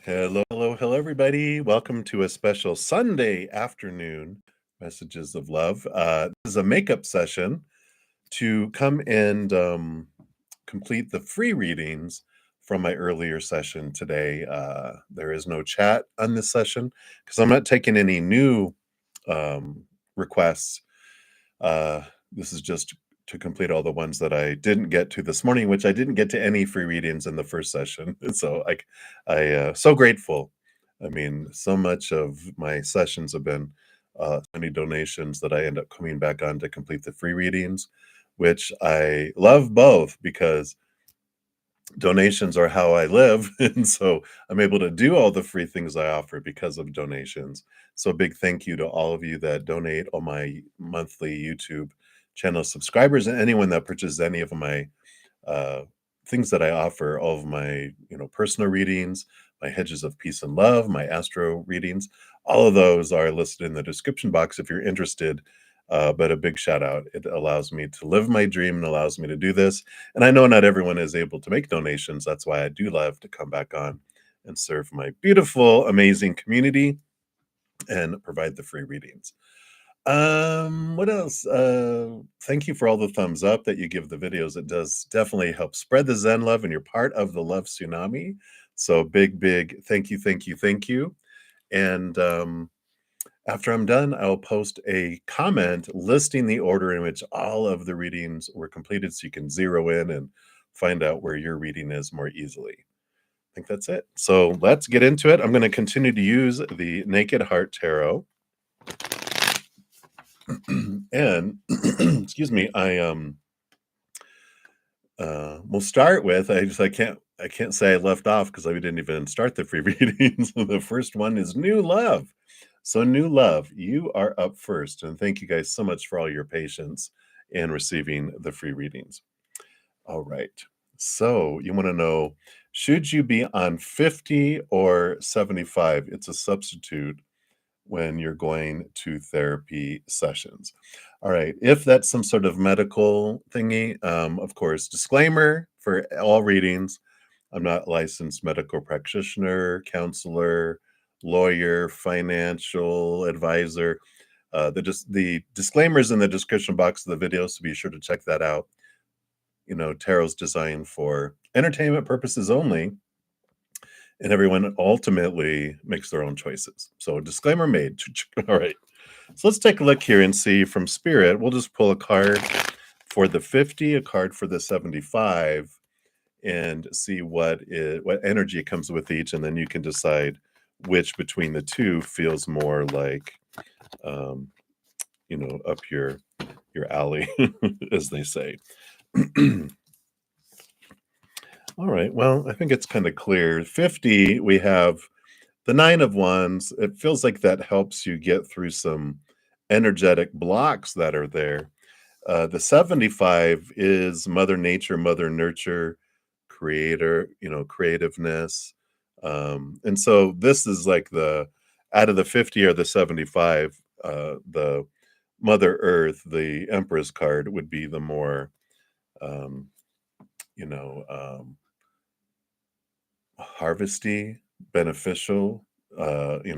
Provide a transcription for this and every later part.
Hello, hello, hello, everybody. Welcome to a special Sunday afternoon messages of love. This is a makeup session to come and complete the free readings from my earlier session today. There is no chat on this session because I'm not taking any new requests. Uh, this is just to complete all the ones that I didn't get to this morning, which I didn't get to any free readings in the first session. So I so grateful. I mean, so much of my sessions have been many donations that I end up coming back on to complete the free readings, which I love both because donations are how I live. And so I'm able to do all the free things I offer because of donations. So a big thank you to all of you that donate, all my monthly YouTube channel subscribers, and anyone that purchases any of my uh, things that I offer, all of my personal readings, my hedges of peace and love, my astro readings. All of those are listed in the description box if you're interested. But a big shout out. It allows me to live my dream and allows me to do this. And I know not everyone is able to make donations. That's why I do love to come back on and serve my beautiful, amazing community and provide the free readings. What else? Thank you for all the thumbs up that you give the videos. It does definitely help spread the Zen love, and you're part of the love tsunami. So big thank you, thank you, thank you. And after I'm done, I'll post a comment listing the order in which all of the readings were completed so you can zero in and find out where your reading is more easily. I think that's it. So let's get into it. I'm going to continue to use the Naked Heart Tarot. And excuse me, we'll start with I can't say I left off because I didn't even start the free readings. The first one is New Love. So New Love, you are up first, and thank you guys so much for all your patience in receiving the free readings. All right. So you want to know, should you be on 50 or 75? It's a substitute when you're going to therapy sessions. All right. If that's some sort of medical thingy, of course, disclaimer for all readings, I'm not a licensed medical practitioner, counselor, lawyer, financial advisor. The disclaimers in the description box of the video, so be sure to check that out. Tarot's designed for entertainment purposes only, and everyone ultimately makes their own choices. So disclaimer made. All right. So let's take a look here and see from Spirit. We'll just pull a card for the 50, a card for the 75, and see what energy comes with each, and then you can decide which between the two feels more like up your alley, as they say. All right, well, I think it's kind of clear. 50, we have the 9 of Wands. It feels like that helps you get through some energetic blocks that are there. The 75 is Mother Nature, Mother Nurture, creator, creativeness. And so this is like out of the 50 or the 75, the Mother Earth, the Empress card would be the more, you know, harvesty, beneficial,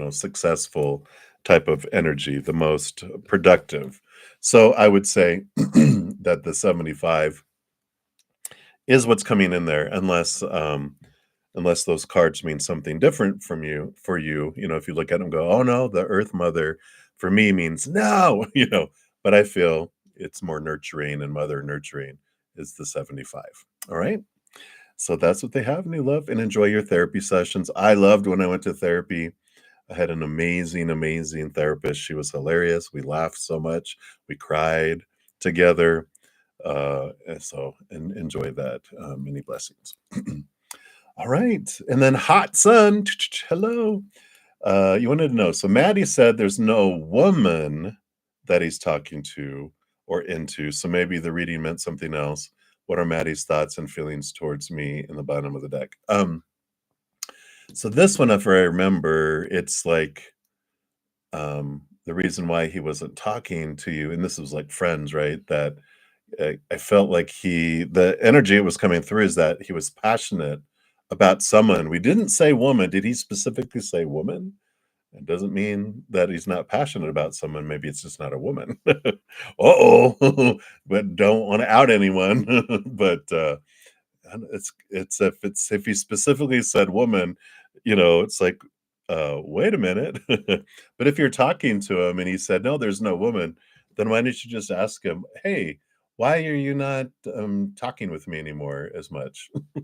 successful type of energy, the most productive. So I would say that the 75 is what's coming in there, unless those cards mean something different for you. If you look at them and go, oh no, the Earth Mother for me means no, but I feel it's more nurturing, and Mother nurturing is the 75. All right. So that's what they have, New Love, and enjoy your therapy sessions. I loved when I went to therapy. I had an amazing therapist. She was hilarious. We laughed so much. We cried together. And enjoy that. Many blessings. All right. And then Hot Sun. Hello. You wanted to know. So Maddie said there's no woman that he's talking to or into. So maybe the reading meant something else. What are Maddie's thoughts and feelings towards me in the bottom of the deck? So this one, if I remember, it's like the reason why he wasn't talking to you, and this was like friends, right? That I felt like the energy it was coming through is that he was passionate about someone. We didn't say woman. Did he specifically say woman? It doesn't mean that he's not passionate about someone. Maybe it's just not a woman. Uh-oh. But don't wanna out anyone. But, and if he specifically said woman, it's like, wait a minute. But if you're talking to him and he said, "No, there's no woman," then why don't you just ask him, "Hey, why are you not, talking with me anymore as much?" I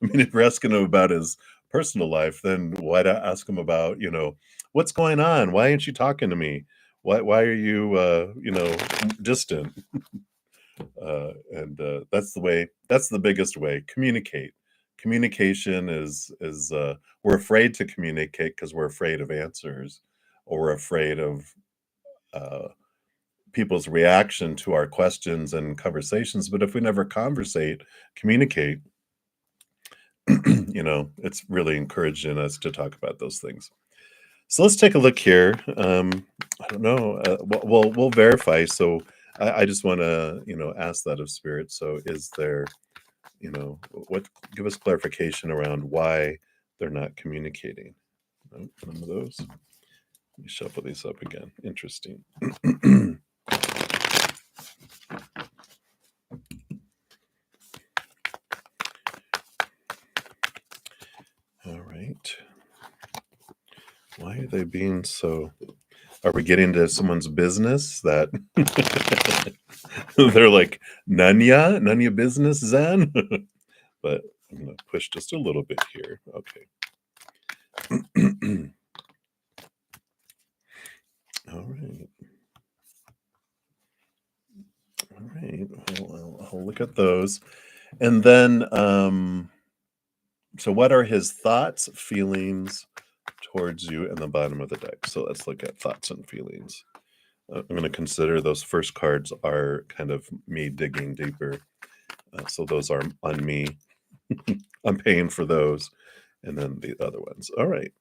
mean, if you're asking him about his personal life, then why not ask him about, "What's going on? Why aren't you talking to me? Why are you, distant?" And that's the biggest way, communicate. Communication is we're afraid to communicate because 'cause we're afraid of answers, or we're afraid of, uh, people's reaction to our questions and conversations, but if we never communicate, it's really encouraging us to talk about those things. So let's take a look here. I don't know. We'll verify. So I just want to ask that of spirit. So is there what give us clarification around why they're not communicating? No, none of those. Let me shuffle these up again. Interesting. All right. Why are they being so? Are we getting to someone's business that they're like, none of your business, Zen? But I'm gonna push just a little bit here. Okay. All right. All right. Well, I'll look at those. And then, so what are his thoughts, feelings towards you in the bottom of the deck? So let's look at thoughts and feelings. I'm going to consider those first cards are kind of me digging deeper. So those are on me. I'm paying for those. And then the other ones. All right.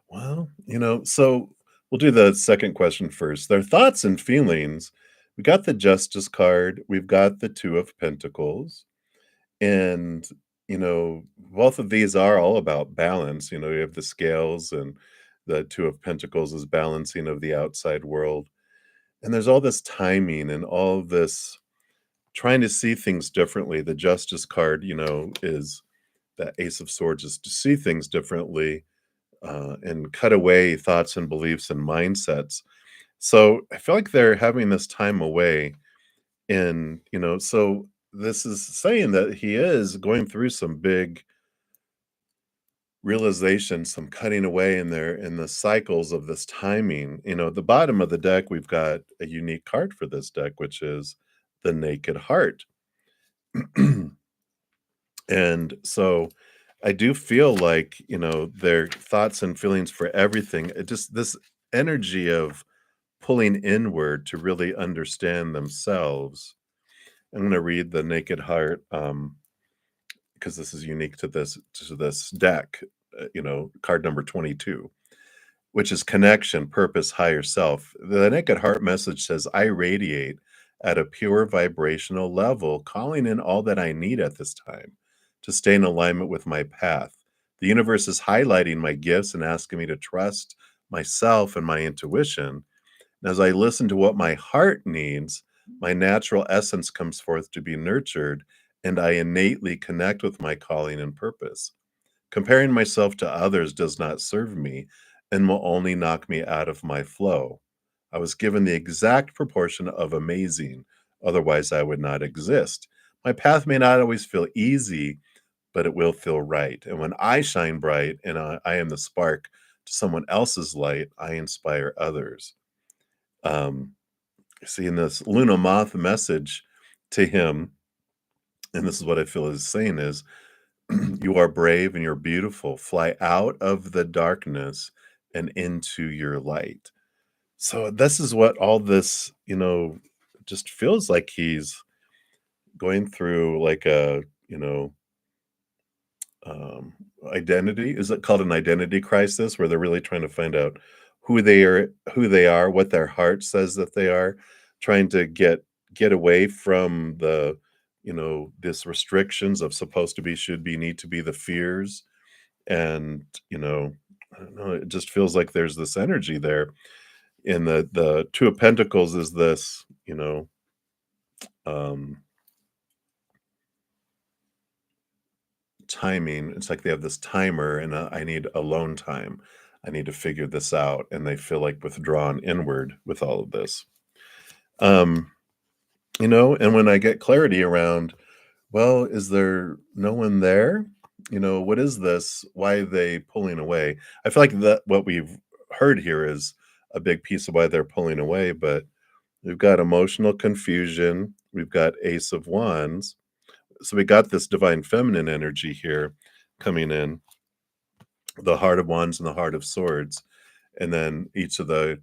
Well, so we'll do the second question first. Their thoughts and feelings. We got the Justice card. We've got the Two of Pentacles. And, both of these are all about balance. You have the scales, and the Two of Pentacles is balancing of the outside world. And there's all this timing and all this trying to see things differently. The Justice card, is that Ace of Swords is to see things differently, and cut away thoughts and beliefs and mindsets. So I feel like they're having this time away. And, so this is saying that he is going through some big realization, some cutting away in the cycles of this timing. At the bottom of the deck, we've got a unique card for this deck, which is the Naked Heart. And so I do feel like, their thoughts and feelings for everything, it just this energy of pulling inward to really understand themselves. I'm going to read the Naked Heart, because this is unique to this deck, card number 22, which is connection, purpose, higher self. The Naked Heart message says, I radiate at a pure vibrational level, calling in all that I need at this time to stay in alignment with my path. The universe is highlighting my gifts and asking me to trust myself and my intuition. And as I listen to what my heart needs, my natural essence comes forth to be nurtured, and I innately connect with my calling and purpose. Comparing myself to others does not serve me and will only knock me out of my flow. I was given the exact proportion of amazing, otherwise, I would not exist. My path may not always feel easy, but it will feel right. And when I shine bright and I am the spark to someone else's light, I inspire others. Um, Seeing this Luna Moth message to him, and this is what I feel is saying is, you are brave and you're beautiful. Fly out of the darkness and into your light. So this is what all this, just feels like he's going through like a, um, identity. Is it called an identity crisis where they're really trying to find out who they are, what their heart says that they are, trying to get away from this restrictions of supposed to be, should be, need to be, the fears. And, I don't know, it just feels like there's this energy there. In the Two of Pentacles is this, um, timing. It's like they have this timer, and I need alone time. I need to figure this out, and they feel like withdrawn inward with all of this. Um, and when I get clarity around, well, is there no one there? What is this? Why are they pulling away? I feel like that what we've heard here is a big piece of why they're pulling away, but we've got emotional confusion, we've got Ace of Wands. So we got this divine feminine energy here coming in, the Heart of Wands and the Heart of Swords. And then each of the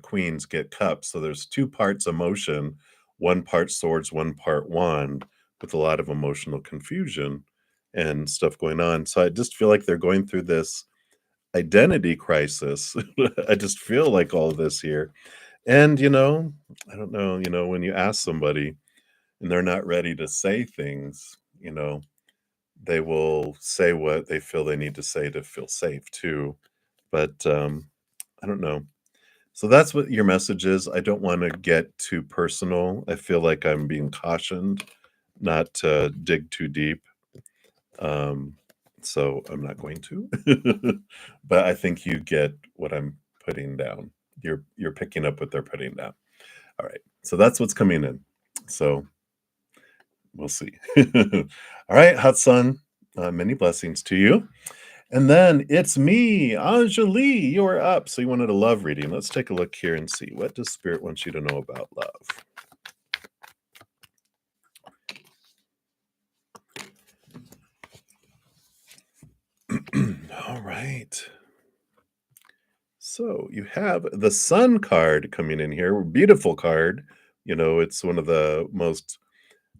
queens get cups. So there's two parts emotion, one part swords, one part wand, with a lot of emotional confusion and stuff going on. So I just feel like they're going through this identity crisis. I just feel like all of this here. And I don't know, when you ask somebody and they're not ready to say things, they will say what they feel they need to say to feel safe too. But I don't know. So that's what your message is. I don't want to get too personal. I feel like I'm being cautioned not to dig too deep. Um, so I'm not going to. But I think you get what I'm putting down. You're picking up what they're putting down. All right. So that's what's coming in. So we'll see. All right, hot sun. Many blessings to you. And then it's me, Anjali. You are up. So you wanted a love reading. Let's take a look here and see. What does Spirit want you to know about love? All right. So you have the Sun card coming in here. Beautiful card. It's one of the most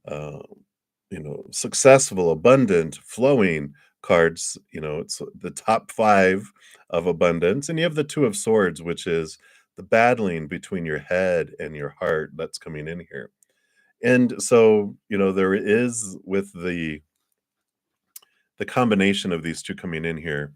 uh, successful, abundant, flowing cards. It's the top 5 of abundance. And you have the Two of Swords, which is the battling between your head and your heart that's coming in here. And so, there is with the combination of these two coming in here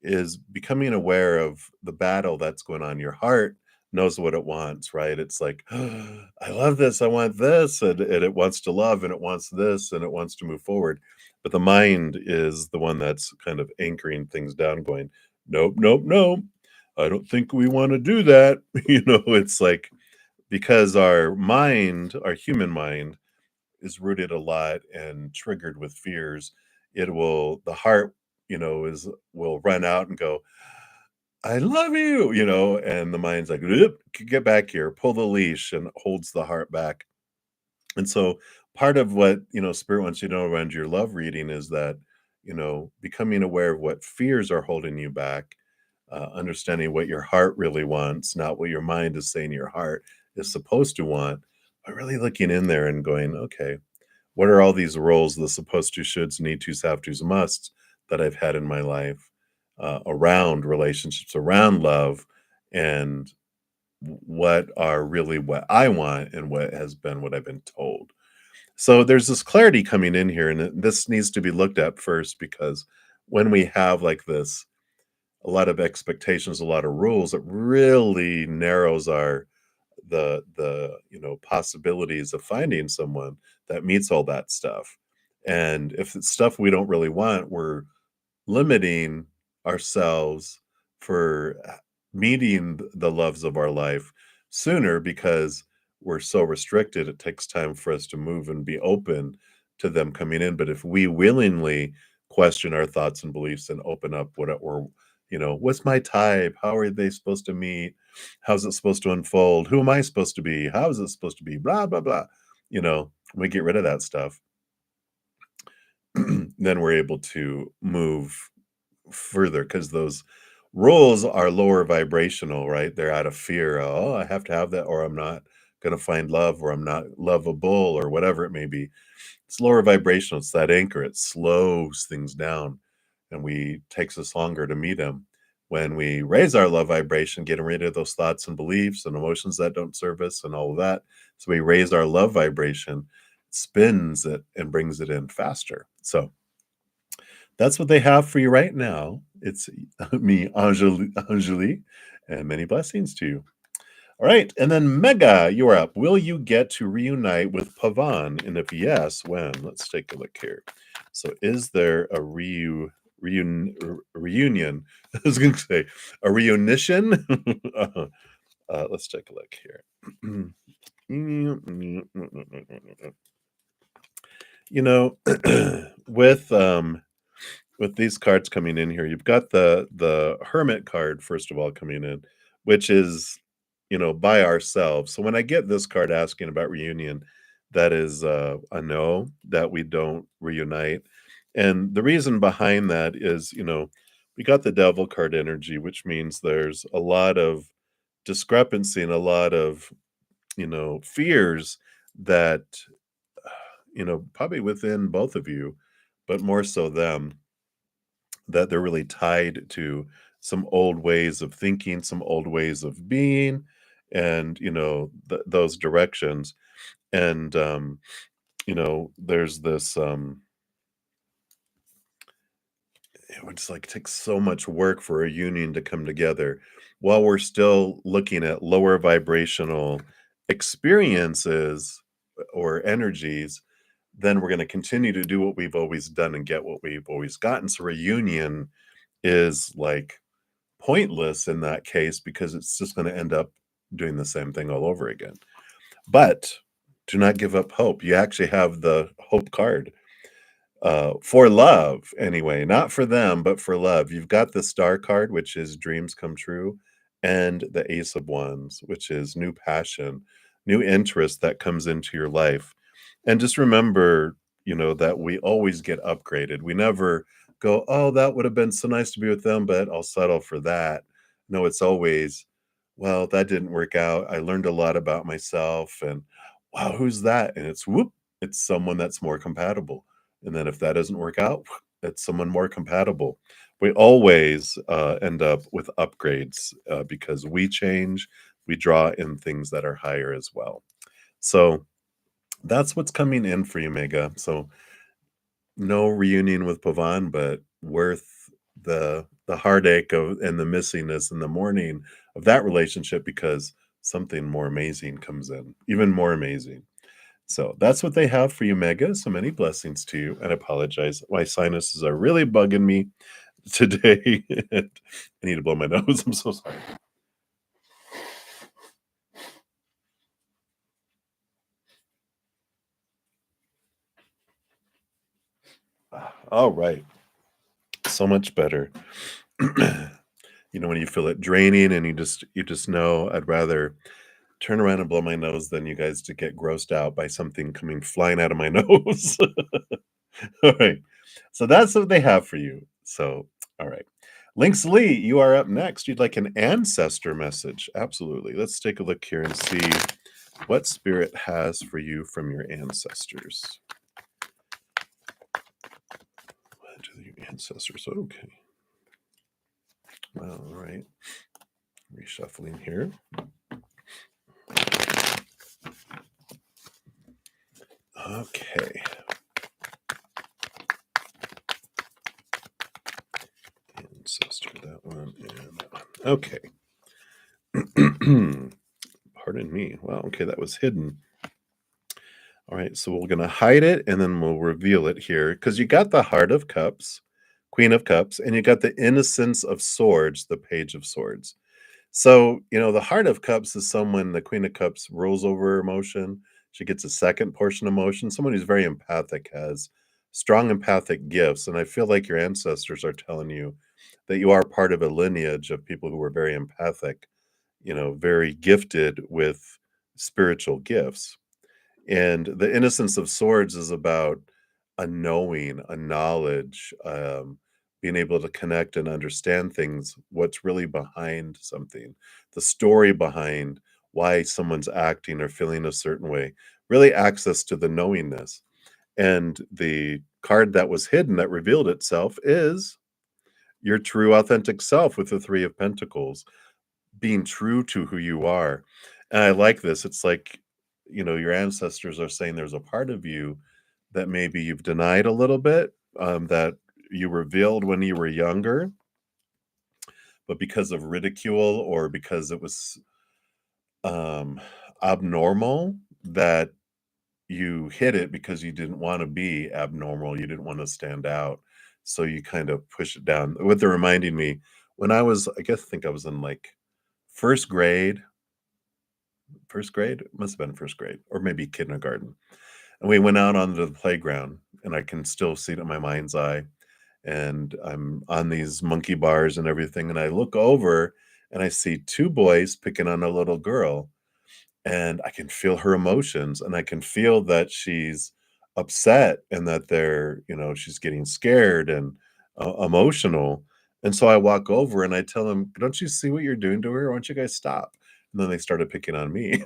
is becoming aware of the battle that's going on. Your heart knows what it wants, right? It's like, I love this, I want this, and it wants to love, and it wants this, and it wants to move forward. But the mind is the one that's kind of anchoring things down, going, nope, nope, nope. I don't think we want to do that. It's like because our mind, our human mind, is rooted a lot and triggered with fears. The heart, will run out and go, I love you, and the mind's like, "Oop, get back here, pull the leash," and holds the heart back. And so part of what, Spirit wants you to know around your love reading is that, becoming aware of what fears are holding you back, understanding what your heart really wants, not what your mind is saying your heart is supposed to want, but really looking in there and going, okay, what are all these roles, the supposed to, shoulds, need tos, have tos, musts that I've had in my life around relationships, around love, and what are really what I want and what has been what I've been told. So there's this clarity coming in here, and this needs to be looked at first because when we have like this, a lot of expectations, a lot of rules, it really narrows the possibilities of finding someone that meets all that stuff. And if it's stuff we don't really want, we're limiting ourselves for meeting the loves of our life sooner because we're so restricted. It takes time for us to move and be open to them coming in. But if we willingly question our thoughts and beliefs and open up what's my type? How are they supposed to meet? How's it supposed to unfold? Who am I supposed to be? How is it supposed to be? Blah, blah, blah. We get rid of that stuff. Then we're able to move further because those roles are lower vibrational, right? They're out of fear. Oh, I have to have that, or I'm not going to find love, or I'm not lovable, or whatever it may be. It's lower vibrational. It's that anchor. It slows things down, and takes us longer to meet them. When we raise our love vibration, getting rid of those thoughts and beliefs and emotions that don't serve us and all of that. So we raise our love vibration. spins it and brings it in faster. So that's what they have for you right now. It's me, Anjali, and many blessings to you. All right, and then Mega, you're up. Will you get to reunite with Pavan? And if yes, when? Let's take a look here. So, is there a reunion? I was going to say a reunition. Let's take a look here. You know, with these cards coming in here, you've got the Hermit card, first of all, coming in, which is, by ourselves. So when I get this card asking about reunion, that is, a no, that we don't reunite, and the reason behind that is, we got the Devil card energy, which means there's a lot of discrepancy and a lot of, fears that, probably within both of you, but more so them, that they're really tied to some old ways of thinking, some old ways of being, and those directions. And there's this. It would just like take so much work for a union to come together, while we're still looking at lower vibrational experiences or energies. Then we're going to continue to do what we've always done and get what we've always gotten. So reunion is like pointless in that case, because it's just going to end up doing the same thing all over again. But do not give up hope. You actually have the hope card, for love anyway, not for them, but for love. You've got the star card, which is dreams come true, and the ace of wands, which is new passion, new interest that comes into your life. And just remember, that we always get upgraded. We never go, oh, that would have been so nice to be with them, but I'll settle for that. No, it's always, well, that didn't work out. I learned a lot about myself, and wow, who's that? And it's whoop, it's someone that's more compatible. And then if that doesn't work out, it's someone more compatible. We always end up with upgrades, because we change, we draw in things that are higher as well. So that's what's coming in for you, Mega. So no reunion with Pavan, but worth the heartache of and the missingness in the morning of that relationship, because something more amazing comes in, even more amazing. So that's what they have for you, Mega. So many blessings to you. And I apologize. My sinuses are really bugging me today. I need to blow my nose. I'm so sorry. All right. So much better. When you feel it draining and you just know I'd rather turn around and blow my nose than you guys to get grossed out by something coming flying out of my nose. All right. So that's what they have for you. So, all right. Links Lee, you are up next. You'd like an ancestor message. Absolutely. Let's take a look here and see what spirit has for you from your ancestors. What do your ancestors? Okay. All right. Reshuffling here. Okay. Ancestor, that one and that one. Okay. Pardon me. Wow, okay, that was hidden. All right, so we're gonna hide it and then we'll reveal it here, because you got the Heart of Cups, Queen of Cups, and you got the Innocence of Swords, the Page of Swords. So, the Heart of Cups is someone, the Queen of Cups rolls over emotion. She gets a second portion of emotion. Someone who's very empathic, has strong empathic gifts. And I feel like your ancestors are telling you that you are part of a lineage of people who were very empathic, very gifted with spiritual gifts. And the Innocence of Swords is about a knowing, a knowledge, being able to connect and understand things, what's really behind something, the story behind why someone's acting or feeling a certain way, really access to the knowingness. And the card that was hidden that revealed itself is your true authentic self, with the Three of Pentacles, being true to who you are. And I like this. It's like your ancestors are saying there's a part of you that maybe you've denied a little bit, that you revealed when you were younger, but because of ridicule or because it was um, abnormal, that you hid it because you didn't want to be abnormal. You didn't want to stand out. So you kind of push it down. What they're reminding me, when I was, I think I was in like first grade, first grade, must have been first grade, or maybe kindergarten. And we went out onto the playground, and I can still see it in my mind's eye. And I'm on these monkey bars and everything. And I look over and I see two boys picking on a little girl, and I can feel her emotions, and I can feel that she's upset and that she's getting scared and emotional. And so I walk over and I tell them, "Don't you see what you're doing to her? Why don't you guys stop?" And then they started picking on me.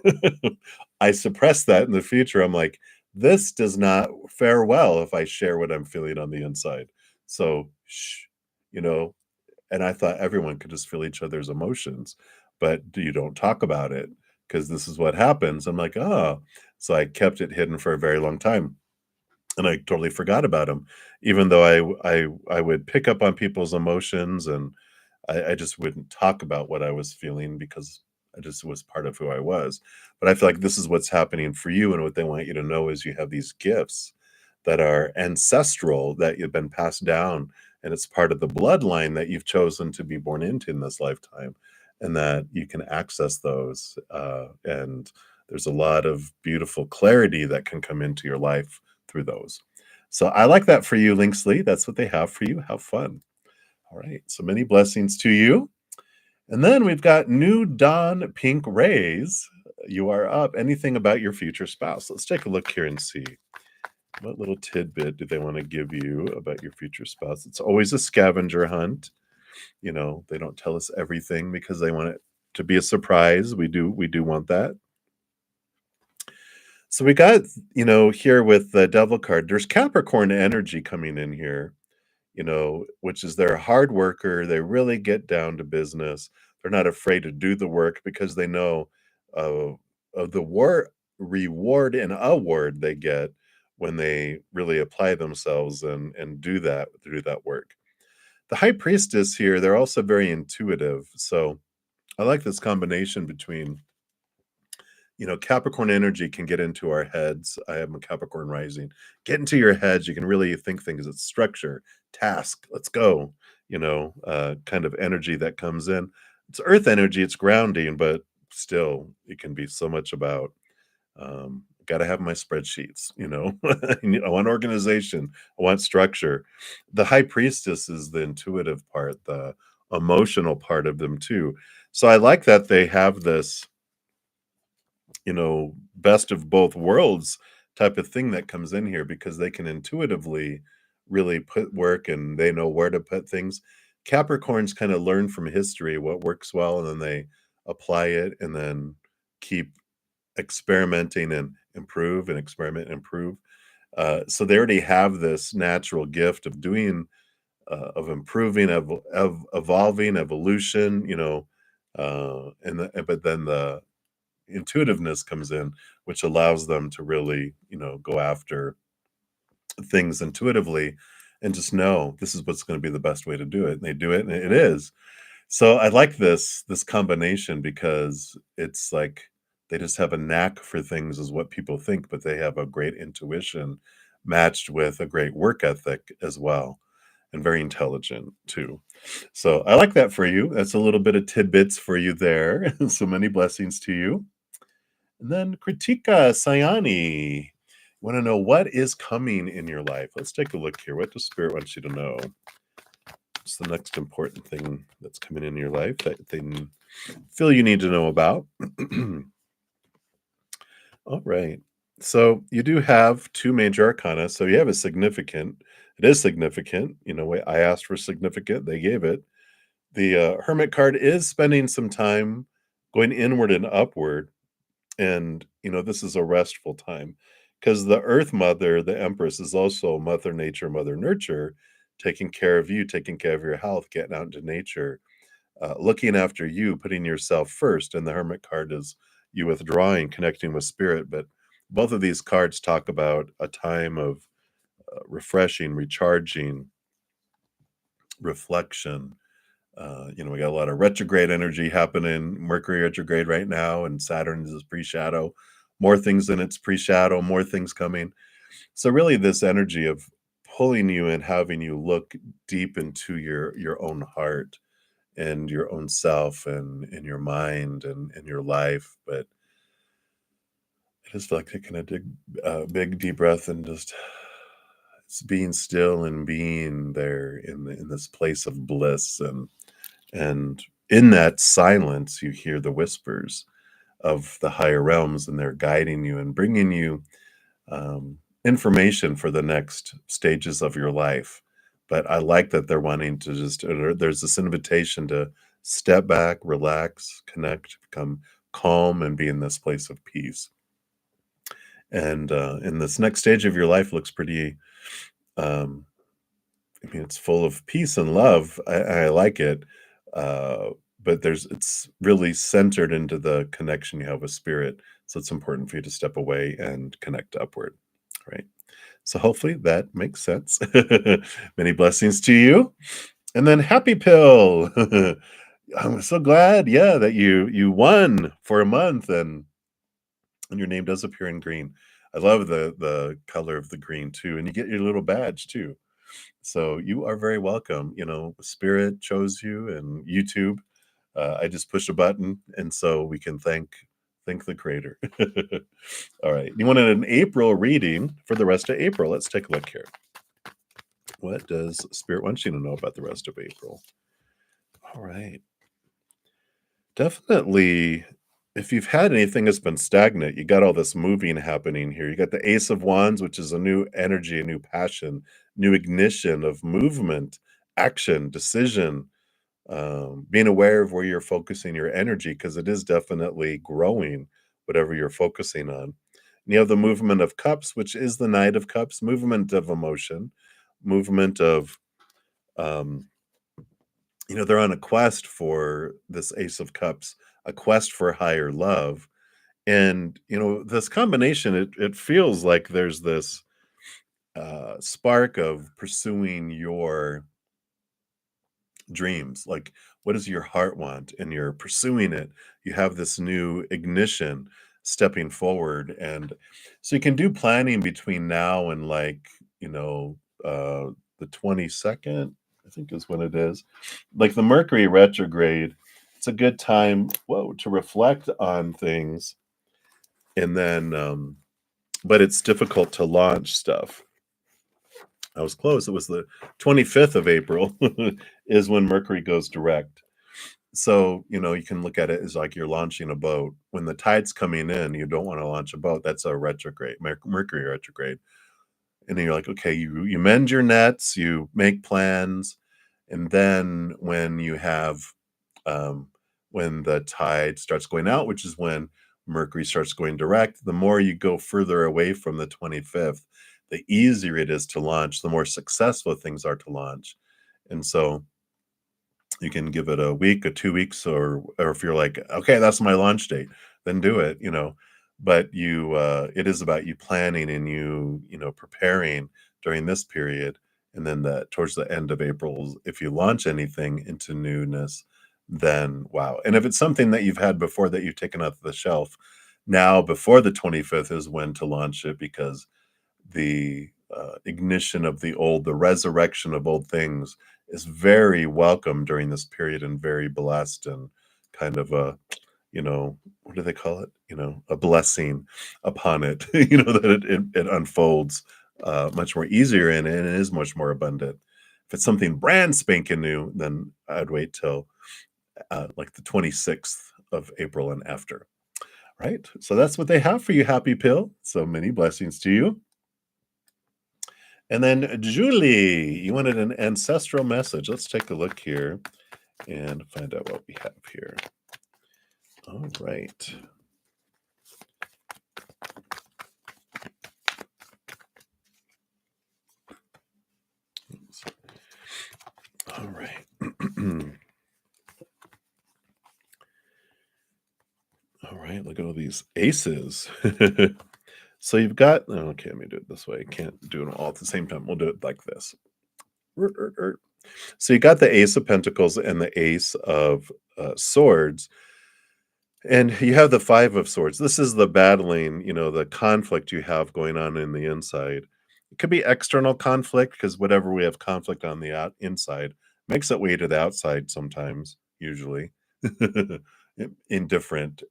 I suppress that in the future. I'm like, this does not fare well if I share what I'm feeling on the inside. So, shh, you know, and I thought everyone could just feel each other's emotions, but you don't talk about it because this is what happens. I'm like, "Oh." So I kept it hidden for a very long time, and I totally forgot about him, even though I would pick up on people's emotions, and I just wouldn't talk about what I was feeling because I just was part of who I was. But I feel like this is what's happening for you, and what they want you to know is you have these gifts that are ancestral, that you've been passed down, and it's part of the bloodline that you've chosen to be born into in this lifetime, and that you can access those. And there's a lot of beautiful clarity that can come into your life through those. So I like that for you, Linksley. That's what they have for you. Have fun. All right. So many blessings to you. And then we've got New Dawn Pink Rays. You are up. Anything about your future spouse? Let's take a look here and see. What little tidbit do they want to give you about your future spouse? It's always a scavenger hunt. They don't tell us everything because they want it to be a surprise. We do want that. So we got, here with the devil card, there's Capricorn energy coming in here, which is they're a hard worker. They really get down to business. They're not afraid to do the work because they know of, of the reward and award they get when they really apply themselves and do that work. The high priestess here, they're also very intuitive. So I like this combination between Capricorn energy can get into our heads. I am a Capricorn rising. Get into your heads. You can really think things. It's structure, task. Let's go. Kind of energy that comes in. It's earth energy. It's grounding, but still, it can be so much about. Got to have my spreadsheets. I want organization. I want structure. The high priestess is the intuitive part, the emotional part of them too. So I like that they have this best of both worlds type of thing that comes in here because they can intuitively really put work and they know where to put things. Capricorns kind of learn from history what works well, and then they apply it and then keep experimenting and improve and experiment and improve. So they already have this natural gift of doing, of improving, of evolving, evolution, but then the intuitiveness comes in, which allows them to really, go after things intuitively and just know this is what's going to be the best way to do it. And they do it, and it is. So I like this combination because it's like they just have a knack for things, is what people think, but they have a great intuition matched with a great work ethic as well, and very intelligent too. So I like that for you. That's a little bit of tidbits for you there. So many blessings to you. And then Kritika Sayani, want to know what is coming in your life. Let's take a look here. What does Spirit want you to know? What's the next important thing that's coming in your life that they feel you need to know about? All right. So you do have two major arcana. So you have a significant. It is significant. I asked for significant. They gave it. The Hermit card is spending some time going inward and upward. And, this is a restful time because the Earth Mother, the Empress, is also Mother Nature, Mother Nurture, taking care of you, taking care of your health, getting out into nature, looking after you, putting yourself first. And the Hermit card is, you withdrawing, connecting with spirit. But both of these cards talk about a time of refreshing, recharging, reflection. We got a lot of retrograde energy happening, Mercury retrograde right now, and Saturn is pre-shadow. More things in its pre-shadow, more things coming. So really this energy of pulling you and having you look deep into your own heart and your own self and in your mind and in your life. But I just feel like taking a big deep breath and just being still and being there in this place of bliss. And in that silence, you hear the whispers of the higher realms, and they're guiding you and bringing you information for the next stages of your life. But I like that they're wanting to there's this invitation to step back, relax, connect, become calm, and be in this place of peace. And in this next stage of your life looks pretty, um, it's full of peace and love. I like it. Uh, but it's really centered into the connection you have with spirit. So it's important for you to step away and connect upward. Right. So hopefully that makes sense. Many blessings to you. And then Happy Pill. I'm so glad, yeah, that you won for a month and your name does appear in green. I love the color of the green too, and you get your little badge too. So you are very welcome. Spirit chose you, and YouTube. I just push a button, and so we can thank the creator. All right. You wanted an April reading for the rest of April. Let's take a look here. What does Spirit want you to know about the rest of April? All right. Definitely, if you've had anything that's been stagnant, you got all this moving happening here. You got the Ace of Wands, which is a new energy, a new passion, new ignition of movement, action, decision, being aware of where you're focusing your energy, because it is definitely growing, whatever you're focusing on. And you have the movement of cups, which is the Knight of Cups, movement of emotion, movement of, they're on a quest for this Ace of Cups, a quest for higher love. And, this combination, it feels like there's this spark of pursuing your dreams. Like, what does your heart want? And you're pursuing it. You have this new ignition stepping forward. And so you can do planning between now and the 22nd, I think is when it is. Like the Mercury retrograde, it's a good time, to reflect on things. And then, but it's difficult to launch stuff. I was close. It was the 25th of April is when Mercury goes direct. So, you can look at it as like you're launching a boat. When the tide's coming in, you don't want to launch a boat. That's a retrograde, Mercury retrograde. And then you're like, okay, you mend your nets, you make plans. And then when you have, when the tide starts going out, which is when Mercury starts going direct, the more you go further away from the 25th, the easier it is to launch, the more successful things are to launch. And so you can give it a week or 2 weeks, or if you're like, okay, that's my launch date, then do it, but it is about you planning and preparing during this period. And then towards the end of April, if you launch anything into newness, then wow. And if it's something that you've had before that you've taken off the shelf, now before the 25th is when to launch it, because the ignition of the resurrection of old things is very welcome during this period, and very blessed, and kind of what do they call it? A blessing upon it, that it unfolds much more easier, and it is much more abundant. If it's something brand spanking new, then I'd wait till like the 26th of April and after. Right. So that's what they have for you, Happy Pill. So many blessings to you. And then Julie, you wanted an ancestral message. Let's take a look here and find out what we have here. All right. Oops. All right. All right. look at all these aces. So you've got okay, let me do it this way. I can't do them all at the same time. We'll do it like this. Er, er, er. So you got the Ace of Pentacles and the Ace of Swords, and you have the Five of Swords. This is the battling, the conflict you have going on in the inside. It could be external conflict because whatever we have conflict on the inside makes its way to the outside sometimes, usually, in different,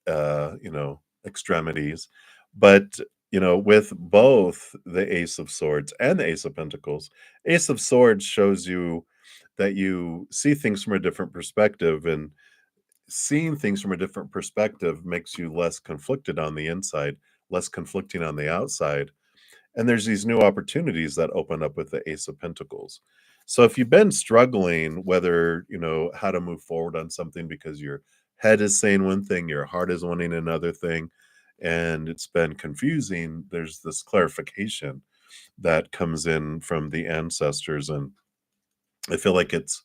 extremities. But, with both the Ace of Swords and the Ace of Pentacles, Ace of Swords shows you that you see things from a different perspective, and seeing things from a different perspective makes you less conflicted on the inside, less conflicting on the outside. And there's these new opportunities that open up with the Ace of Pentacles. So if you've been struggling, whether, how to move forward on something because your head is saying one thing, your heart is wanting another thing, and it's been confusing, there's this clarification that comes in from the ancestors. And I feel like it's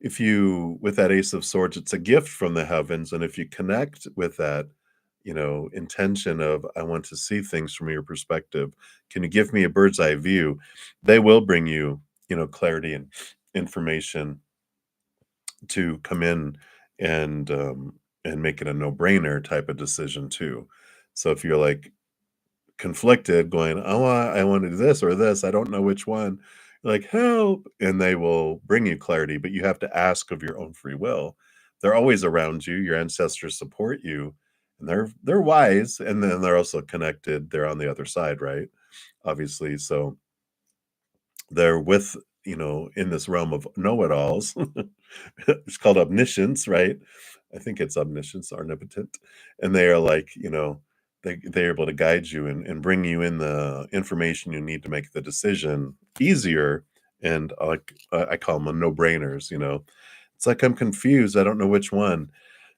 if you with that Ace of Swords, it's a gift from the heavens, and if you connect with that, intention of, "I want to see things from your perspective. Can you give me a bird's eye view?" They will bring you, clarity and information to come in and make it a no-brainer type of decision too. So if you're, like, conflicted going, "Oh, I wanna do this or this, I don't know which one." Like, "Help," and they will bring you clarity, but you have to ask of your own free will. They're always around you, your ancestors support you, and they're wise, and then they're also connected, they're on the other side, right? Obviously, so they're with, in this realm of know-it-alls. It's called omniscience, right? I think it's omniscience, omnipotent. And they are like, they're able to guide you and bring you in the information you need to make the decision easier. And like I call them no-brainers, It's like I'm confused. I don't know which one.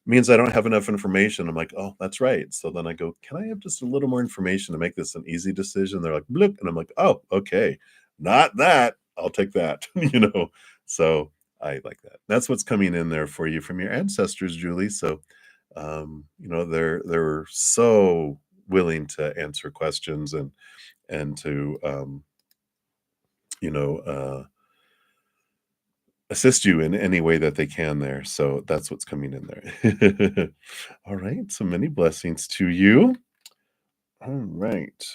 Means I don't have enough information. I'm like, oh, that's right. So then I go, can I have just a little more information to make this an easy decision? They're like, bloop. And I'm like, oh, okay. Not that. I'll take that. So I like that. That's what's coming in there for you from your ancestors, Julie. So they're so willing to answer questions and to you know, uh assist you in any way that they can there. So that's what's coming in there. All right. So many blessings to you. All right.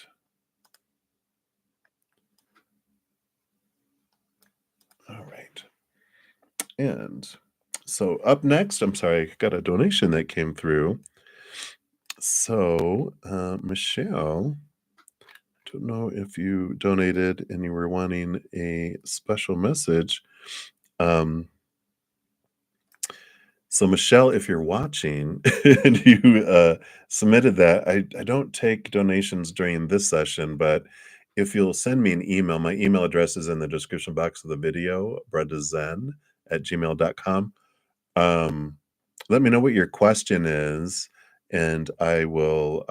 All right. And so up next, I'm sorry, I got a donation that came through. So, Michelle, don't know if you donated and you were wanting a special message. Um, So Michelle, if you're watching and you submitted that, I don't take donations during this session, but if you'll send me an email, my email address is in the description box of the video, bredazen@gmail.com. Um, Let me know what your question is, and I will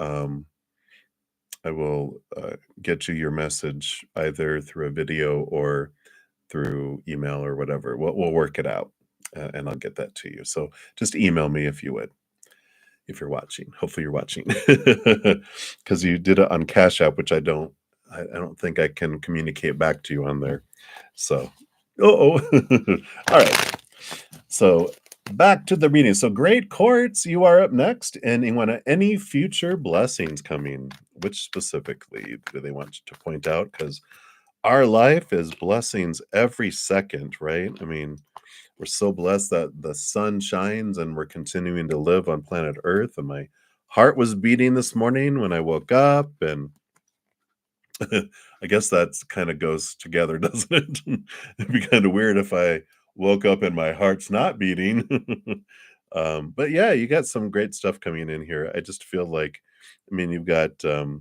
get you your message either through a video or through email or whatever. We'll work it out, and I'll get that to you. So just email me if you would, if you're watching. Hopefully you're watching, because you did it on Cash App, which I don't think I can communicate back to you on there. So, oh, all right. So back to the reading. So great courts, you are up next, and you want any future blessings coming. Which specifically do they want to point out? Because our life is blessings every second, right? I mean, we're so blessed that the sun shines and we're continuing to live on planet Earth. And my heart was beating this morning when I woke up. And I guess that's kind of goes together, doesn't it? It'd be kind of weird if I woke up and my heart's not beating. But yeah, you got some great stuff coming in here. I just feel like, I mean, you got the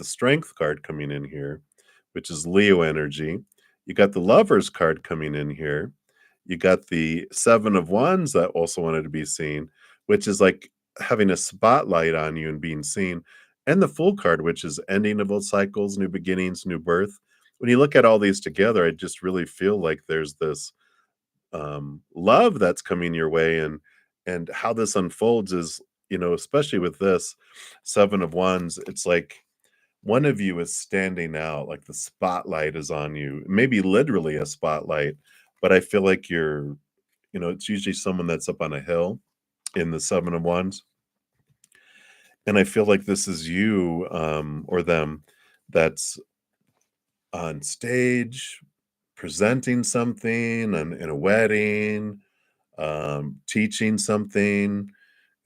Strength card coming in here, which is Leo energy. You got the Lovers card coming in here. You got the Seven of Wands that also wanted to be seen, which is like having a spotlight on you and being seen. And the Fool card, which is ending of old cycles, new beginnings, new birth. When you look at all these together, I just really feel like there's this love that's coming your way, and how this unfolds is especially with this Seven of Wands, it's like one of you is standing out, like the spotlight is on you, maybe literally a spotlight, but I feel like it's usually someone that's up on a hill in the Seven of Wands. And I feel like this is you, or them, that's on stage presenting something and in a wedding, teaching something,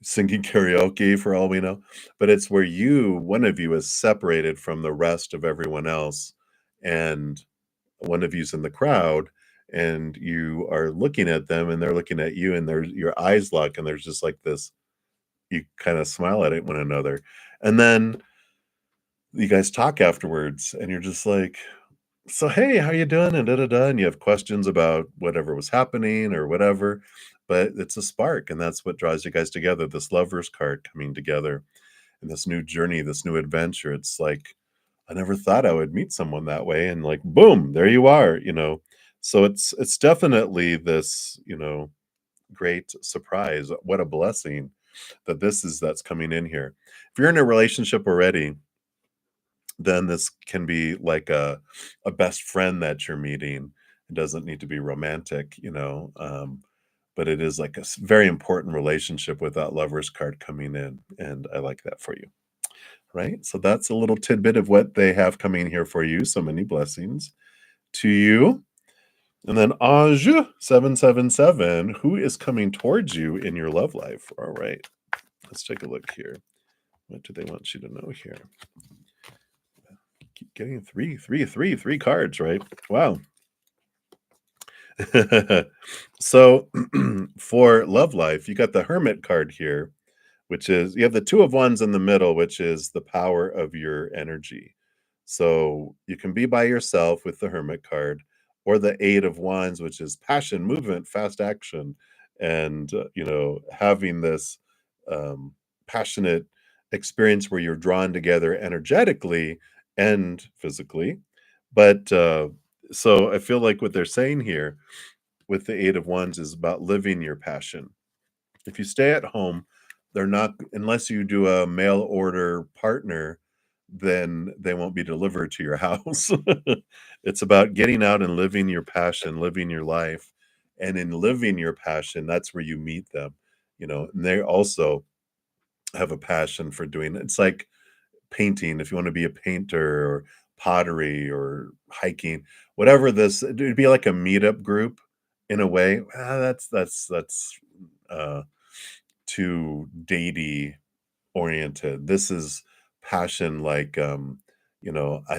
singing karaoke for all we know. But it's where one of you is separated from the rest of everyone else, and one of you's in the crowd, and you are looking at them, and they're looking at you, and there's your eyes lock, and there's just like this. You kind of smile at one another, and then you guys talk afterwards, and you're just like, "So, hey, how you doing?" And da da da, and you have questions about whatever was happening or whatever, but it's a spark, and that's what draws you guys together, this Lovers card coming together and this new journey, this new adventure. It's like, I never thought I would meet someone that way, and like, boom, there you are. So it's definitely this, great surprise. What a blessing that's coming in here. If you're in a relationship already, then this can be like a best friend that you're meeting. It doesn't need to be romantic, but it is like a very important relationship with that Lovers card coming in, and I like that for you, right? So that's a little tidbit of what they have coming here for you. So many blessings to you. And then Ange 777, who is coming towards you in your love life? All right, let's take a look here. What do they want you to know here? Keep getting three cards, right? Wow. So for love life, you got the Hermit card here, which is you have the Two of Wands in the middle, which is the power of your energy. So you can be by yourself with the Hermit card, or the Eight of Wands, which is passion, movement, fast action, and having this passionate experience where you're drawn together energetically and physically. But so I feel like what they're saying here with the Eight of Wands is about living your passion. If you stay at home, they're not, unless you do a mail order partner, then they won't be delivered to your house. It's about getting out and living your passion, living your life. And in living your passion, that's where you meet them. And they also have a passion for doing it. It's like painting, if you want to be a painter, or pottery, or hiking, whatever this, it'd be like a meetup group in a way. That's uh too datey oriented. This is passion, like, I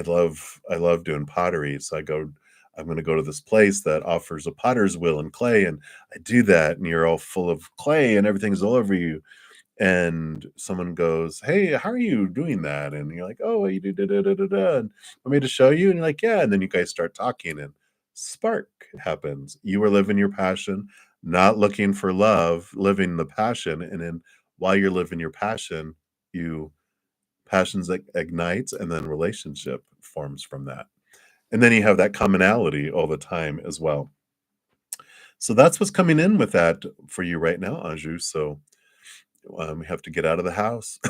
love doing pottery, so I'm gonna go to this place that offers a potter's wheel and clay, and I do that, and you're all full of clay and everything's all over you, and someone goes, "Hey, how are you doing that?" And you're like, "Oh, well, you do da da da da da, and want me to show you?" And you're like, "Yeah," and then you guys start talking, and spark happens. You were living your passion, not looking for love, living the passion, and then while you're living your passion, you passions ignites, and then relationship forms from that. And then you have that commonality all the time as well. So that's what's coming in with that for you right now, Anju. So we have to get out of the house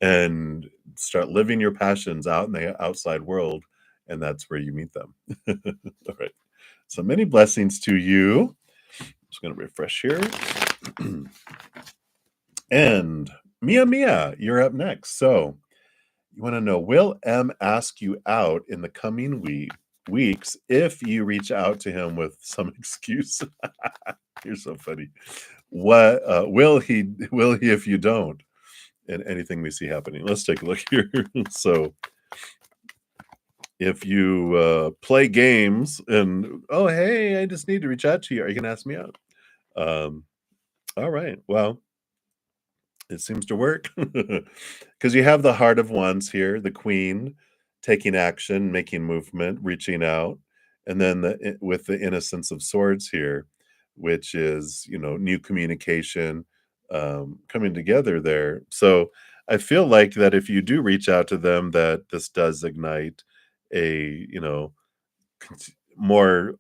and start living your passions out in the outside world, and that's where you meet them. All right. So many blessings to you. Just going to refresh here. And Mia, you're up next. So you want to know, will M ask you out in the coming weeks if you reach out to him with some excuse? You're so funny. What will he if you don't? And anything we see happening. Let's take a look here. So if you play games and, oh hey, I just need to reach out to you, are you gonna ask me out? Um, all right. Well, it seems to work because you have the Heart of Wands here, the Queen taking action, making movement, reaching out, and then with the Innocence of Swords here, which is new communication coming together there. So I feel like that if you do reach out to them, that this does ignite a more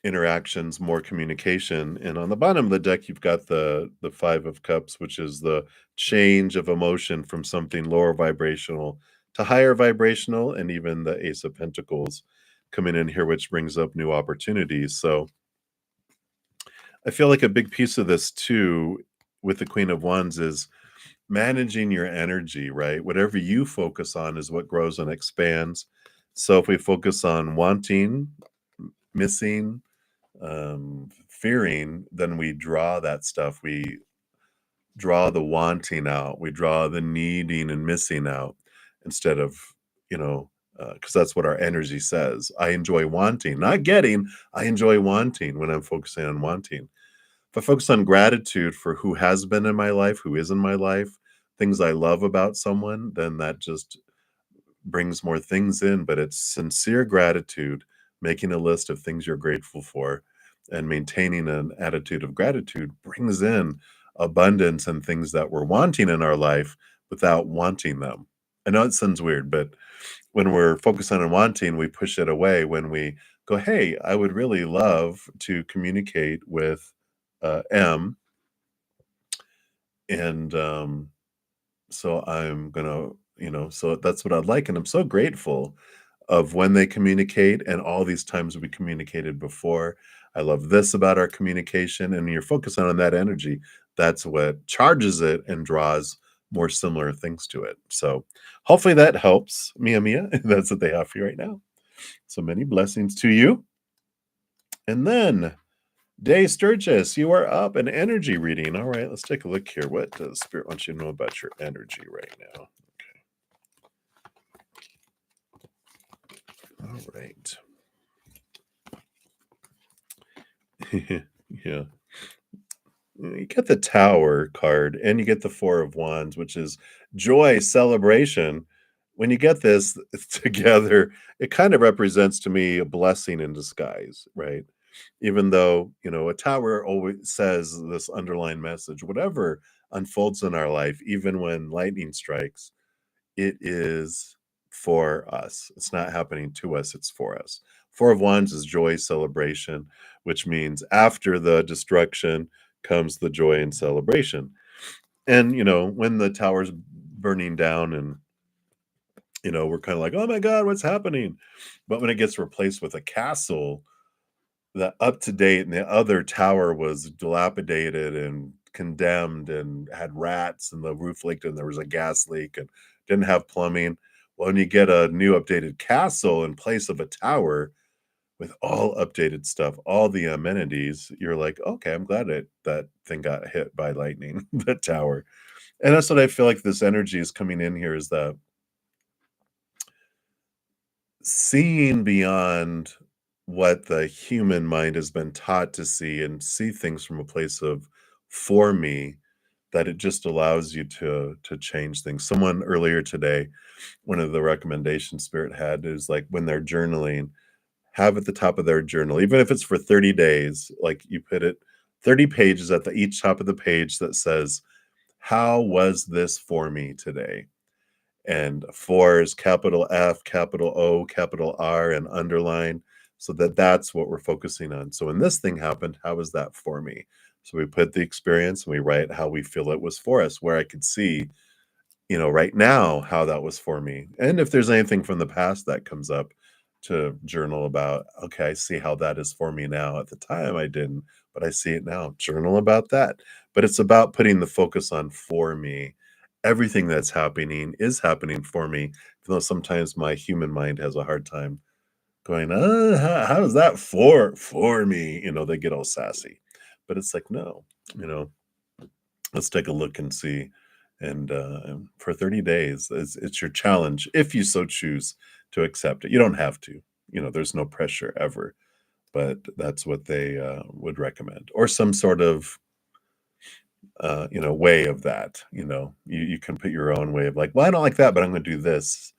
interactions, more communication. And on the bottom of the deck, you've got the Five of Cups, which is the change of emotion from something lower vibrational to higher vibrational, and even the Ace of Pentacles coming in here, which brings up new opportunities. So I feel like a big piece of this too with the Queen of Wands is managing your energy, right? Whatever you focus on is what grows and expands. So if we focus on wanting, missing, fearing, then we draw that stuff. We draw the wanting out. We draw the needing and missing out instead of, you know, because that's what our energy says. I enjoy wanting, not getting. I enjoy wanting when I'm focusing on wanting. If I focus on gratitude for who has been in my life, who is in my life, things I love about someone, then that just brings more things in. But it's sincere gratitude, making a list of things you're grateful for, and maintaining an attitude of gratitude brings in abundance and things that we're wanting in our life without wanting them. I know it sounds weird, but when we're focusing on wanting, we push it away. When we go, hey, I would really love to communicate with M, and so I'm gonna, so that's what I'd like, and I'm so grateful of when they communicate and all these times we communicated before. I love this about our communication, and you're focusing on that energy. That's what charges it and draws more similar things to it. So hopefully that helps, Mia. That's what they have for you right now. So many blessings to you. And then Day Sturgis, you are up, an energy reading. All right, let's take a look here. What does Spirit want you to know about your energy right now? Okay. All right. Yeah. You get the Tower card and you get the Four of Wands, which is joy, celebration. When you get this together, it kind of represents to me a blessing in disguise, right? Even though, a tower always says this underlying message, whatever unfolds in our life, even when lightning strikes, it is for us. It's not happening to us, it's for us. Four of Wands is joy, celebration, which means after the destruction comes the joy and celebration. And, when the tower's burning down and, we're kind of like, oh my God, what's happening? But when it gets replaced with a castle, the up to date and the other tower was dilapidated and condemned and had rats and the roof leaked and there was a gas leak and didn't have plumbing. Well, when you get a new updated castle in place of a tower with all updated stuff, all the amenities, you're like, okay, I'm glad that thing got hit by lightning, the tower. And that's what I feel like this energy is coming in here, is that seeing beyond what the human mind has been taught to see, and see things from a place of for me, that it just allows you to change things. Someone earlier today, one of the recommendations Spirit had is like when they're journaling, have at the top of their journal, even if it's for 30 days, like you put it 30 pages at the each top of the page that says, how was this for me today? And for is capital F, capital O, capital R, and underline, so that's what we're focusing on. So when this thing happened, how was that for me? So we put the experience and we write how we feel it was for us, where I could see, right now how that was for me. And if there's anything from the past that comes up, to journal about, okay, I see how that is for me now. At the time I didn't, but I see it now. Journal about that. But it's about putting the focus on for me. Everything that's happening is happening for me, even though sometimes my human mind has a hard time going, how is that for me? They get all sassy. But it's like, no, you know, let's take a look and see. And for 30 days, it's your challenge if you so choose to accept it. You don't have to. There's no pressure ever, but that's what they would recommend, or some sort of way of that. You can put your own way of like, well, I don't like that, but I'm going to do this.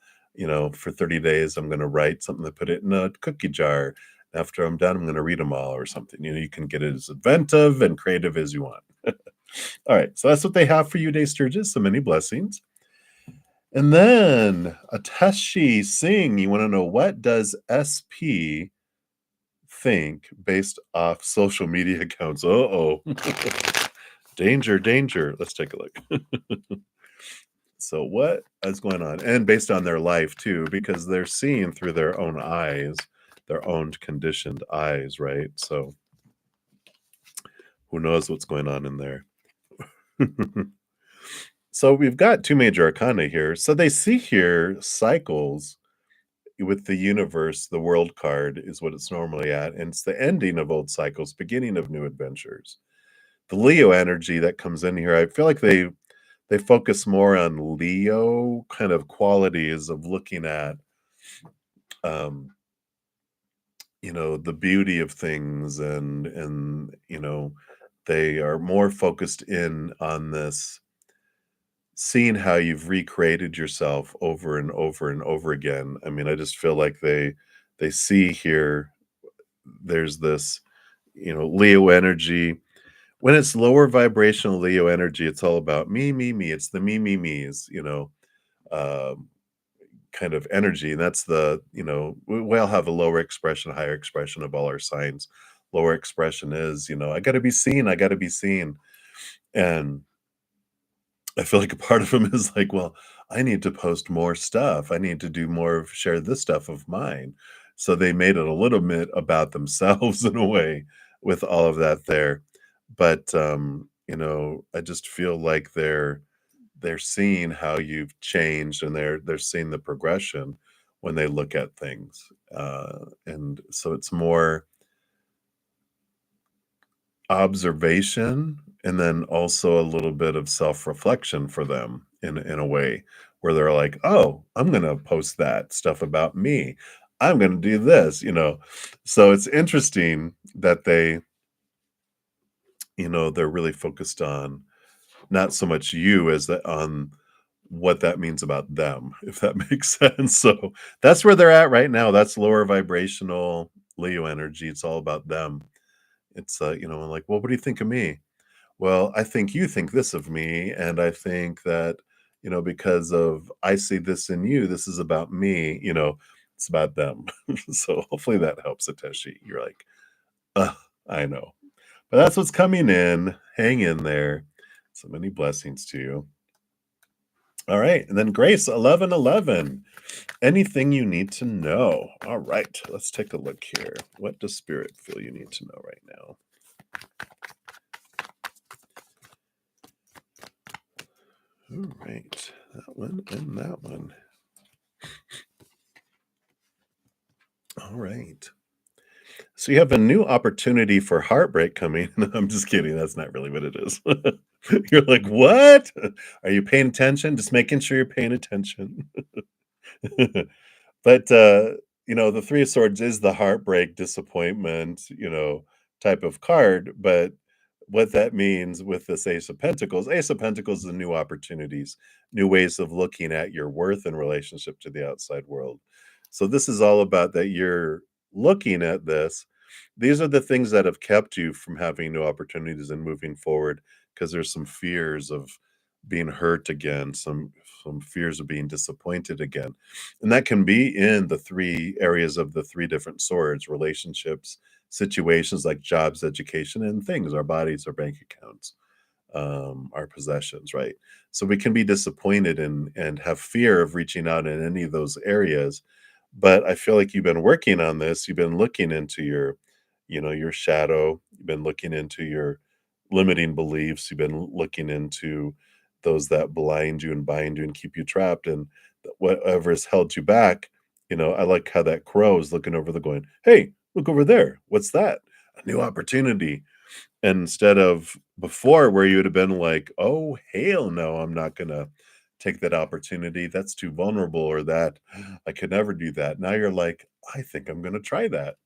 For 30 days, I'm going to write something to put it in a cookie jar. After I'm done, I'm going to read them all or something. You can get it as inventive and creative as you want. All right, so that's what they have for you, Day Sturgis. So many blessings. And then Ateshi Singh, you want to know, what does SP think based off social media accounts? Uh-oh. Danger, danger. Let's take a look. So what is going on? And based on their life too, because they're seeing through their own eyes, their own conditioned eyes, right? So who knows what's going on in there? So we've got two major arcana here. So they see here cycles with the universe. The world card is what it's normally at, and it's the ending of old cycles, beginning of new adventures. The Leo energy that comes in here, I feel like they focus more on Leo kind of qualities of looking at um the beauty of things, and they are more focused in on this, seeing how you've recreated yourself over and over and over again. I mean, I just feel like they see here there's this, Leo energy. When it's lower vibrational Leo energy, it's all about me, me, me. It's the me, me, me's, um, kind of energy. And that's we all have a lower expression, higher expression of all our signs. Lower expression is, I got to be seen. I got to be seen. And I feel like a part of them is like, well, I need to post more stuff. I need to do more of share this stuff of mine. So they made it a little bit about themselves in a way with all of that there. But I just feel like they're seeing how you've changed, and they're seeing the progression when they look at things. And so it's more observation, and then also a little bit of self-reflection for them in a way where they're like, "Oh, I'm gonna post that stuff about me. I'm gonna do this." So it's interesting that they're really focused on not so much you as that on what that means about them, if that makes sense. So that's where they're at right now. That's lower vibrational Leo energy. It's all about them. It's like, well, what do you think of me? Well, I think you think this of me, and I think that, because of I see this in you, this is about me, it's about them. So hopefully that helps, Ateshi. You're like, I know. But that's what's coming in. Hang in there. So many blessings to you. All right. And then Grace, 1111. Anything you need to know. All right. Let's take a look here. What does Spirit feel you need to know right now? All right. That one and that one. All right. So you have a new opportunity for heartbreak coming. I'm just kidding. That's not really what it is. You're like, what? Are you paying attention? Just making sure you're paying attention. But, the Three of Swords is the heartbreak, disappointment, type of card, but what that means with this Ace of Pentacles is new opportunities, new ways of looking at your worth in relationship to the outside world. So this is all about that you're looking at this. These are the things that have kept you from having new opportunities and moving forward, because there's some fears of being hurt again, some fears of being disappointed again. And that can be in the three areas of the three different swords: relationships, situations like jobs, education, and things, our bodies, our bank accounts, our possessions, right? So we can be disappointed and have fear of reaching out in any of those areas. But I feel like you've been working on this. You've been looking into your shadow. You've been looking into your limiting beliefs. You've been looking into those that blind you and bind you and keep you trapped. And whatever has held you back, I like how that crow is looking over the going, hey, look over there. What's that? A new opportunity. And instead of before where you would have been like, oh, hell no, I'm not going to take that opportunity. That's too vulnerable, or that I could never do that. Now you're like, I think I'm going to try that.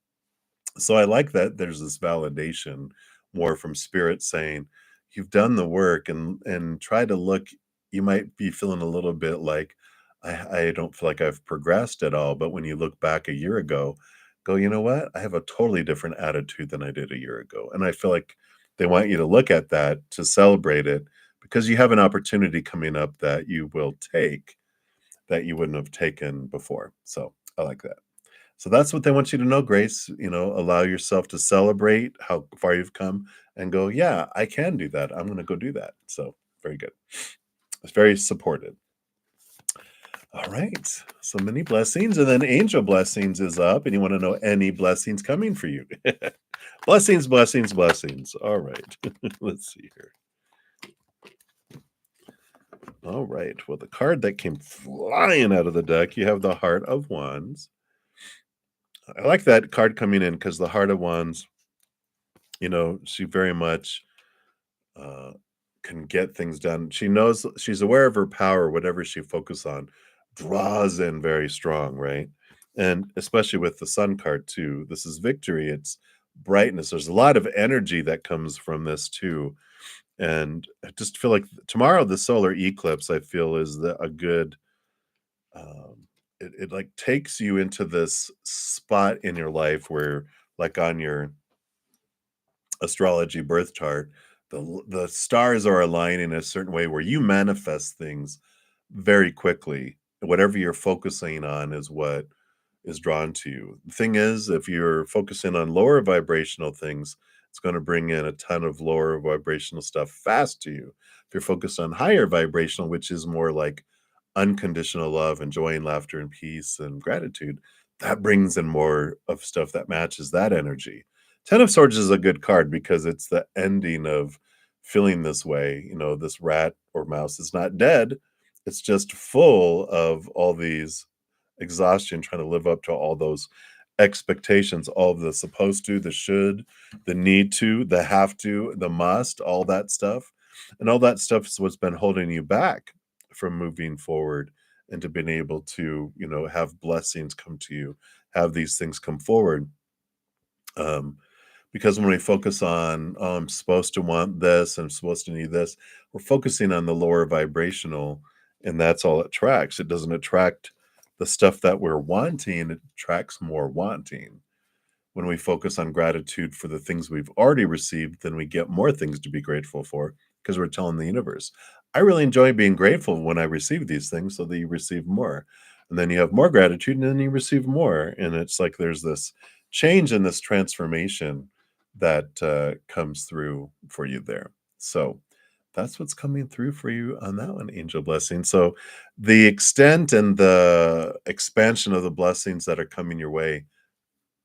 So I like that there's this validation more from spirit saying, you've done the work, and try to look. You might be feeling a little bit like, I don't feel like I've progressed at all. But when you look back a year ago, go, you know what? I have a totally different attitude than I did a year ago. And I feel like they want you to look at that, to celebrate it, because you have an opportunity coming up that you will take that you wouldn't have taken before. So I like that. So that's what they want you to know, Grace. Allow yourself to celebrate how far you've come and go, yeah, I can do that. I'm going to go do that. So very good. It's very supported. All right. So many blessings. And then angel blessings is up. And you want to know any blessings coming for you? Blessings, blessings, blessings. All right. Let's see here. All right. Well, the card that came flying out of the deck, you have the Heart of Wands. I like that card coming in because the Heart of Wands, she very much uh, can get things done. She knows she's aware of her power, whatever she focuses on, draws in very strong, right? And especially with the Sun card, too. This is victory, it's brightness. There's a lot of energy that comes from this, too. And I just feel like tomorrow, the solar eclipse, I feel is a good it like takes you into this spot in your life where, like on your astrology birth chart, the stars are aligning in a certain way where you manifest things very quickly. Whatever you're focusing on is what is drawn to you. The thing is, if you're focusing on lower vibrational things, it's going to bring in a ton of lower vibrational stuff fast to you. If you're focused on higher vibrational, which is more like unconditional love and joy and laughter and peace and gratitude, that brings in more of stuff that matches that energy. Ten of Swords is a good card because it's the ending of feeling this way. This rat or mouse is not dead. It's just full of all these exhaustion trying to live up to all those expectations, all of the supposed to, the should, the need to, the have to, the must, all that stuff. And all that stuff is what's been holding you back from moving forward and to being able to, have blessings come to you, have these things come forward. Um, because when we focus on, oh, I'm supposed to want this, I'm supposed to need this, we're focusing on the lower vibrational, and that's all it attracts. It doesn't attract the stuff that we're wanting, it attracts more wanting. When we focus on gratitude for the things we've already received, then we get more things to be grateful for because we're telling the universe, I really enjoy being grateful when I receive these things, so that you receive more. And then you have more gratitude and then you receive more. And it's like there's this change and this transformation that comes through for you there. So that's what's coming through for you on that one, angel blessing. So the extent and the expansion of the blessings that are coming your way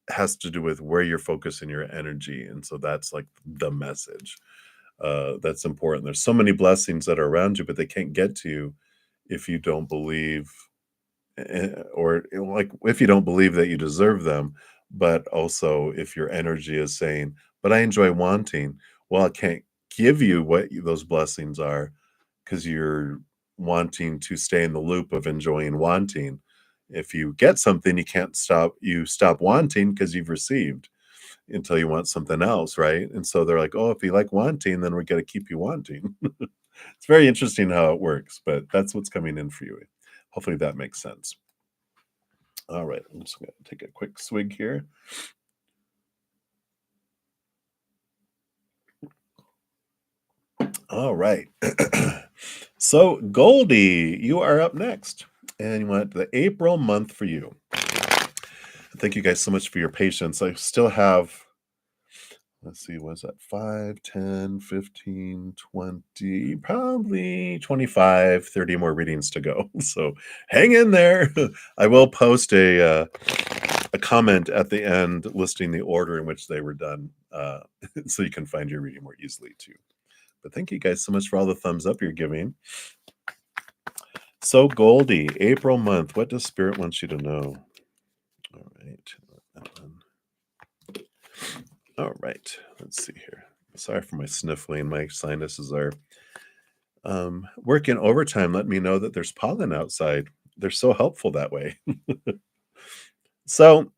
has to do with where you're focusing your energy. And so that's like the message that's important. There's so many blessings that are around you, but they can't get to you if you don't believe, or like if you don't believe that you deserve them, but also if your energy is saying, but I enjoy wanting. Well, I can't give you what those blessings are because you're wanting to stay in the loop of enjoying wanting. If you get something, you stop wanting because you've received until you want something else, right? And so they're like, oh, if you like wanting, then we got to keep you wanting. It's very interesting how it works, but that's what's coming in for you. Hopefully that makes sense. All right, I'm just going to take a quick swig here. All right. So, Goldie, you are up next. And you want the April month for you. Thank you guys so much for your patience. I still have, let's see, was that 5, 10, 15, 20, probably 25, 30 more readings to go. So hang in there. I will post a comment at the end listing the order in which they were done, so you can find your reading more easily too. But thank you guys so much for all the thumbs up you're giving. So Goldie, April month, what does Spirit want you to know? All right. All right. Let's see here. Sorry for my sniffling. My sinuses are working overtime. Let me know that there's pollen outside. They're so helpful that way. So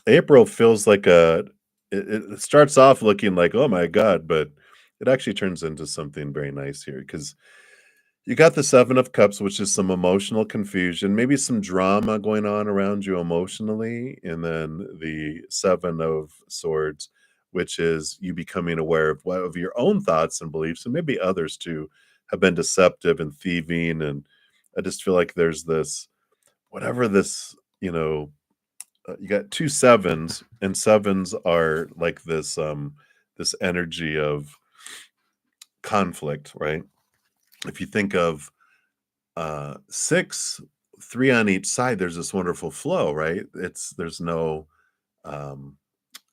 April feels like it starts off looking like, oh my God, but it actually turns into something very nice here because you got the Seven of Cups, which is some emotional confusion, maybe some drama going on around you emotionally. And then the Seven of Swords, which is you becoming aware of your own thoughts and beliefs, and maybe others too, have been deceptive and thieving. And I just feel like there's this, whatever this, you got two sevens, and sevens are like this energy of conflict, right? If you think of six, three on each side, there's this wonderful flow, right? There's no um,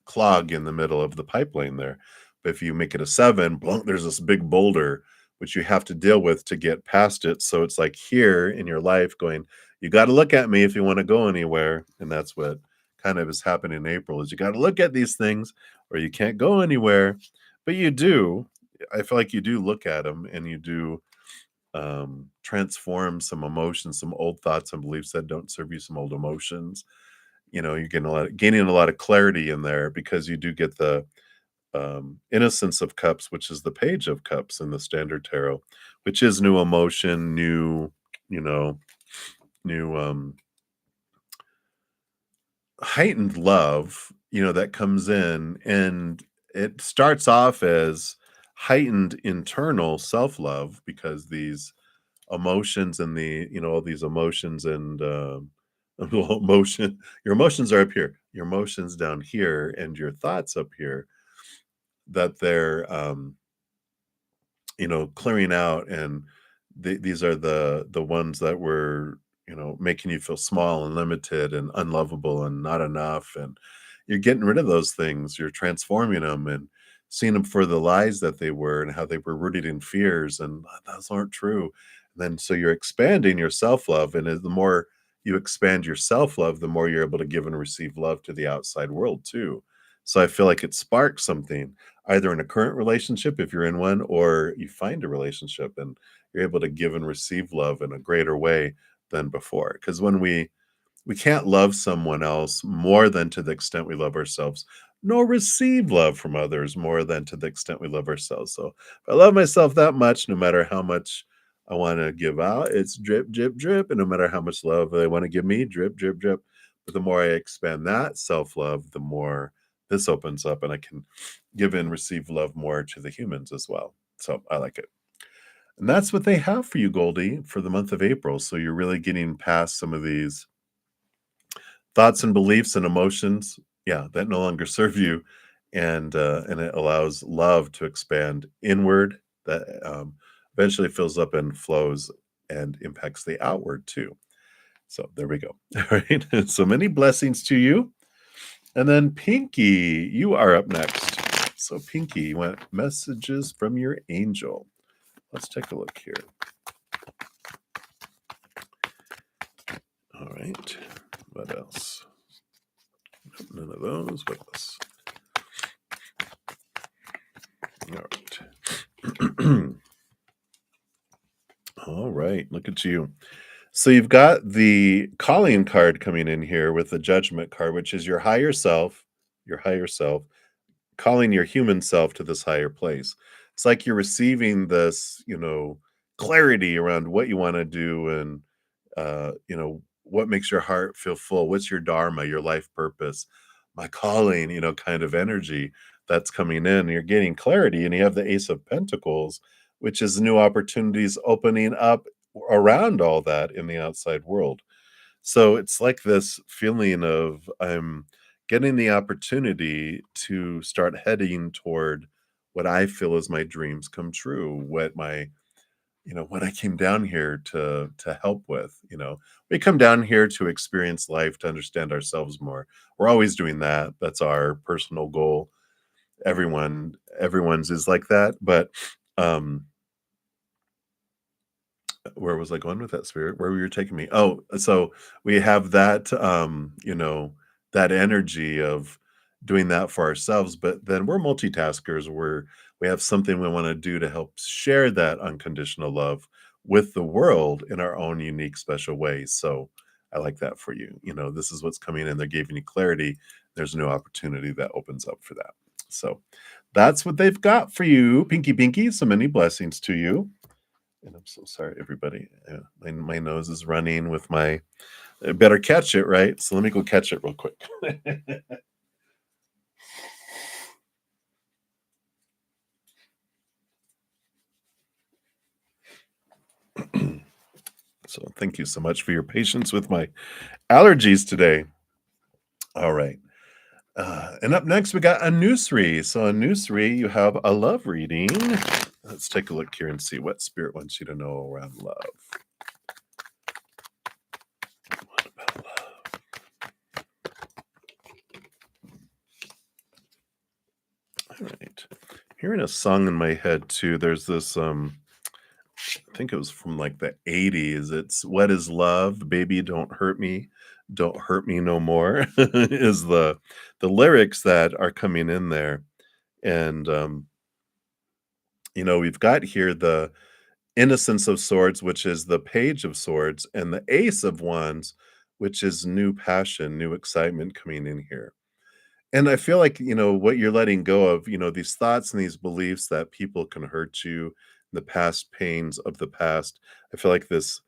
clog in the middle of the pipeline there. But if you make it a seven, blunk, there's this big boulder which you have to deal with to get past it. So it's like here in your life going, you got to look at me if you want to go anywhere. And that's what kind of is happening in April is you got to look at these things or you can't go anywhere. But you do. I feel like you do look at them and you do transform some emotions, some old thoughts and beliefs that don't serve you, some old emotions. You're gaining a lot of clarity in there because you do get the Innocence of Cups, which is the Page of Cups in the Standard Tarot, which is new emotion, you know, new heightened love, that comes in, and it starts off as heightened internal self-love because these emotions and all these emotions and well, your emotions are up here, your emotions down here, and your thoughts up here that they're clearing out, and these are the ones that were, making you feel small and limited and unlovable and not enough, and you're getting rid of those things. You're transforming them and seeing them for the lies that they were and how they were rooted in fears, and those aren't true. And then so you're expanding your self-love, and the more you expand your self-love, the more you're able to give and receive love to the outside world too. So I feel like it sparks something either in a current relationship, if you're in one, or you find a relationship and you're able to give and receive love in a greater way than before. Because when we can't love someone else more than to the extent we love ourselves, nor receive love from others more than to the extent we love ourselves. So if I love myself that much, no matter how much I want to give out, it's drip, drip, drip. And no matter how much love they want to give me, drip, drip, drip. But the more I expand that self love, the more this opens up and I can give and receive love more to the humans as well. So I like it. And that's what they have for you, Goldie, for the month of April. So you're really getting past some of these thoughts and beliefs and emotions, yeah, that no longer serve you, and it allows love to expand inward. That eventually fills up and flows and impacts the outward too. So there we go. All right. So many blessings to you. And then Pinky, you are up next. So Pinky, you want messages from your angel. Let's take a look here. All right. What else? None of those. What else? All right. All right. Look at you. So you've got the calling card coming in here with the judgment card, which is your higher self, calling your human self to this higher place. It's like you're receiving this, clarity around what you want to do and, what makes your heart feel full. What's your dharma, your life purpose, my calling, kind of energy that's coming in. You're getting clarity, and you have the Ace of Pentacles, which is new opportunities opening up around all that in the outside world. So it's like this feeling of I'm getting the opportunity to start heading toward what I feel is my dreams come true, what I came down here to help with. We come down here to experience life, to understand ourselves more. We're always doing that. That's our personal goal. Everyone's is like that, but um where was I going with that, Spirit? Where were you taking me? Oh, so we have that, that energy of doing that for ourselves, but then we're multitaskers. We have something we want to do to help share that unconditional love with the world in our own unique, special ways. So I like that for you. This is what's coming in. They're giving you clarity. There's a new opportunity that opens up for that. So that's what they've got for you, Pinky Pinky. So many blessings to you. And I'm so sorry, everybody. My nose is running with I better catch it, right? So let me go catch it real quick. So thank you so much for your patience with my allergies today. All right. And up next, we got a newsry. So, a newsry, you have a love reading. Let's take a look here and see what spirit wants you to know around love. What about love? All right. Hearing a song in my head too. There's this I think it was from like the 80s. It's "What is Love? Baby Don't Hurt Me No More" is the lyrics that are coming in there. And we've got here the Innocence of Swords, which is the Page of Swords, and the Ace of Wands, which is new passion, new excitement coming in here. And I feel like, what you're letting go of, these thoughts and these beliefs that people can hurt you, the past pains of the past. I feel like this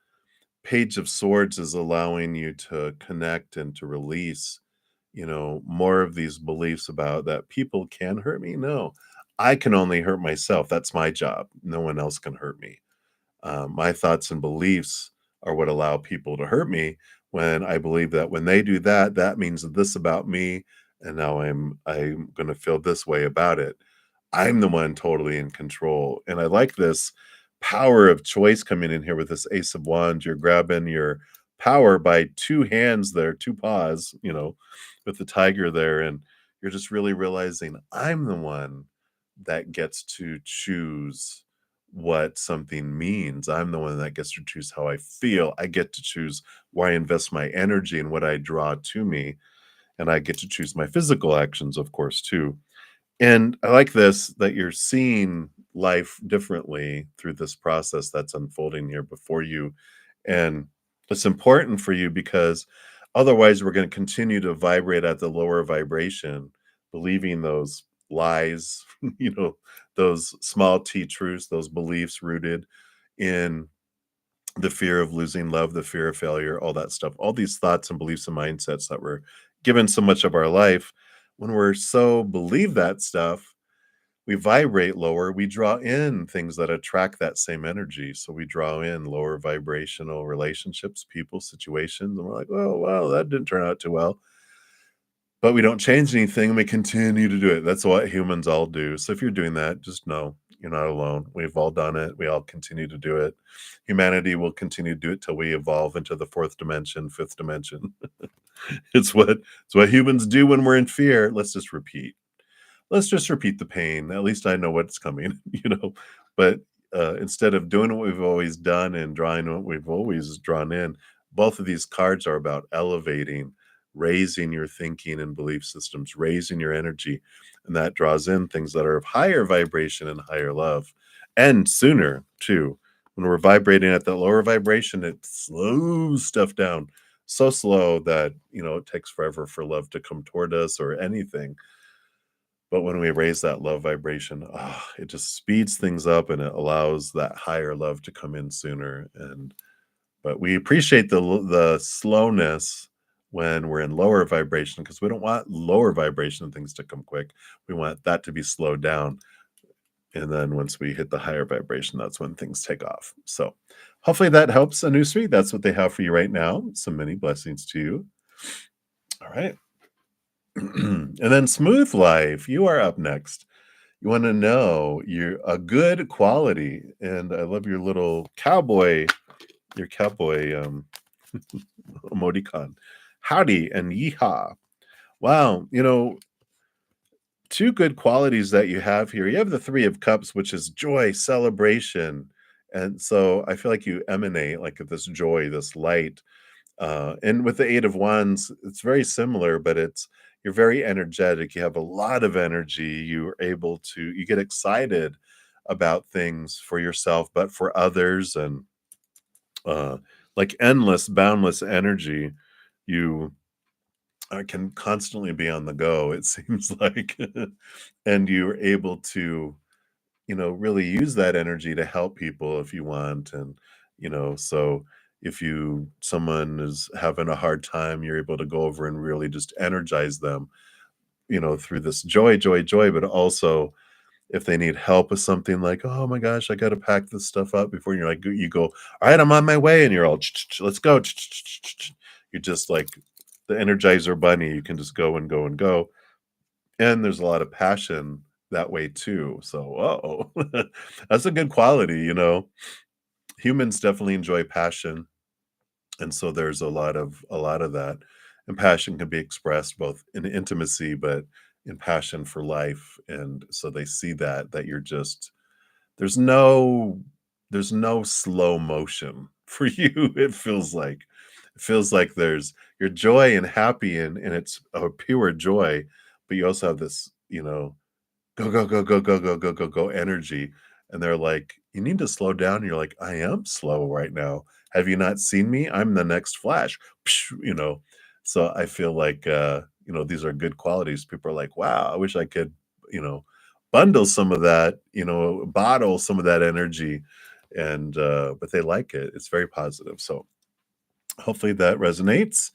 Page of Swords is allowing you to connect and to release, more of these beliefs about that people can hurt me. No, I can only hurt myself. That's my job. No one else can hurt me. My thoughts and beliefs are what allow people to hurt me when I believe that when they do that, that means this about me, and now I'm going to feel this way about it. I'm the one totally in control, and I like this power of choice coming in here with this Ace of Wands. You're grabbing your power by two hands there, two paws, with the tiger there, and you're just really realizing I'm the one that gets to choose what something means. I'm the one that gets to choose how I feel. I get to choose where I invest my energy and what I draw to me. And I get to choose my physical actions, of course, too. And I like this that you're seeing life differently through this process that's unfolding here before you. And it's important for you because otherwise, we're going to continue to vibrate at the lower vibration, believing those lies, those small t truths, those beliefs rooted in the fear of losing love, the fear of failure, all that stuff, all these thoughts and beliefs and mindsets that we're given so much of our life. When we're so believe that stuff, we vibrate lower, we draw in things that attract that same energy. So we draw in lower vibrational relationships, people, situations, and we're like, oh, wow, that didn't turn out too well. But we don't change anything and we continue to do it. That's what humans all do. So if you're doing that, just know you're not alone. We've all done it. We all continue to do it. Humanity will continue to do it till we evolve into the fourth dimension, fifth dimension. It's what humans do when we're in fear. Let's just repeat the pain. At least I know what's coming, But instead of doing what we've always done and drawing what we've always drawn in, both of these cards are about elevating, raising your thinking and belief systems, raising your energy. And that draws in things that are of higher vibration and higher love. And sooner, too. When we're vibrating at that lower vibration, it slows stuff down so slow that, it takes forever for love to come toward us or anything. But when we raise that love vibration, it just speeds things up and it allows that higher love to come in sooner. But we appreciate the slowness when we're in lower vibration because we don't want lower vibration things to come quick. We want that to be slowed down. And then once we hit the higher vibration, that's when things take off. So hopefully that helps, Anusri. That's what they have for you right now. So many blessings to you. All right. And then Smooth Life, you are up next. You want to know you're a good quality, and I love your little your cowboy emoticon. Howdy and yeehaw. Wow, two good qualities that you have here. You have the Three of Cups, which is joy, celebration. And so I feel like you emanate like this joy, this light. And with the Eight of Wands, it's very similar, but you're very energetic. You have a lot of energy. You get excited about things for yourself, but for others, and like endless, boundless energy. You can constantly be on the go, it seems like, and you're able to really use that energy to help people if you want. And, so if someone is having a hard time, you're able to go over and really just energize them, through this joy, joy, joy. But also if they need help with something like, oh my gosh, I got to pack this stuff up before you're like, you go, all right, I'm on my way. And you're all, let's go. You're just like the Energizer Bunny. You can just go and go and go. And there's a lot of passion that way too. So, that's a good quality, Humans definitely enjoy passion, and so there's a lot of that. And passion can be expressed both in intimacy, but in passion for life. And so they see that you're just there's no there's no slow motion for you. It feels like there's you're joy and happy, and it's a pure joy, but you also have this, go, go, go, go, go, go, go, go, go energy. And they're like, you need to slow down. And you're like, I am slow right now. Have you not seen me? I'm the next Flash. Psh, So I feel like, these are good qualities. People are like, wow, I wish I could, you know, bundle some of that, bottle some of that energy. And, but they like it. It's very positive. So hopefully that resonates.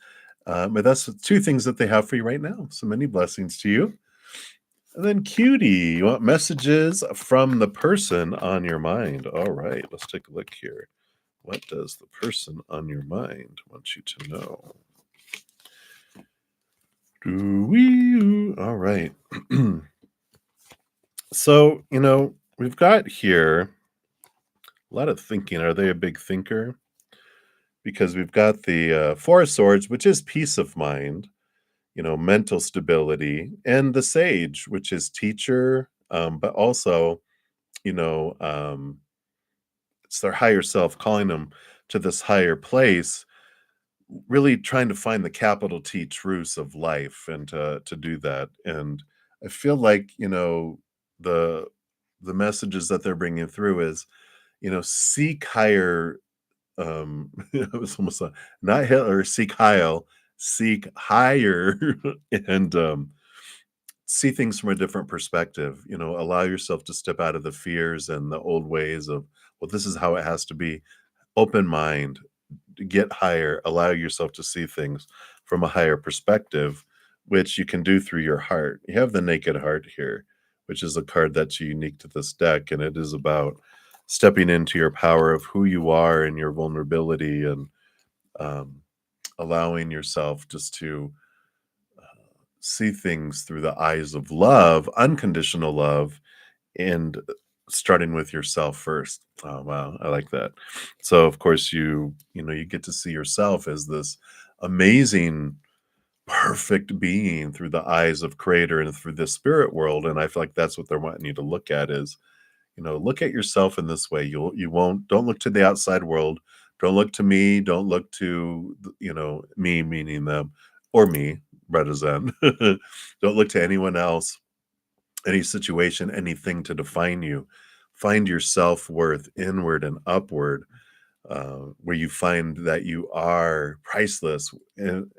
But that's two things that they have for you right now. So many blessings to you. And then cutie, you want messages from the person on your mind. All right, let's take a look here. What does the person on your mind want you to know? All right. So, we've got here a lot of thinking. Are they a big thinker? Because we've got the Four of Swords, which is peace of mind, mental stability, and the Sage, which is teacher, but also, you know, um, it's their higher self calling them to this higher place, really trying to find the capital T truths of life and to do that. And I feel like, the the messages that they're bringing through is, seek higher. It was almost not Hitler, seek Heil, seek higher, and see things from a different perspective. Allow yourself to step out of the fears and the old ways of, well, this is how it has to be. Open mind, get higher, allow yourself to see things from a higher perspective, which you can do through your heart. You have the Naked Heart here, which is a card that's unique to this deck, and it is about stepping into your power of who you are and your vulnerability, and um, allowing yourself just to see things through the eyes of love, unconditional love, and starting with yourself first. Oh wow, I like that. So of course you get to see yourself as this amazing perfect being through the eyes of creator and through the spirit world. And I feel like that's what they're wanting you to look at is, look at yourself in this way. You won't don't look to the outside world. Don't look to me. Don't look to me, meaning them, or me, represent. Don't look to anyone else, any situation, anything to define you. Find your self-worth inward and upward, where you find that you are priceless,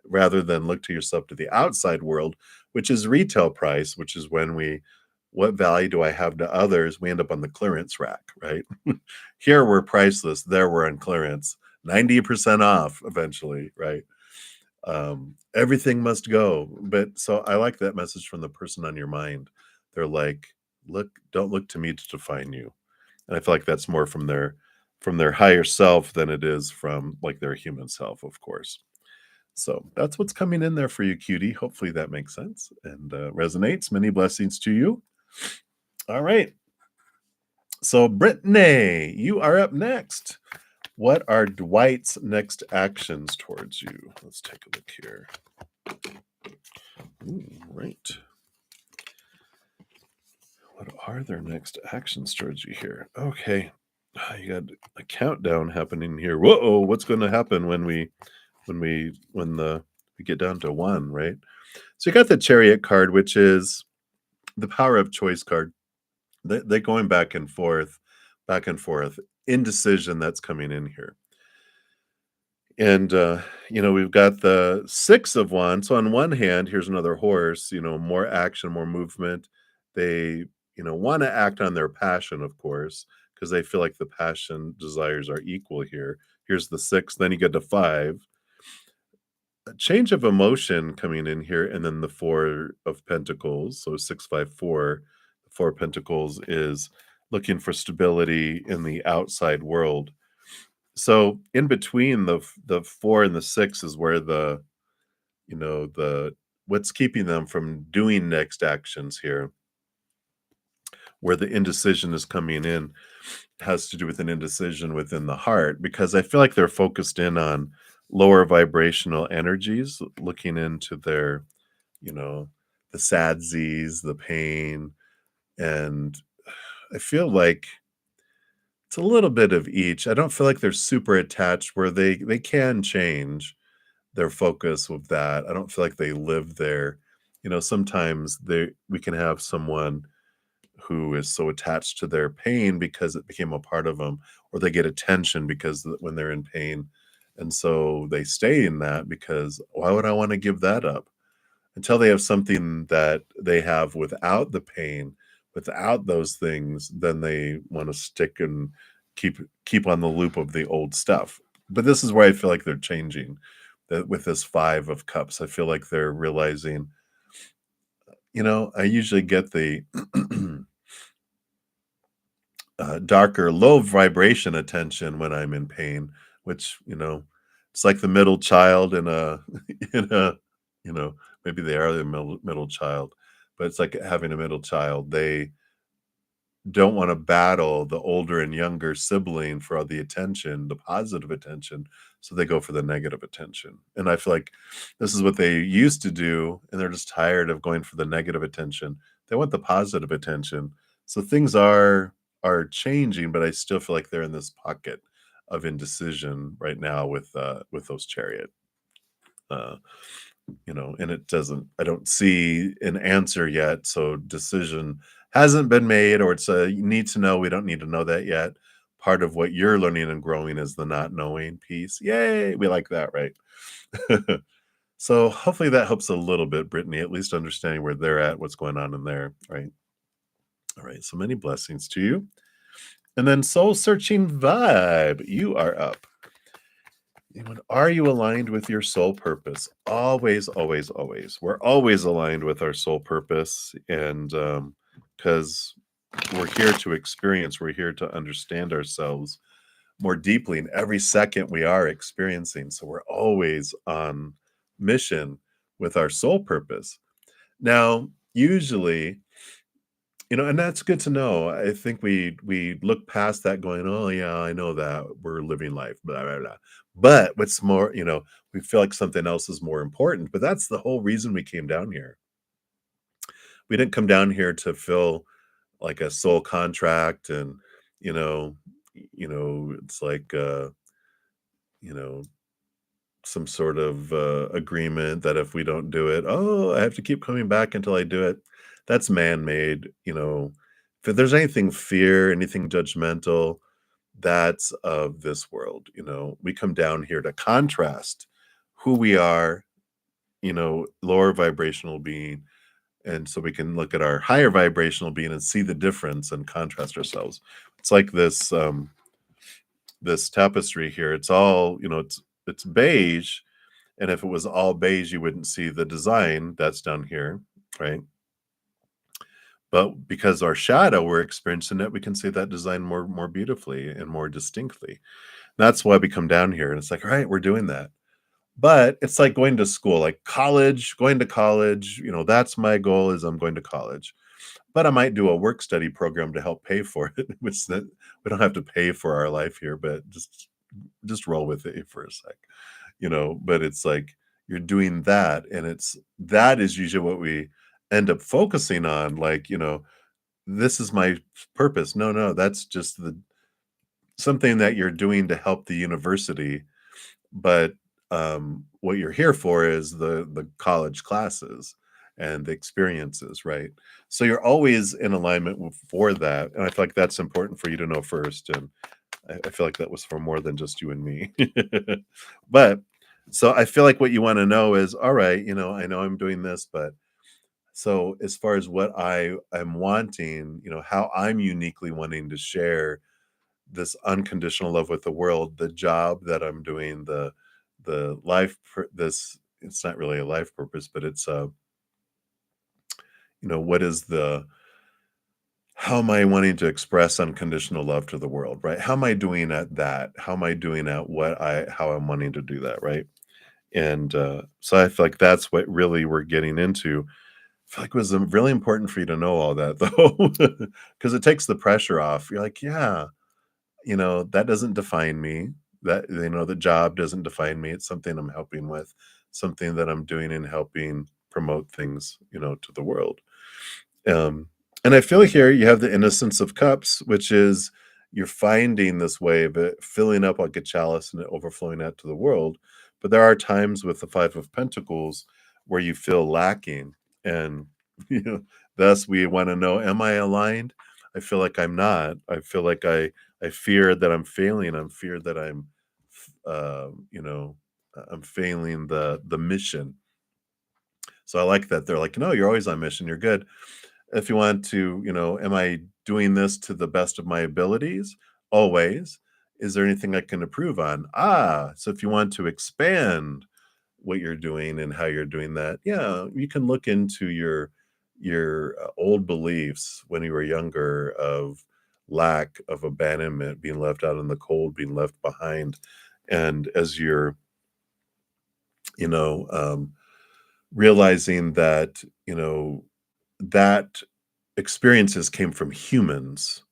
rather than look to yourself to the outside world, which is retail price, which is when what value do I have to others? We end up on the clearance rack, right? Here we're priceless, there we're on clearance, 90% off eventually, right? Everything must go. But so I like that message from the person on your mind. They're like, don't look to me to define you. And I feel like that's more from their higher self than it is from like their human self, of course. So that's what's coming in there for you, cutie. Hopefully that makes sense and resonates. Many blessings to you. All right. So, Brittany, you are up next. What are Dwight's next actions towards you? Let's take a look here. Ooh, right. What are their next actions towards you here? Okay. You got a countdown happening here. Whoa, what's going to happen when we get down to one, right? So you got the Chariot card, which is the power of choice card. They're going back and forth, indecision that's coming in here. And we've got the Six of Wands. So on one hand, here's another horse, more action, more movement. They, want to act on their passion, of course, because they feel like the passion desires are equal here. Here's the six, then you get to five. A change of emotion coming in here, and then the Four of Pentacles. So 654, the Four of Pentacles is looking for stability in the outside world. So in between the four and the six is where the the what's keeping them from doing next actions here, where the indecision is coming in, has to do with an indecision within the heart, because I feel like they're focused in on lower vibrational energies, looking into their, you know, the sadsies, the pain, and I feel like it's a little bit of each. I don't feel like they're super attached where they can change their focus with that. I don't feel like they live there. Sometimes we can have someone who is so attached to their pain because it became a part of them, or they get attention because when they're in pain, and so they stay in that because why would I want to give that up? Until they have something that they have without the pain, without those things, then they wanna stick and keep on the loop of the old stuff. But this is where I feel like they're changing, that with this 5 of cups, I feel like they're realizing, I usually get the darker, low vibration attention when I'm in pain, which, it's like the middle child in a in a, you know, maybe they are the middle child, but it's like having a middle child. They don't wanna battle the older and younger sibling for all the attention, the positive attention, so they go for the negative attention, and I feel like this is what they used to do, and they're just tired of going for the negative attention. They want the positive attention. So things are changing, but I still feel like they're in this pocket of indecision right now with those chariot. Uh, and it doesn't I don't see an answer yet, so decision hasn't been made, or it's a you need to know, we don't need to know that yet. Part of what you're learning and growing is the not knowing piece. Yay, we like that, right? So hopefully that helps a little bit, Brittany, at least understanding where they're at, what's going on in there, right? All right, so many blessings to you. And then soul searching vibe, you are up. Are you aligned with your soul purpose? Always, always, always. We're always aligned with our soul purpose. And because we're here to experience, we're here to understand ourselves more deeply. And every second we are experiencing. So we're always on mission with our soul purpose. Now, usually, and that's good to know. I think we look past that going, "Oh, yeah, I know that. We're living life, blah, blah, blah." But what's more, we feel like something else is more important, but that's the whole reason we came down here. We didn't come down here to fill like a soul contract and, you know it's like, you know, some sort of, agreement that if we don't do it, "Oh, I have to keep coming back until I do it." That's man-made. If there's anything fear, anything judgmental, that's of this world. We come down here to contrast who we are, lower vibrational being, and so we can look at our higher vibrational being and see the difference and contrast ourselves. It's like this tapestry here. It's all, it's beige, and if it was all beige, you wouldn't see the design that's down here, right? But because our shadow, we're experiencing it, we can see that design more beautifully and more distinctly. That's why we come down here, and it's like, all right, we're doing that. But it's like going to school, like college, going to college, that's my goal, is I'm going to college. But I might do a work study program to help pay for it, which that we don't have to pay for our life here, but just roll with it for a sec. But it's like you're doing that, and that is usually what we end up focusing on, like, this is my purpose. No, no, that's just the something that you're doing to help the university, but what you're here for is the college classes and the experiences, right? So you're always in alignment for that, and I feel like that's important for you to know first. And I feel like that was for more than just you and me. But so I feel like what you want to know is, all right, I know I'm doing this, but so as far as what I am wanting, how I'm uniquely wanting to share this unconditional love with the world, the job that I'm doing, the this, it's not really a life purpose, but it's what is the how am I wanting to express unconditional love to the world, right? How am I doing at that? How am I doing at how I'm wanting to do that, right? And so I feel like that's what really we're getting into. I feel like it was really important for you to know all that though, because it takes the pressure off. You're like, yeah, that doesn't define me. That the job doesn't define me. It's something I'm helping with, something that I'm doing and helping promote things, to the world. Um, and I feel here you have the innocence of cups, which is you're finding this way of it filling up like a chalice and it overflowing out to the world. But there are times with the Five of Pentacles where you feel lacking. And you know, thus we want to know, am I aligned? I feel like I'm not. I feel like I fear that I'm failing. I'm fear that uh, you know, I'm failing the mission. So I like that. They're like, no, you're always on mission. You're good. If you want to, am I doing this to the best of my abilities? Always. Is there anything I can improve on? So if you want to expand what you're doing and how you're doing that, yeah, you can look into your old beliefs when you were younger of lack, of abandonment, being left out in the cold, being left behind. And as you're, you know, um, realizing that, that experiences came from humans,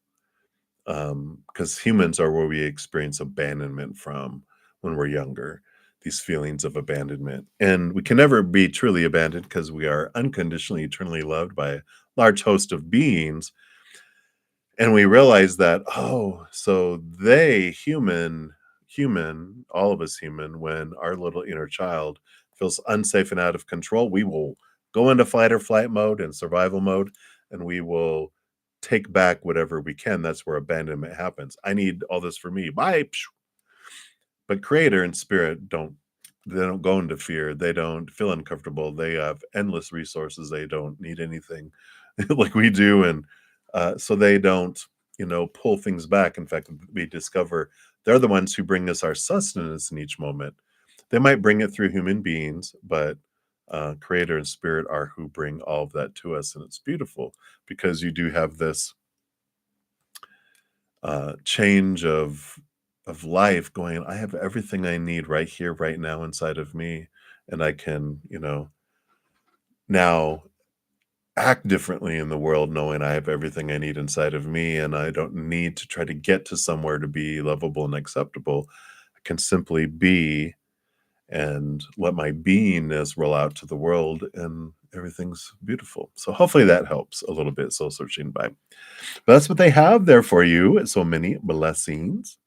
because humans are where we experience abandonment from when we're younger, these feelings of abandonment. And we can never be truly abandoned because we are unconditionally, eternally loved by a large host of beings. And we realize that, oh, so human, all of us human, when our little inner child feels unsafe and out of control, we will go into fight or flight mode and survival mode, and we will take back whatever we can. That's where abandonment happens. I need all this for me. Bye. But creator and spirit they don't go into fear. They don't feel uncomfortable. They have endless resources. They don't need anything like we do. And so they don't, pull things back. In fact, we discover they're the ones who bring us our sustenance in each moment. They might bring it through human beings, but creator and spirit are who bring all of that to us. And it's beautiful because you do have this change of life going. I have everything I need right here right now inside of me, and I can now act differently in the world knowing I have everything I need inside of me, and I don't need to try to get to somewhere to be lovable and acceptable. I can simply be and let my beingness roll out to the world, and everything's beautiful. So hopefully that helps a little bit, soul searching by. But that's what they have there for you. So many blessings.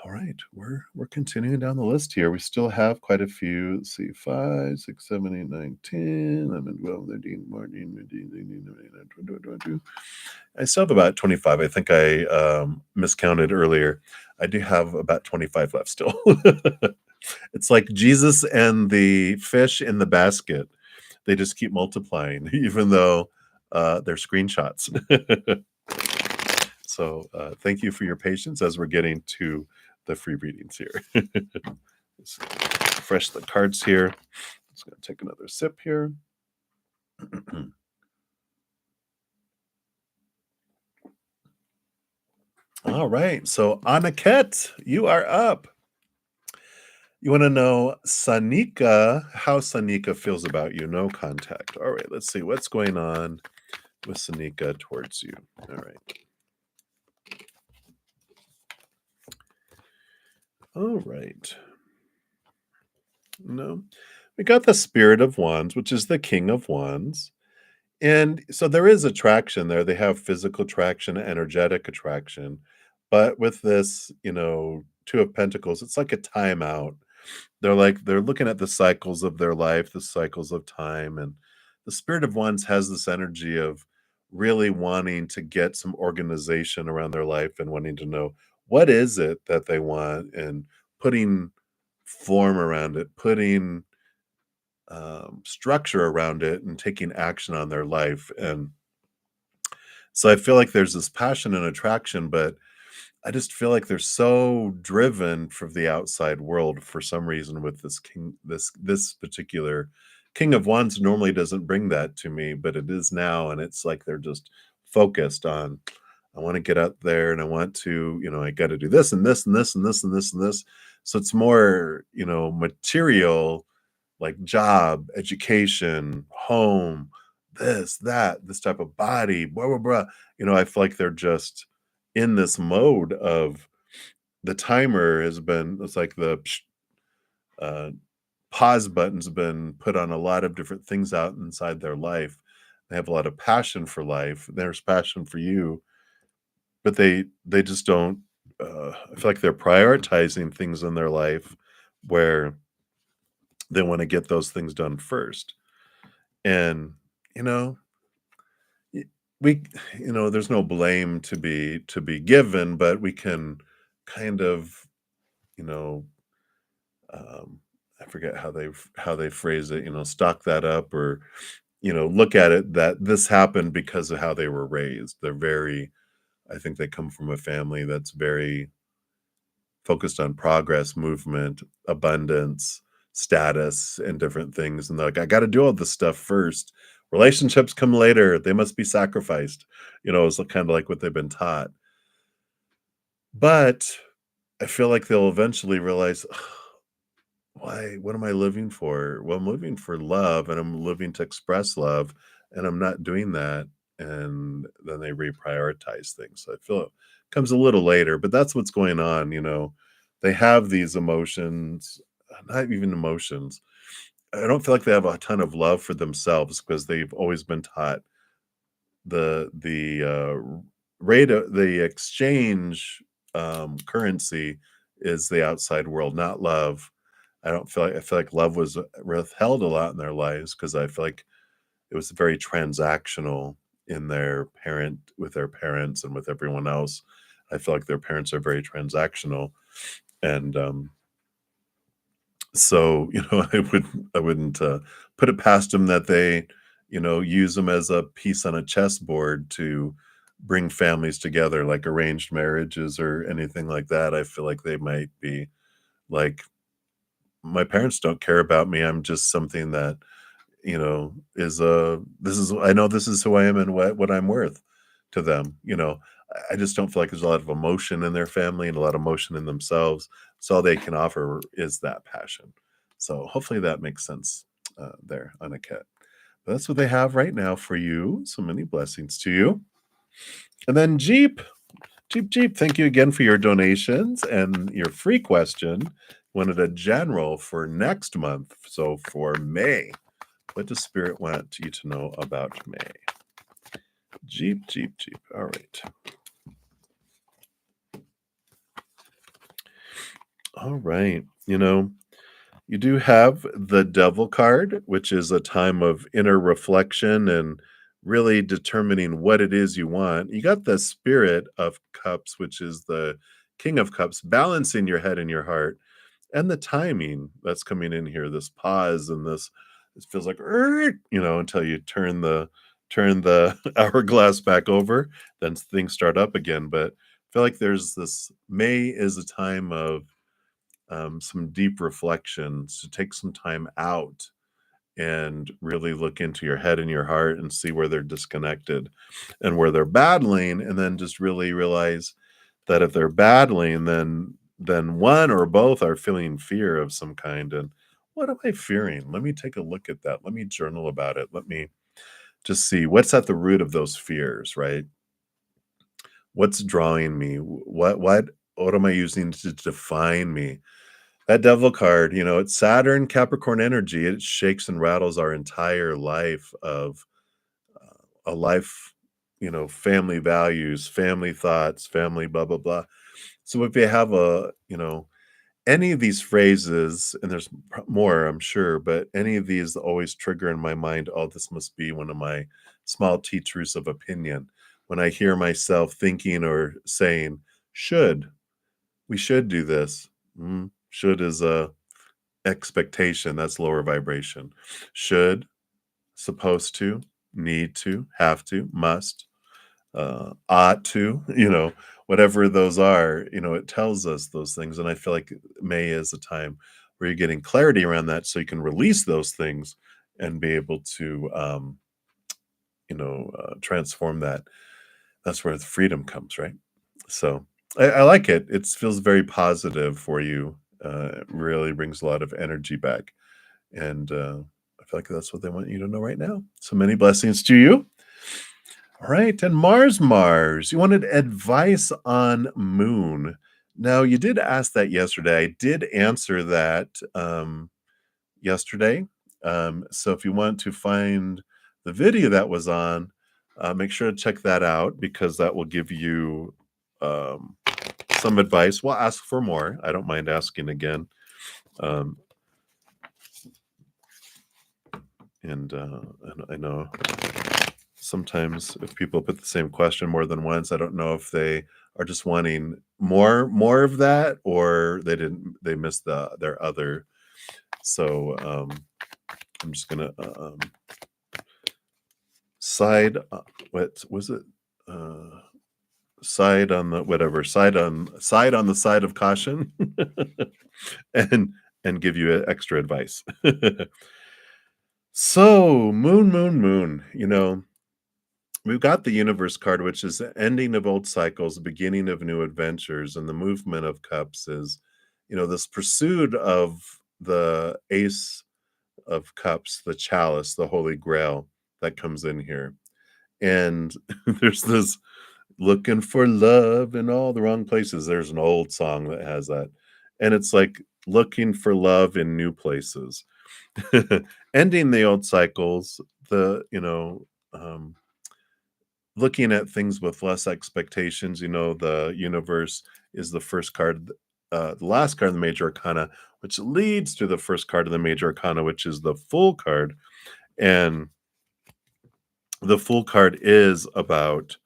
All right, we're continuing down the list here. We still have quite a few. Let's see, 5, 6, 7, 8, 9, 10, 11, 12, 13, 14, 15, 16, 17, 18, 19, 20, 22. I still have about 25. I think I miscounted earlier. I do have about 25 left still. It's like Jesus and the fish in the basket. They just keep multiplying, even though they're screenshots. So thank you for your patience as we're getting to the free readings here. Let's refresh the cards here. Just going to take another sip here. All right. So Anaket, you are up. You want to know Sanika, how Sanika feels about you. No contact. All right. Let's see what's going on with Sanika towards you. All right. All right. No, we got the Spirit of Wands, which is the King of Wands. And so there is attraction there. They have physical attraction, energetic attraction. But with this, Two of Pentacles, it's like a timeout. They're looking at the cycles of their life, the cycles of time. And the Spirit of Wands has this energy of really wanting to get some organization around their life and wanting to know what is it that they want and putting form around it, putting structure around it and taking action on their life. And so I feel like there's this passion and attraction, but I just feel like they're so driven from the outside world for some reason with this king, this particular King of Wands normally doesn't bring that to me, but it is now. And it's like they're just focused on I want to get out there and I want to, I got to do this and this and this and this and this and this. So it's more, material, like job, education, home, this, that, this type of body, blah, blah, blah. I feel like they're just in this mode of the timer has been, it's like the uh, pause button's been put on a lot of different things out inside their life. They have a lot of passion for life. There's passion for you, but they just don't. I feel like they're prioritizing things in their life where they want to get those things done first. And you know, y- we, there's no blame to be given, but we can kind of, you know, I forget how they phrase it. Stock that up or look at it that this happened because of how they were raised. They're very, I think they come from a family that's very focused on progress, movement, abundance, status, and different things. And they're like, I got to do all this stuff first. Relationships come later. They must be sacrificed. It's kind of like what they've been taught. But I feel like they'll eventually realize, why? What am I living for? Well, I'm living for love and I'm living to express love and I'm not doing that. And then they reprioritize things. So I feel it comes a little later, but that's what's going on. They have these emotions, not even emotions. I don't feel like they have a ton of love for themselves because they've always been taught the rate of the exchange currency is the outside world, not love. I feel like love was withheld a lot in their lives because I feel like it was very transactional in their parents and with everyone else. I feel like their parents are very transactional, and so I wouldn't put it past them that they use them as a piece on a chessboard to bring families together, like arranged marriages or anything like that. I feel like they might be like, my parents don't care about me. I'm just something that, is I know this is who I am and what I'm worth to them. I just don't feel like there's a lot of emotion in their family and a lot of emotion in themselves. So all they can offer is that passion. So hopefully that makes sense there on a cat. But that's what they have right now for you. So many blessings to you. And then Jeep, thank you again for your donations and your free question. Wanted a general for next month. So for May, what does Spirit want you to know about May? Jeep. All right. All right. You do have the Devil card, which is a time of inner reflection and really determining what it is you want. You got the Spirit of Cups, which is the King of Cups, balancing your head and your heart, and the timing that's coming in here. This pause and this, it feels like, until you turn the hourglass back over, then things start up again. But I feel like there's this May is a time of some deep reflections, to take some time out and really look into your head and your heart and see where they're disconnected and where they're battling, and then just really realize that if they're battling, then one or both are feeling fear of some kind. And what am I fearing? Let me take a look at that. Let me journal about it. Let me just see what's at the root of those fears, right? What's drawing me? What am I using to define me? That Devil card, it's Saturn, Capricorn energy. It shakes and rattles our entire life of a life, family values, family thoughts, family blah, blah, blah. So if you have any of these phrases, and there's more, I'm sure, but any of these always trigger in my mind, oh, this must be one of my small teachers of opinion. When I hear myself thinking or saying, we should do this. Should is a expectation, that's lower vibration. Should, supposed to, need to, have to, must, ought to, whatever those are, it tells us those things. And I feel like May is a time where you're getting clarity around that so you can release those things and be able to transform that. That's where the freedom comes, right? So I like it. It feels very positive for you. It really brings a lot of energy back. And I feel like that's what they want you to know right now. So many blessings to you. All right. And Mars, you wanted advice on moon. Now, you did ask that yesterday. I did answer that yesterday. So if you want to find the video that was on, make sure to check that out because that will give you um, some advice. We'll ask for more. I don't mind asking again. Um, and I know sometimes if people put the same question more than once, I don't know if they are just wanting more of that or they missed their other. So I'm just gonna side what was it? Uh, side on the whatever side on the side of caution and give you extra advice. So moon, we've got the universe card, which is the ending of old cycles, the beginning of new adventures, and the movement of cups is, this pursuit of the ace of cups, the chalice, the holy grail that comes in here. And there's this looking for love in all the wrong places. There's an old song that has that. And it's like looking for love in new places. Ending the old cycles, um, looking at things with less expectations. The universe is the first card, the last card of the major arcana, which leads to the first card of the major arcana, which is the Fool card. And the Fool card is about,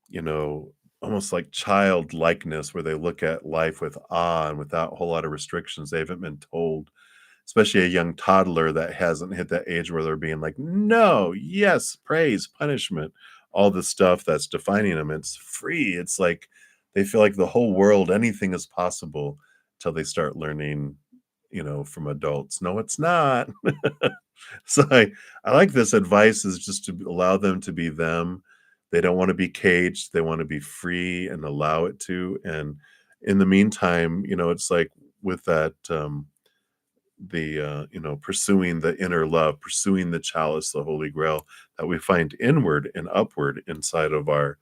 you know, almost like childlikeness, where they look at life with awe and without a whole lot of restrictions. They haven't been told, especially a young toddler that hasn't hit that age where they're being like, no, yes, praise, punishment, all the stuff that's defining them. It's free. It's like they feel like the whole world, anything is possible until they start learning, from adults. No, it's not. So I like this advice is just to allow them to be them. They don't want to be caged. They want to be free and allow it to. And in the meantime, it's like with that pursuing the inner love, pursuing the chalice, the holy grail that we find inward and upward inside of our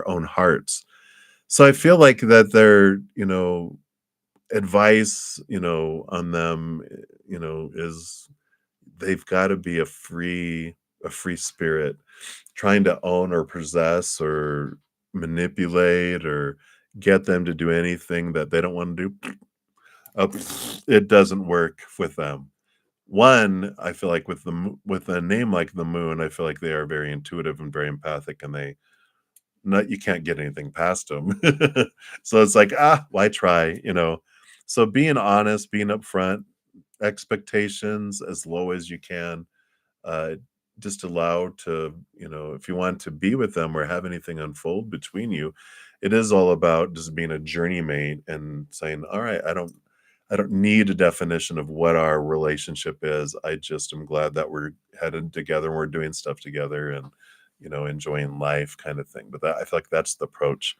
own hearts. So I feel like that their, advice, on them, is they've got to be a free spirit. Trying to own or possess or manipulate or get them to do anything that they don't want to do, uh, it doesn't work with them. One, I feel like with a name like the Moon, I feel like they are very intuitive and very empathic, and you can't get anything past them. So it's like, why try? So being honest, being upfront, expectations as low as you can, uh, just allow to, if you want to be with them or have anything unfold between you, it is all about just being a journey mate and saying, all right, I don't need a definition of what our relationship is. I just am glad that we're headed together and we're doing stuff together and, enjoying life kind of thing. But I feel like that's the approach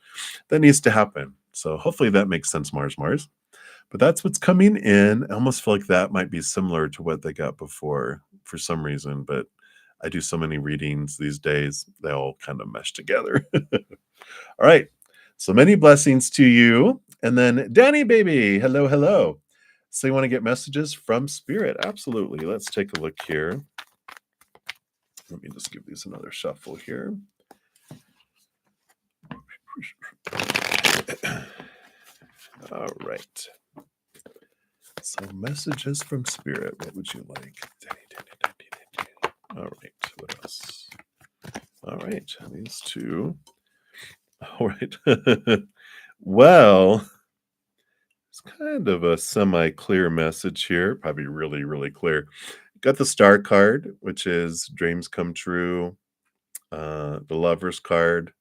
that needs to happen. So hopefully that makes sense, Mars. But that's what's coming in. I almost feel like that might be similar to what they got before for some reason, but I do so many readings these days, they all kind of mesh together. All right. So many blessings to you. And then Danny baby, hello, hello. So you want to get messages from spirit? Absolutely. Let's take a look here. Let me just give these another shuffle here. All right. So messages from spirit. What would you like? All right. What else? All right. These two. All right. Well, it's kind of a semi-clear message here. Probably really, really clear. Got the star card, which is dreams come true. The lovers card.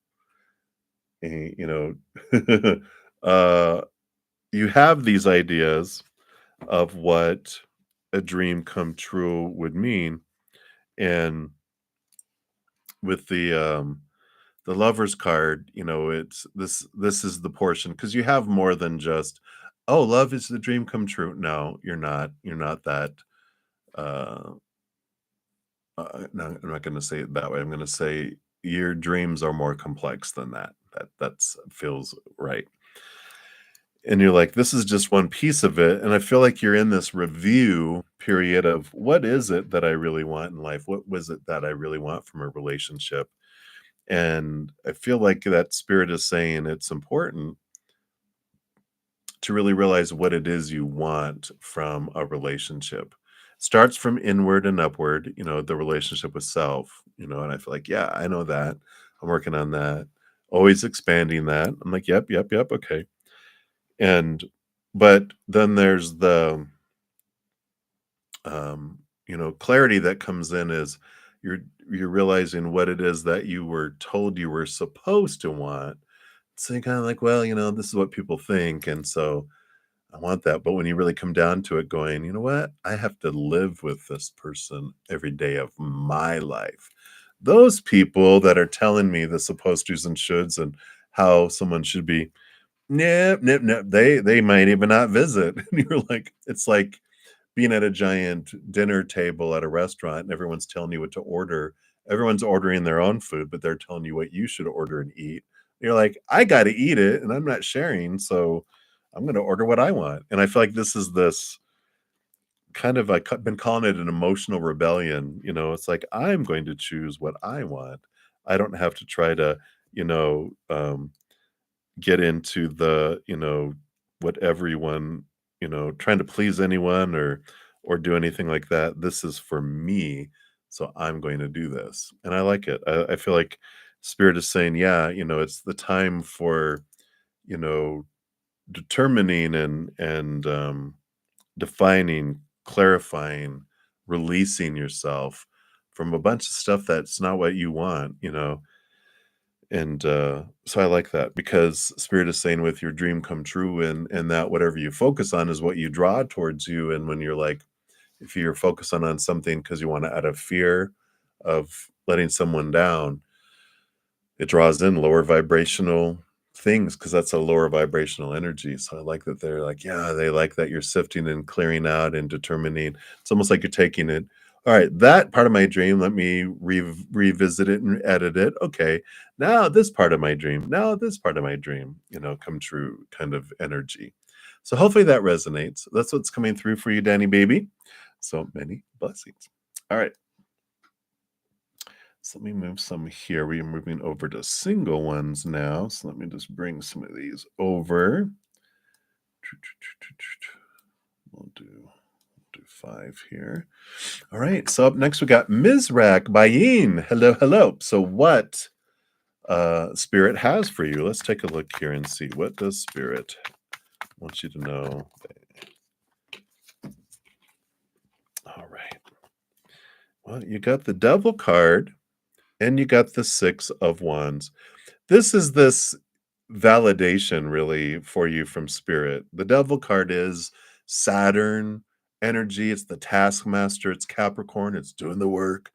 You know, you have these ideas of what a dream come true would mean, and with the Lover's card, it's this is the portion because you have more than just, "Oh, love is the dream come true." No, you're not. You're not that, uh, no, I'm not gonna say it that way. I'm gonna say your dreams are more complex than that. That's feels right. And you're like, "This is just one piece of it," and I feel like you're in this review period of, "What is it that I really want in life? What was it that I really want from a relationship?" And I feel like that spirit is saying it's important to really realize what it is you want from a relationship. Starts from inward and upward, the relationship with self, and I feel like, yeah, I know that. I'm working on that. Always expanding that. I'm like, yep, yep, yep, okay. And but then there's the clarity that comes in is you're you're realizing what it is that you were told you were supposed to want. So you're kind of like, well, this is what people think, and so I want that. But when you really come down to it, going, you know what? I have to live with this person every day of my life. Those people that are telling me the supposed tos and shoulds and how someone should be, nope, nope, nope. They might even not visit. And you're like, it's like being at a giant dinner table at a restaurant and everyone's telling you what to order. Everyone's ordering their own food, but they're telling you what you should order and eat. You're like, I got to eat it and I'm not sharing. So I'm going to order what I want. And I feel like this is this kind of, been calling it an emotional rebellion. It's like, I'm going to choose what I want. I don't have to try to, you know, um, get into the, what everyone, trying to please anyone or do anything like that. This is for me, so I'm going to do this. And I like it. I feel like spirit is saying, yeah, it's the time for, you know, determining and defining, clarifying, releasing yourself from a bunch of stuff that's not what you want. And, so I like that because spirit is saying with your dream come true and that whatever you focus on is what you draw towards you, and when you're like if you're focusing on something because you wanna out of fear of letting someone down, it draws in lower vibrational things because that's a lower vibrational energy, so I like that they're like, yeah, they like that you're sifting and clearing out and determining. It's almost like you're taking it, "Alright, that part of my dream, let me revisit it and edit it. Okay, now this part of my dream, now this part of my dream, come true," kind of energy. So hopefully that resonates. That's what's coming through for you, Danny baby. So many blessings. Alright. So let me move some here. We are moving over to single ones now. So let me just bring some of these over. We'll do 5 here. All right. So up next we got Mizrak Bayin. Hello, hello. So what spirit has for you? Let's take a look here and see what does spirit want you to know. All right. Well, you got the devil card and you got the 6 of wands. This is this validation really for you from spirit. The devil card is Saturn energy, it's the taskmaster, it's Capricorn, it's doing the work,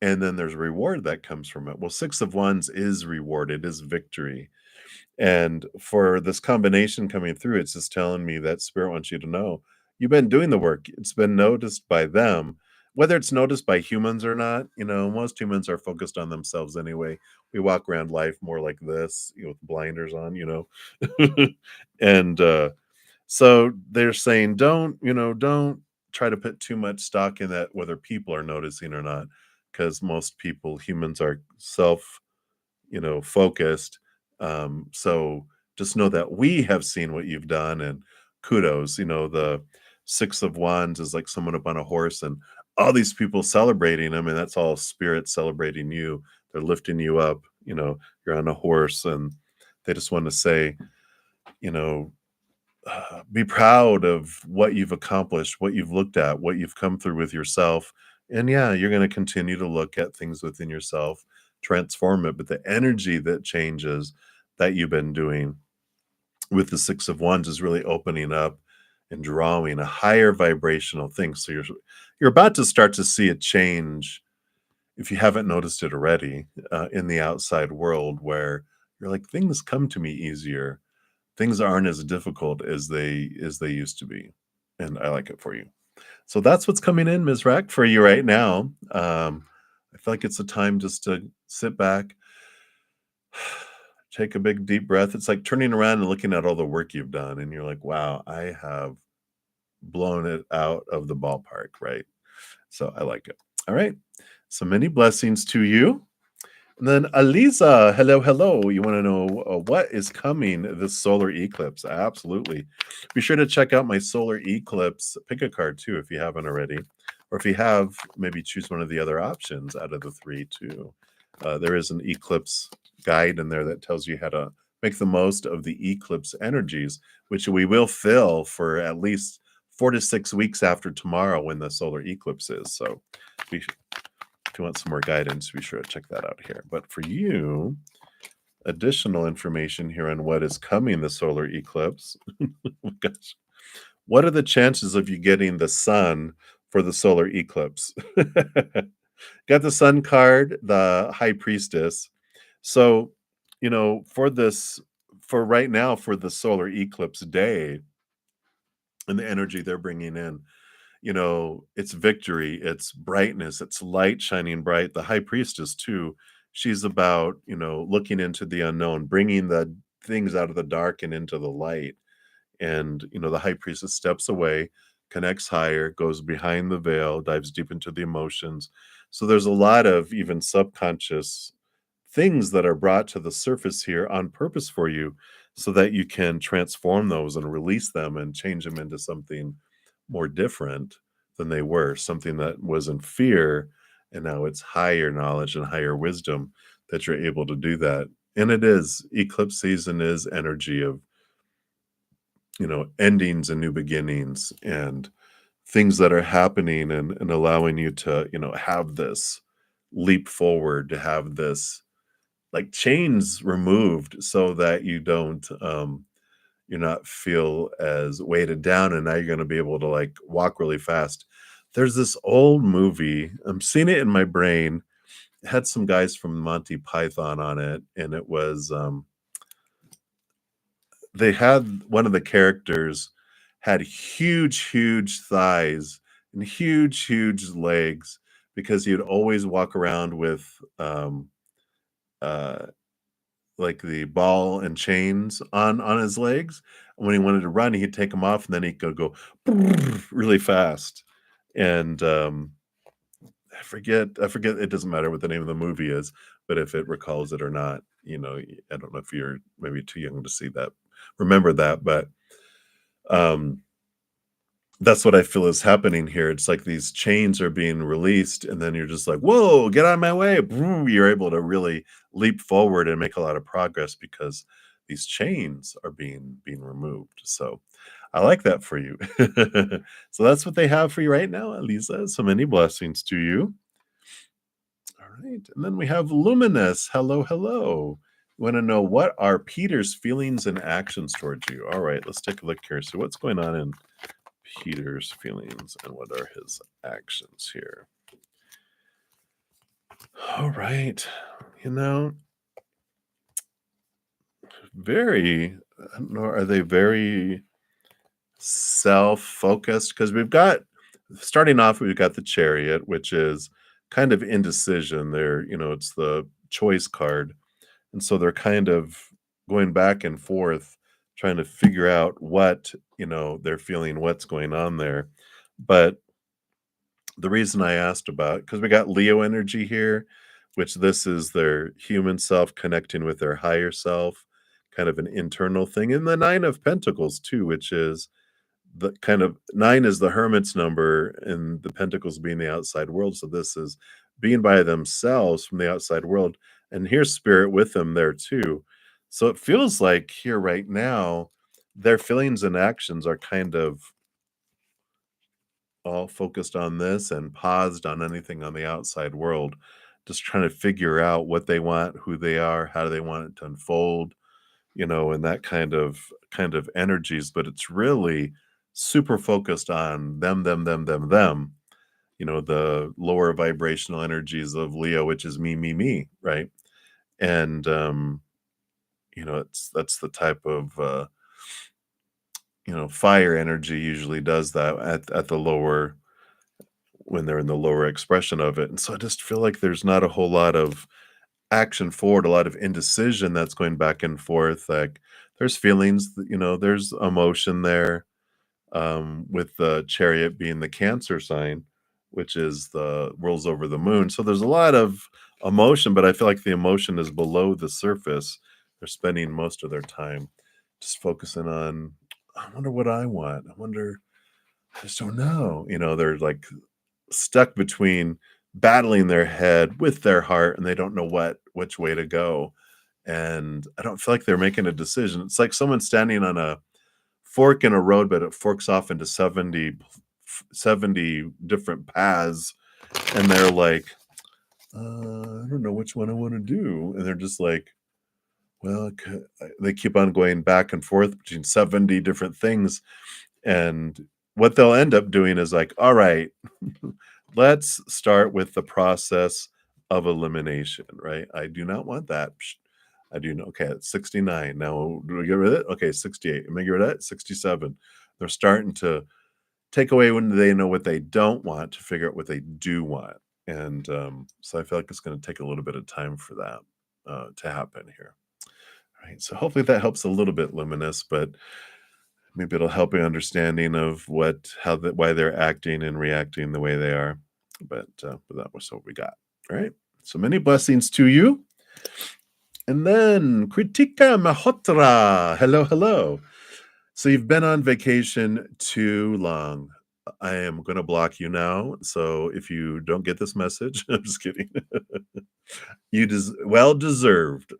and then there's reward that comes from it. Well, 6 of wands is reward, it is victory. And for this combination coming through, it's just telling me that spirit wants you to know you've been doing the work. It's been noticed by them. Whether it's noticed by humans or not, most humans are focused on themselves anyway. We walk around life more like this, with blinders on. And so they're saying, don't try to put too much stock in that, whether people are noticing or not, because most people, humans are focused. So just know that we have seen what you've done and kudos. The 6 of wands is like someone up on a horse and all these people celebrating them, and that's all spirit celebrating you. They're lifting you up. You're on a horse and they just want to say, you know, be proud of what you've accomplished, what you've looked at, what you've come through with yourself. And yeah, you're going to continue to look at things within yourself, transform it. But the energy that changes that you've been doing with the 6 of wands is really opening up and drawing a higher vibrational thing. So you're about to start to see a change if you haven't noticed it already, in the outside world where you're like, things come to me easier. Things aren't as difficult as they used to be. And I like it for you. So that's what's coming in, Ms. Rack, for you right now. I feel like it's a time just to sit back, take a big deep breath. It's like turning around and looking at all the work you've done, and you're like, wow, I have blown it out of the ballpark, right? So I like it. All right. So many blessings to you. And then Aliza, hello, hello. You want to know what is coming this solar eclipse? Absolutely. Be sure to check out my solar eclipse pick a card too if you haven't already. Or if you have, maybe choose one of the other options out of the three too. There is an eclipse guide in there that tells you how to make the most of the eclipse energies, which we will fill for at least 4 to 6 weeks after tomorrow when the solar eclipse is. So if you want some more guidance, be sure to check that out here. But for you, additional information here on what is coming the solar eclipse. Oh gosh. What are the chances of you getting the sun for the solar eclipse? Got the sun card, the high priestess. So, for right now, for the solar eclipse day and the energy they're bringing in, it's victory, it's brightness, it's light shining bright. The high priestess, too, she's about, looking into the unknown, bringing the things out of the dark and into the light. And, the high priestess steps away, connects higher, goes behind the veil, dives deep into the emotions. So there's a lot of even subconscious things that are brought to the surface here on purpose for you so that you can transform those and release them and change them into something more different than they were, something that was in fear. And now it's higher knowledge and higher wisdom that you're able to do that. And it is eclipse season is energy of, endings and new beginnings and things that are happening and allowing you to, have this leap forward, to have this like chains removed so that you're not feel as weighted down and now you're going to be able to like walk really fast. There's this old movie, I'm seeing it in my brain. It had some guys from Monty Python on it, and it was they had one of the characters had huge thighs and huge legs because he'd always walk around with uh like the ball and chains on his legs. And when he wanted to run, he'd take them off and then he could go really fast. And I forget, it doesn't matter what the name of the movie is, but if it recalls it or not, I don't know if you're maybe too young to see that, remember that, but um that's what I feel is happening here. It's like these chains are being released, and then you're just like, "Whoa, get out of my way!" Boom, you're able to really leap forward and make a lot of progress because these chains are being removed. So I like that for you. So that's what they have for you right now, Elisa. So many blessings to you. All right, and then we have Luminous. Hello, hello. You want to know what are Peter's feelings and actions towards you? All right, let's take a look here. So what's going on in Peter's feelings and what are his actions here? All right. You know, I don't know, are they very self-focused? Because starting off, we've got the Chariot, which is kind of indecision. It's the choice card. And so they're kind of going back and forth, trying to figure out what, they're feeling, what's going on there. But the reason I asked about, because we got Leo energy here, which this is their human self connecting with their higher self, kind of an internal thing. And the Nine of Pentacles, too, which is the kind of nine is the hermit's number, and the pentacles being the outside world. So this is being by themselves from the outside world. And here's spirit with them there, too. So it feels like here right now, their feelings and actions are kind of all focused on this and paused on anything on the outside world, just trying to figure out what they want, who they are, how do they want it to unfold, and that kind of energies. But it's really super focused on them, them, them, them, them. the lower vibrational energies of Leo, which is me, right? And it's that's the type of fire energy usually does that at the lower when they're in the lower expression of it. And so I just feel like there's not a whole lot of action forward, a lot of indecision that's going back and forth. Like there's feelings, there's emotion there, with the chariot being the Cancer sign, which is the rules over the moon. So there's a lot of emotion, but I feel like the emotion is below the surface. They're spending most of their time just focusing on, I wonder what I want. I wonder, I just don't know. They're like stuck between battling their head with their heart and they don't know which way to go. And I don't feel like they're making a decision. It's like someone standing on a fork in a road, but it forks off into 70 different paths. And they're like, I don't know which one I want to do. And they're just like, well, they keep on going back and forth between 70 different things. And what they'll end up doing is like, all right, let's start with the process of elimination, right? I do not want that. I do know. Okay, it's 69. Now, do we get rid of it? Okay, 68. Am I get rid of that? 67. They're starting to take away when they know what they don't want to figure out what they do want. And so I feel like it's going to take a little bit of time for that to happen here. All right. So hopefully that helps a little bit, Luminous, but maybe it'll help your understanding of why they're acting and reacting the way they are. But that was what we got. All right. So many blessings to you. And then Kritika Mahotra. Hello, hello. So you've been on vacation too long. I am going to block you now. So if you don't get this message, I'm just kidding. Well deserved.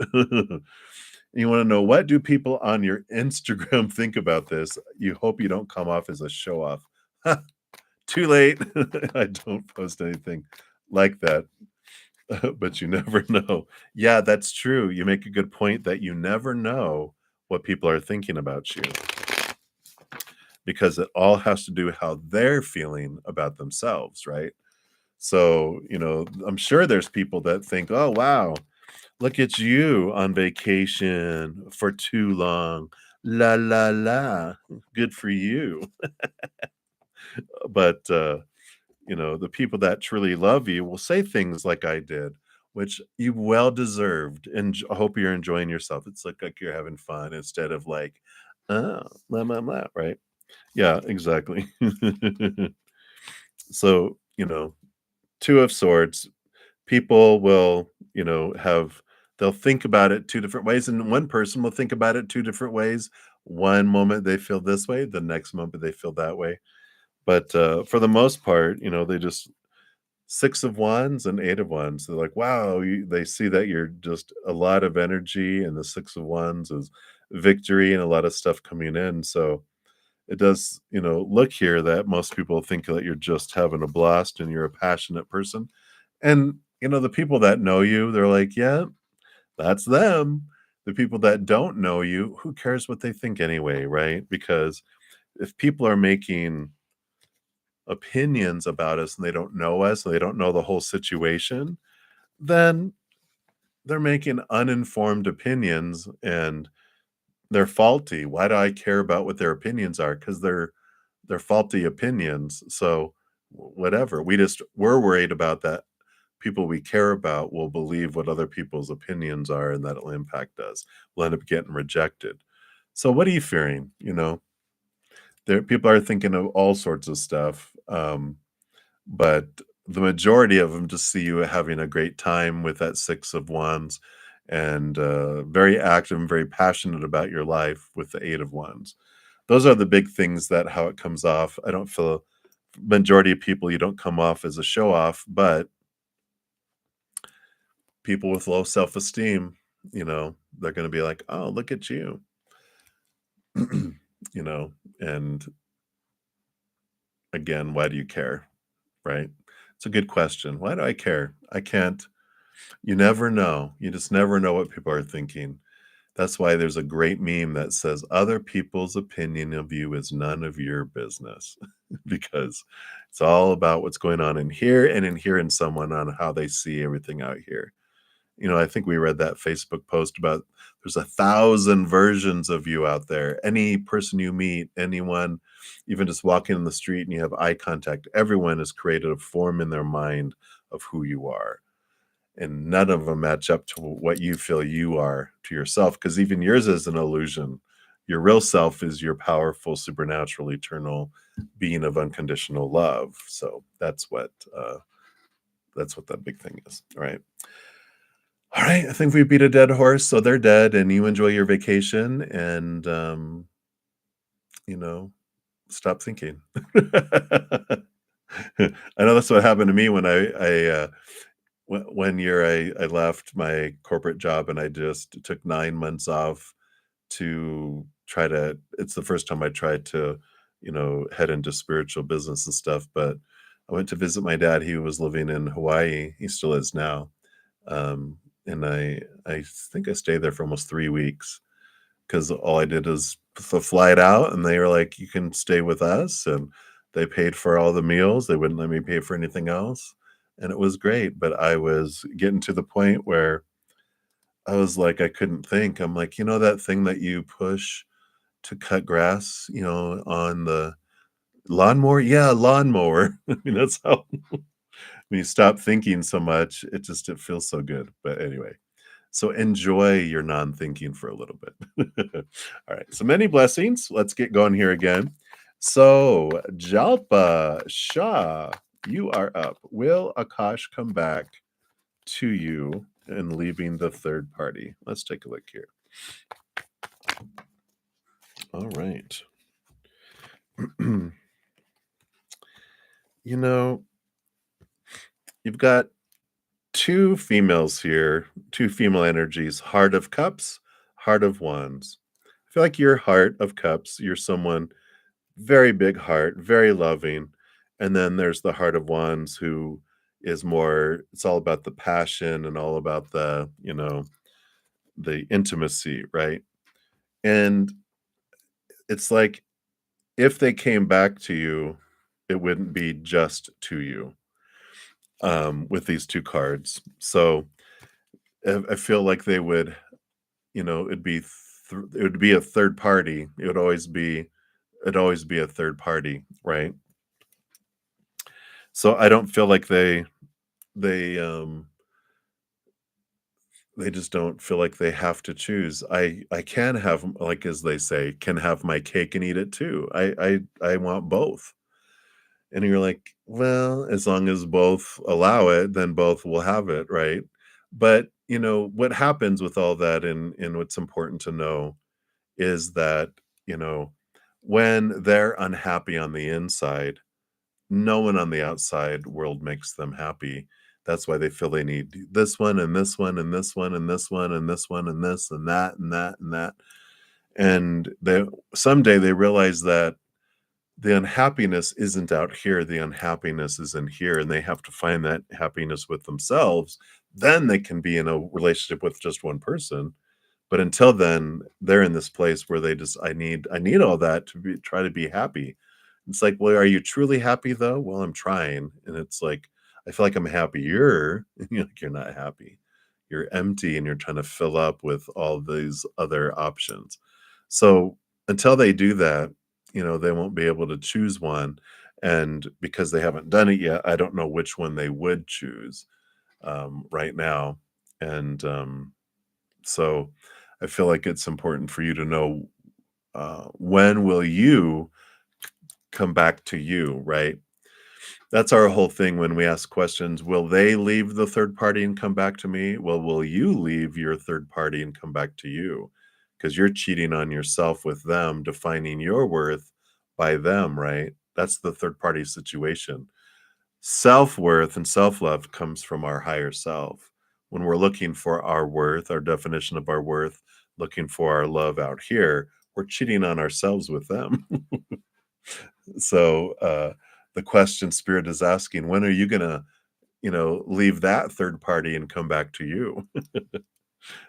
You want to know, what do people on your Instagram think about this? You hope you don't come off as a show off. Too late. I don't post anything like that. But you never know. Yeah, that's true. You make a good point that you never know what people are thinking about you, because it all has to do with how they're feeling about themselves, right? So, I'm sure there's people that think, oh, wow, look at you on vacation for too long. La, la, la. Good for you. But, the people that truly love you will say things like I did, which you well deserved. And I hope you're enjoying yourself. It's like you're having fun instead of like, oh, blah, blah, blah, right? Yeah, exactly. So, Two of Swords, people will, they'll think about it two different ways, and one person will think about it two different ways. One moment they feel this way, the next moment they feel that way. But for the most part, they just Six of Wands and Eight of Wands. They're like, wow, they see that you're just a lot of energy, and the Six of Wands is victory and a lot of stuff coming in. So it does, look here that most people think that you're just having a blast and you're a passionate person. And, the people that know you, they're like, yeah, that's them. The people that don't know you, who cares what they think anyway, right? Because if people are making opinions about us and they don't know us, and they don't know the whole situation, then they're making uninformed opinions and they're faulty. Why do I care about what their opinions are? Because they're faulty opinions. So whatever. We're worried about that. People we care about will believe what other people's opinions are, and that'll impact us. We'll end up getting rejected. So what are you fearing? People are thinking of all sorts of stuff. But the majority of them just see you having a great time with that Six of Wands, and very active and very passionate about your life with the Eight of Wands. Those are the big things that how it comes off. I don't feel majority of people, you don't come off as a show off, but people with low self-esteem, they're going to be like, oh, look at you, and again, why do you care? Right? It's a good question. Why do I care? I can't. You never know. You just never know what people are thinking. That's why there's a great meme that says, other people's opinion of you is none of your business. Because It's all about what's going on in here and in here in someone on how they see everything out here. I think we read that Facebook post about there's 1,000 versions of you out there. Any person you meet, anyone, even just walking in the street and you have eye contact, everyone has created a form in their mind of who you are. And none of them match up to what you feel you are to yourself, because even yours is an illusion. Your real self is your powerful, supernatural, eternal being of unconditional love. So that's what that big thing is. All right, I think we beat a dead horse, so they're dead, and you enjoy your vacation, and you know, stop thinking. I know that's what happened to me when one year I left my corporate job and I just took 9 months off to try to. It's the first time I tried to, head into spiritual business and stuff. But I went to visit my dad. He was living in Hawaii. He still is now. Um, and I think I stayed there for almost 3 weeks because all I did was the flight out, and they were like, "You can stay with us," and they paid for all the meals. They wouldn't let me pay for anything else, and it was great. But I was getting to the point where I was like, I couldn't think. I'm like, that thing that you push to cut grass, on the lawnmower? Yeah, lawnmower. I mean, that's how when you stop thinking so much, it feels so good. But anyway, so enjoy your non-thinking for a little bit. All right. So many blessings. Let's get going here again. So Jalpa Shah, you are up. Will Akash come back to you and leaving the third party? Let's take a look here. All right. You've got two females here, two female energies, Heart of Cups, Heart of Wands. I feel like you're Heart of Cups. You're someone very big heart, very loving. And then there's the Heart of Wands who is more, it's all about the passion and all about the intimacy, right? And it's like if they came back to you, it wouldn't be just to you with these two cards. So I feel like they would, it would be a third party. It'd always be a third party, right? So I don't feel like they they just don't feel like they have to choose. I can have, like as they say, can have my cake and eat it too. I want both. And you're like, well, as long as both allow it, then both will have it, right? But what happens with all that, and what's important to know is that, you know, when they're unhappy on the inside, no one on the outside world makes them happy. That's why they feel they need this one and this one and this one and this one and this one and this and that and that and that. And they someday they realize that the unhappiness isn't out here, the unhappiness is in here, and they have to find that happiness with themselves. Then they can be in a relationship with just one person. But until then, they're in this place where they just, I need all that to try to be happy. It's like, well, are you truly happy though? Well, I'm trying. And it's like, I feel like I'm happier. And you're like, you're not happy. You're empty and you're trying to fill up with all these other options. So until they do that, they won't be able to choose one. And because they haven't done it yet, I don't know which one they would choose right now. And so I feel like it's important for you to know when will you come back to you, right? That's our whole thing when we ask questions. Will they leave the third party and come back to me? Well, will you leave your third party and come back to you? Because you're cheating on yourself with them, defining your worth by them, right? That's the third party situation. Self-worth and self-love comes from our higher self. When we're looking for our worth, our definition of our worth, looking for our love out here, we're cheating on ourselves with them. So the question Spirit is asking, when are you gonna, leave that third party and come back to you?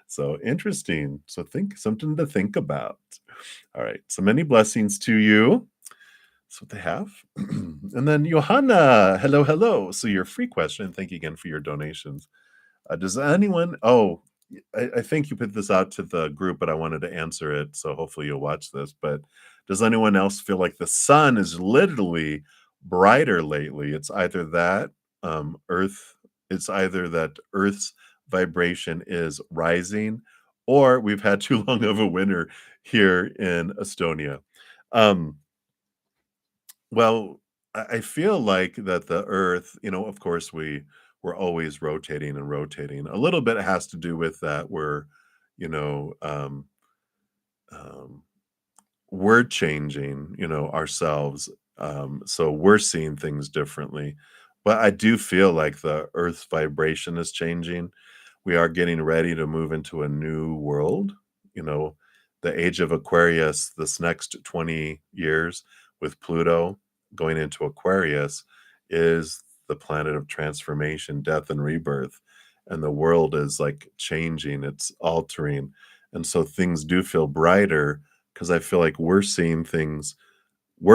So interesting. So think something to think about. All right. So many blessings to you. That's what they have. And then Johanna, hello, hello. So your free question. Thank you again for your donations. Does anyone? Oh, I think you put this out to the group, but I wanted to answer it. So hopefully you'll watch this. But does anyone else feel like the sun is literally brighter lately? It's either that Earth. It's either that Earth's vibration is rising, or we've had too long of a winter here in Estonia. Um, well, I feel like that the Earth, of course, we're always rotating and rotating. A little bit has to do with that. You know, um, um, we're changing, ourselves. So we're seeing things differently. But I do feel like the Earth's vibration is changing. We are getting ready to move into a new world. You know, the age of Aquarius, this next 20 years with Pluto going into Aquarius is the planet of transformation, death, and rebirth. And the world is like changing, it's altering. And so things do feel brighter because I feel like we're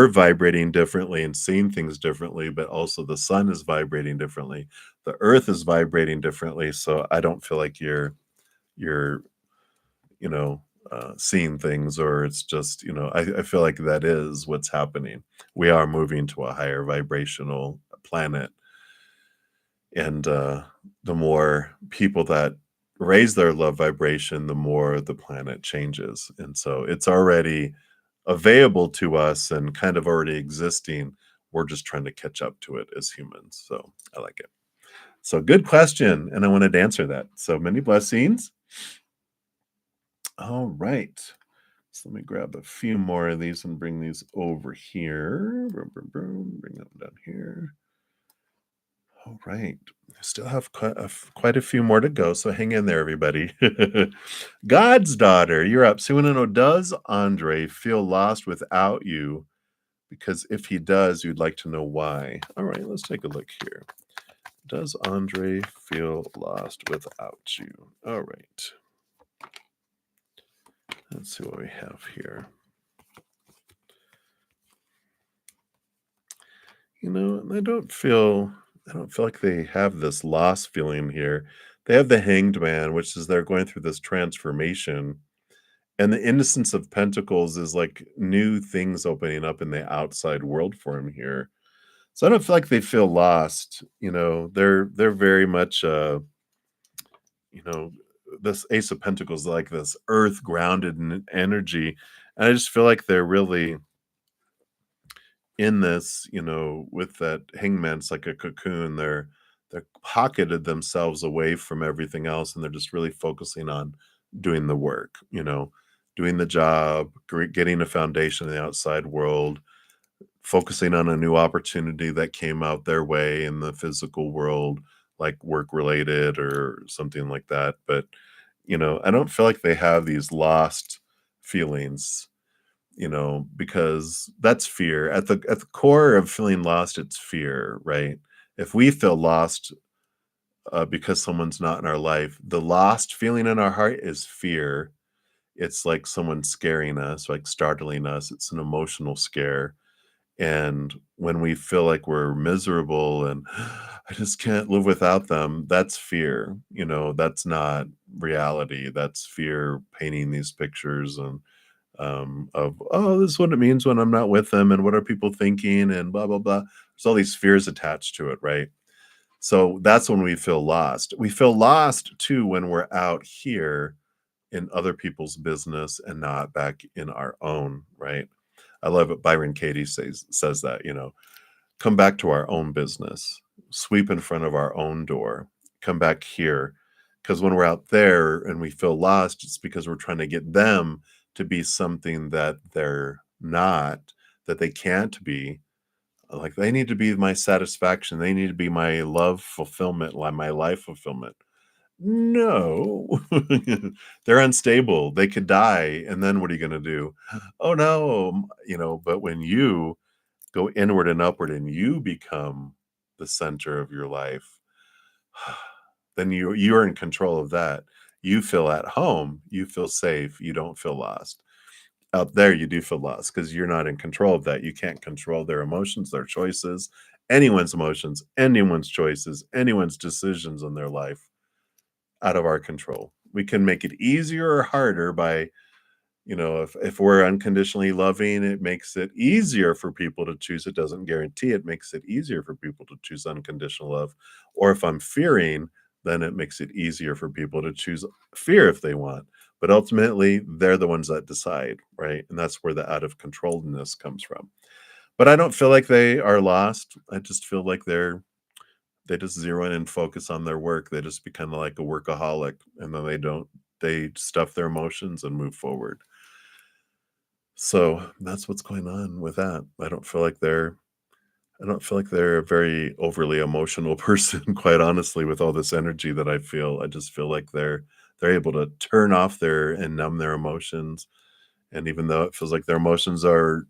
vibrating differently and seeing things differently, but also the sun is vibrating differently. The earth is vibrating differently. So I don't feel like you're, you know, seeing things, or it's just, I feel like that is what's happening. We are moving to a higher vibrational planet. And the more people that raise their love vibration, the more the planet changes. And so it's already available to us and kind of already existing. We're just trying to catch up to it as humans. So I like it. So good question. And I wanted to answer that. So many blessings. All right. So let me grab a few more of these and bring these over here. Boom, boom, boom. Bring them down here. All right. I still have quite a few more to go, so hang in there, everybody. God's daughter, you're up. So we want to know, does Andre feel lost without you? Because if he does, you'd like to know why. All right, let's take a look here. Does Andre feel lost without you? All right. Let's see what we have here. I don't feel like they have this loss feeling here. They have the Hanged Man, which is they're going through this transformation. And the Innocence of Pentacles is like new things opening up in the outside world for him here. So I don't feel like they feel lost. They're very much you know, this Ace of Pentacles, like this earth grounded energy. And I just feel like they're really in this, with that hangman. It's like a cocoon. They're pocketed themselves away from everything else, and they're just really focusing on doing the work, doing the job, getting a foundation in the outside world, focusing on a new opportunity that came out their way in the physical world, like work related or something like that. But I don't feel like they have these lost feelings, because that's fear. At the core of feeling lost, it's fear, right? If we feel lost because someone's not in our life, the lost feeling in our heart is fear. It's like someone scaring us, like startling us. It's an emotional scare. And when we feel like we're miserable and I just can't live without them, that's fear. That's not reality. That's fear painting these pictures and of, oh, this is what it means when I'm not with them, and what are people thinking, and blah blah blah. There's all these fears attached to it, right? So that's when we feel lost. We feel lost too when we're out here in other people's business and not back in our own, right? I love it. Byron Katie says that, come back to our own business, sweep in front of our own door, come back here. Because when we're out there and we feel lost, it's because we're trying to get them to be something that they're not, that they can't be. Like they need to be my satisfaction. They need to be my love fulfillment, like my life fulfillment. No, they're unstable. They could die. And then what are you going to do? Oh, no. But when you go inward and upward and you become the center of your life, then you're in control of that. You feel at home, you feel safe, you don't feel lost. out there, you do feel lost because you're not in control of that. You can't control their emotions, their choices, anyone's emotions, anyone's choices, anyone's decisions in their life out of our control. We can make it easier or harder by, if we're unconditionally loving, it makes it easier for people to choose. It doesn't guarantee it makes it easier for people to choose unconditional love. Or if I'm fearing, then it makes it easier for people to choose fear if they want. But ultimately, they're the ones that decide, right? And that's where the out of controlledness comes from. But I don't feel like they are lost. I just feel like they just zero in and focus on their work. They just become like a workaholic, and then they stuff their emotions and move forward. So that's what's going on with that. I don't feel like they're a very overly emotional person, quite honestly, with all this energy that I feel. I just feel like they're able to turn off their and numb their emotions. And even though it feels like their emotions are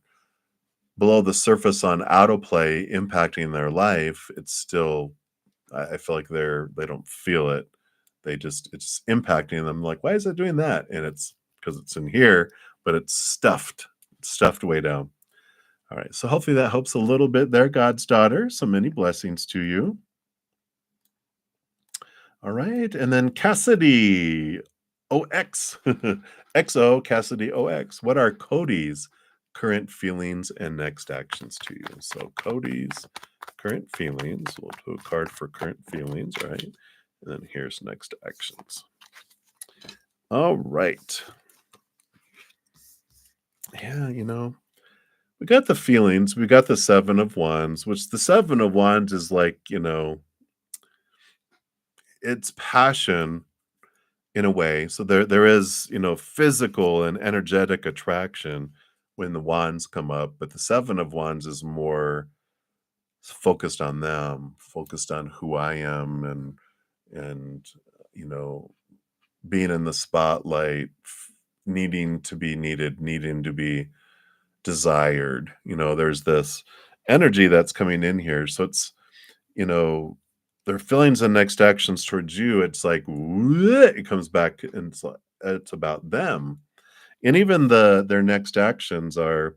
below the surface on autoplay impacting their life, it's still I feel like they don't feel it. It's impacting them like, why is it doing that? And it's because it's in here, but it's stuffed. It's stuffed way down. All right. So hopefully that helps a little bit there, God's daughter. So many blessings to you. All right. And then Cassidy OX. XO Cassidy OX. What are Cody's current feelings and next actions to you? So Cody's current feelings. We'll do a card for current feelings, right? And then here's next actions. All right. Yeah, we got the feelings. We got the Seven of Wands, which the Seven of Wands is like, it's passion in a way. So there is, physical and energetic attraction when the wands come up, but the Seven of Wands is more focused on them, focused on who I am and you know, being in the spotlight, needing to be needed, needing to be desired. There's this energy that's coming in here. So it's, you know, their feelings and next actions towards you, it's like it comes back and it's about them. And even their next actions are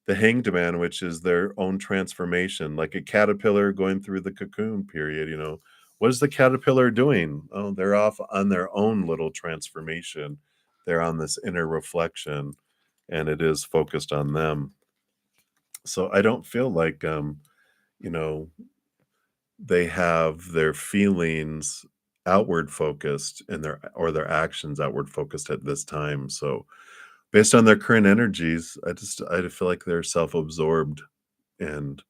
the hanged man, which is their own transformation, like a caterpillar going through the cocoon period. What is the caterpillar doing? Oh, they're off on their own little transformation. They're on this inner reflection, and it is focused on them. So I don't feel like you know they have their feelings outward focused and their actions outward focused at this time. So based on their current energies, I feel like they're self-absorbed and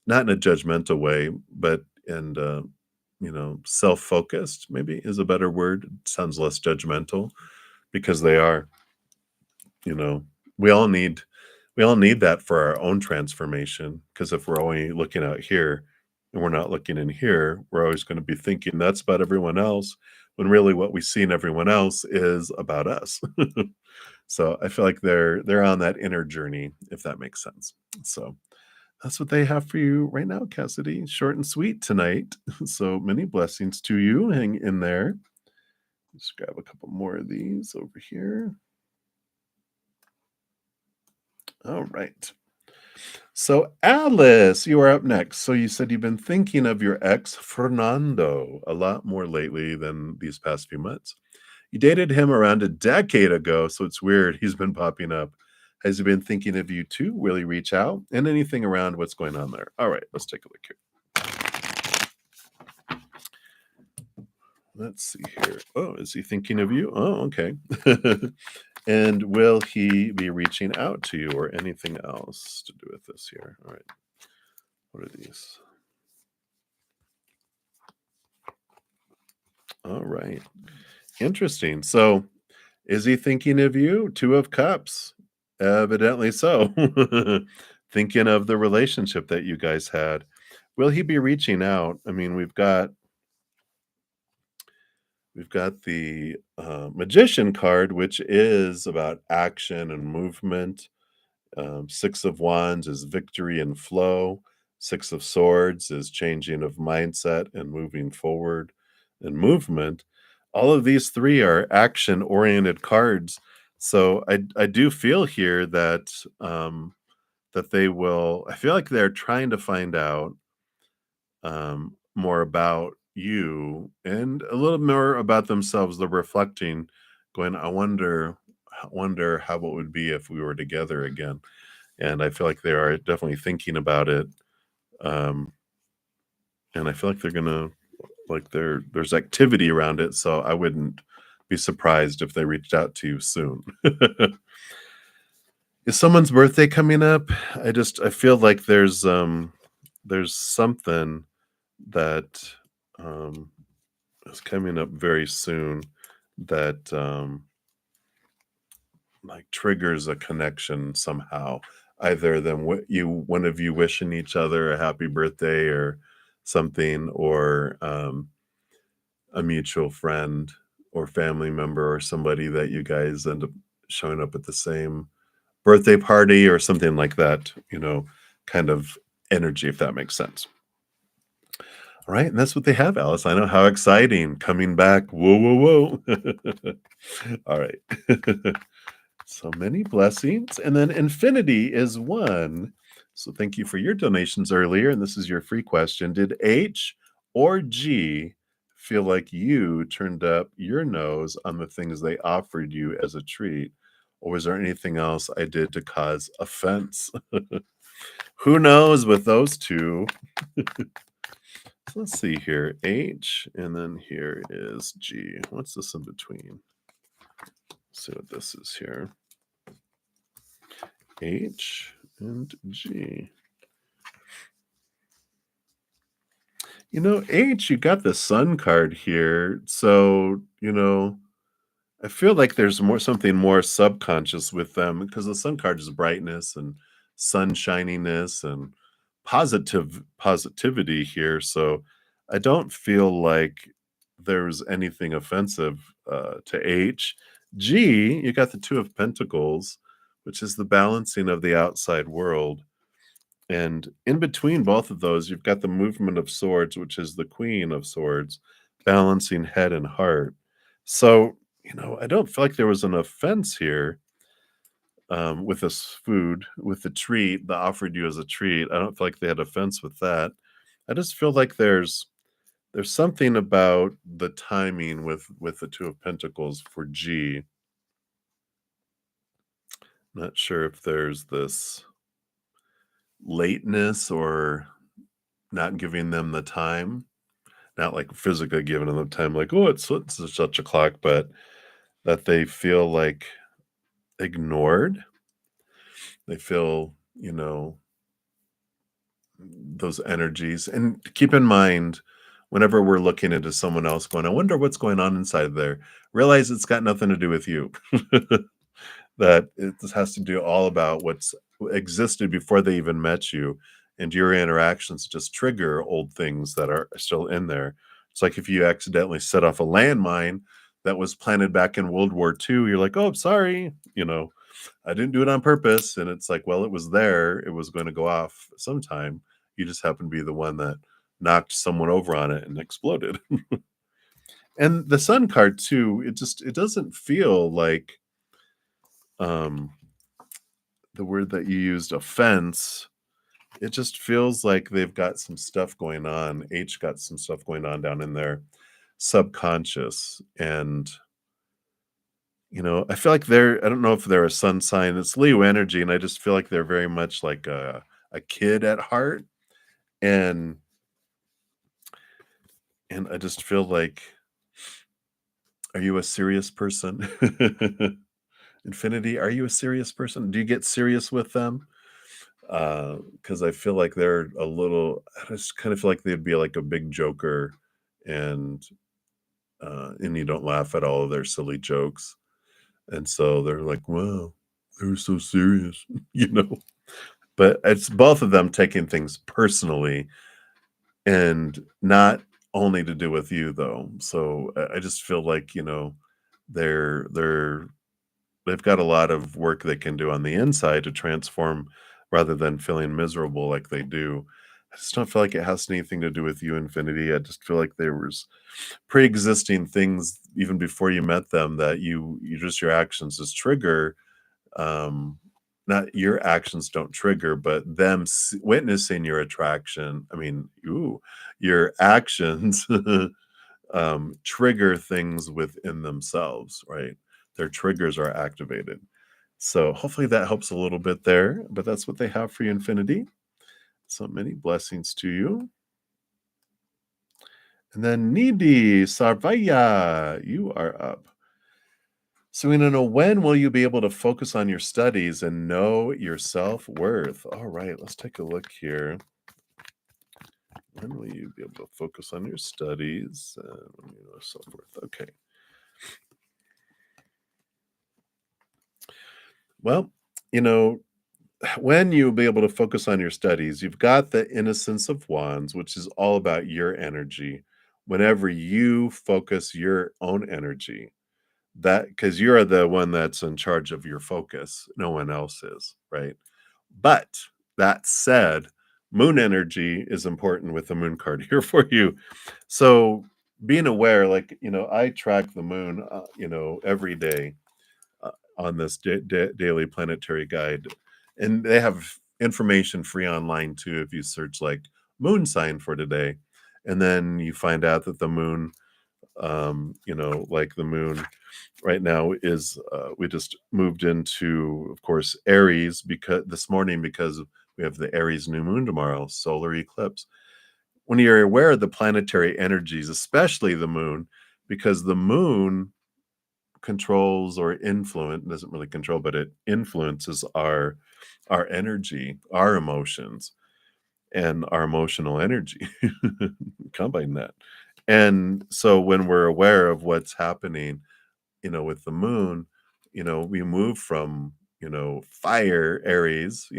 not in a judgmental way, but and self-focused maybe is a better word. It sounds less judgmental because they are, you know, we all need we all need that for our own transformation. Because if we're only looking out here and we're not looking in here, we're always going to be thinking that's about everyone else when really what we see in everyone else is about us. So I feel like they're on that inner journey, if that makes sense. So that's what they have for you right now, Cassidy. Short and sweet tonight. So many blessings to you. Hang in there. Let's grab a couple more of these over here. All right. So, Alice, you are up next. So, you said you've been thinking of your ex, Fernando, a lot more lately than these past few months. You dated him around a decade ago, so it's weird. He's been popping up. Has he been thinking of you too? Will he reach out? And anything around what's going on there? All right, let's take a look here. Let's see here. Oh, is he thinking of you? Oh, okay. And will he be reaching out to you or anything else to do with this here? All right. What are these? All right. Interesting. So, is he thinking of you? Two of Cups. Evidently so. Thinking of the relationship that you guys had. Will he be reaching out? I mean, we've got the Magician card, which is about action and movement. Six of Wands is victory and flow. Six of Swords is changing of mindset and moving forward and movement. All of these three are action-oriented cards. So I do feel here that that they will. I feel like they're trying to find out more about you and a little more about themselves. They're reflecting, going, I wonder how it would be if we were together again. And I feel like they are definitely thinking about it. Um, and I feel like they're gonna like there's activity around it. So I wouldn't be surprised if they reached out to you soon. Is someone's birthday coming up? I feel like there's something that um is coming up very soon that like triggers a connection somehow. Either than what you one of you wishing each other a happy birthday or something, or a mutual friend or family member or somebody that you guys end up showing up at the same birthday party or something like that, kind of energy, if that makes sense. All right, and that's what they have, Alice. I know, how exciting. Coming back. Whoa, whoa, whoa. All right. So many blessings. And then infinity is one. So thank you for your donations earlier. And this is your free question. Did H or G feel like you turned up your nose on the things they offered you as a treat? Or was there anything else I did to cause offense? Who knows with those two? So let's see here. H, and then here is G. What's this in between? Let's see what this is here. H and G. H, you got the sun card here. So, I feel like there's something more subconscious with them because the sun card is brightness and sunshininess and positivity here. So I don't feel like there's anything offensive to H. G, you got the Two of Pentacles, which is the balancing of the outside world. And in between both of those, you've got the movement of swords, which is the Queen of Swords, balancing head and heart. So, I don't feel like there was an offense here with this food, with the treat, the offered you as a treat. I don't feel like they had offense with that. I just feel like there's something about the timing with the Two of Pentacles for G. Not sure if there's this lateness or not giving them the time, not like physically giving them the time, like, oh, it's such a clock, but that they feel like ignored. They feel, those energies. And keep in mind, whenever we're looking into someone else going, I wonder what's going on inside there, realize it's got nothing to do with you. That it just has to do all about what's existed before they even met you, and your interactions just trigger old things that are still in there. It's like if you accidentally set off a landmine that was planted back in World War II, you're like, oh, sorry, I didn't do it on purpose. And it's like, well, it was there, it was going to go off sometime. You just happen to be the one that knocked someone over on it and exploded. And the sun card too, it doesn't feel like um the word that you used, offense. It just feels like they've got some stuff going on. H got some stuff going on down in their subconscious. And, I feel like I don't know if they're a sun sign. It's Leo energy. And I just feel like they're very much like a kid at heart. And I just feel like, are you a serious person? Infinity, are you a serious person? Do you get serious with them? Because I feel like they're I just kind of feel like they'd be like a big joker, and and you don't laugh at all of their silly jokes. And so they're like, wow, they're so serious, you know. But it's both of them taking things personally and not only to do with you though. So I just feel like, they're they've got a lot of work they can do on the inside to transform rather than feeling miserable like they do. I just don't feel like it has anything to do with you, Infinity. I just feel like there was pre-existing things even before you met them that you just your actions just trigger. Not your actions don't trigger, but them witnessing your attraction. I mean, ooh, your actions trigger things within themselves, right? Their triggers are activated. So hopefully that helps a little bit there. But that's what they have for you, Infinity. So many blessings to you. And then Nidhi Sarvaya, you are up. So we want to know, when will you be able to focus on your studies and know your self-worth? All right, let's take a look here. When will you be able to focus on your studies and you know self-worth? Okay. Well, you know, when you'll be able to focus on your studies, you've got the Innocence of Wands, which is all about your energy. Whenever you focus your own energy, that because you're the one that's in charge of your focus, no one else is, right? But that said, moon energy is important with the moon card here for you. So being aware, like, I track the moon, every day on this daily planetary guide. And they have information free online too if you search like moon sign for today. And then you find out that the moon, like the moon right now is we just moved into, of course, Aries because this morning, because we have the Aries new moon tomorrow, solar eclipse. When you're aware of the planetary energies, especially the moon, because the moon controls or influence, doesn't really control, but it influences our energy, our emotions, and our emotional energy. Combine that. And so when we're aware of what's happening, with the moon, we move from, fire Aries,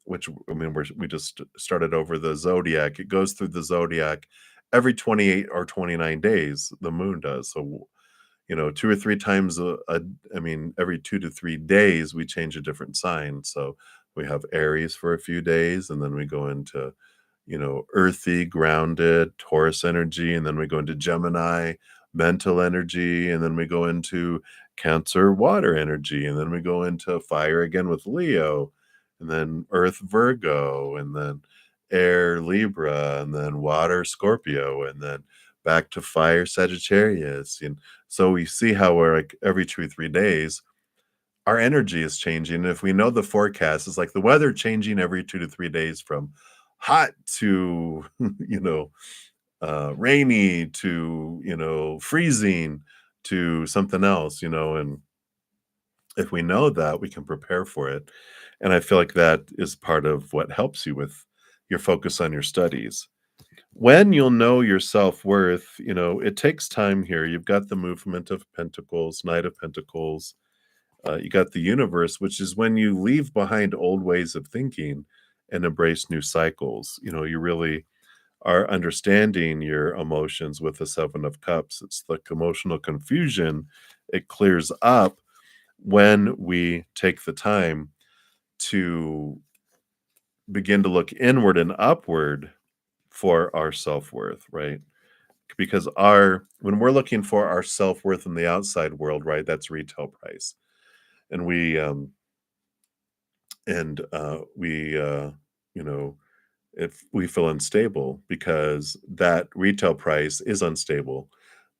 which I mean, we just started over the zodiac. It goes through the zodiac every 28 or 29 days, the moon does. So, two or three times I mean, every 2 to 3 days, we change a different sign. So we have Aries for a few days, and then we go into, earthy, grounded, Taurus energy, and then we go into Gemini, mental energy, and then we go into Cancer, water energy, and then we go into fire again with Leo, and then earth, Virgo, and then air, Libra, and then water, Scorpio, and then back to fire, Sagittarius. And so we see how we're like every 2 or 3 days, our energy is changing. And if we know the forecast is like the weather changing every 2 to 3 days from hot to, rainy to, freezing to something else, and if we know that, we can prepare for it. And I feel like that is part of what helps you with your focus on your studies. When you'll know your self-worth, it takes time here. You've got the movement of Pentacles, Knight of Pentacles. You got the universe, which is when you leave behind old ways of thinking and embrace new cycles. You really are understanding your emotions with the Seven of Cups. It's the emotional confusion. It clears up when we take the time to begin to look inward and upward for our self-worth, right? Because when we're looking for our self-worth in the outside world, right, that's retail price. And you know, if we feel unstable because that retail price is unstable.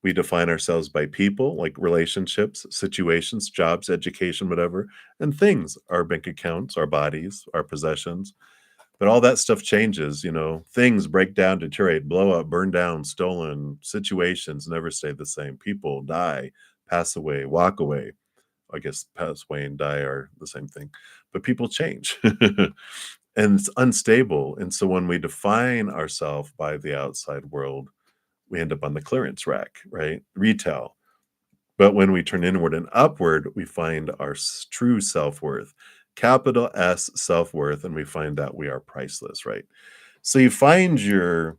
We define ourselves by people, like relationships, situations, jobs, education, whatever, and things, our bank accounts, our bodies, our possessions. But all that stuff changes, things break down, deteriorate, blow up, burn down, stolen. Situations never stay the same. People die, pass away, walk away. I guess pass away and die are the same thing, but people change. And it's unstable. And so when we define ourselves by the outside world, we end up on the clearance rack, right? Retail. But when we turn inward and upward, we find our true self-worth, capital S self-worth, and we find that we are priceless, right? So you find your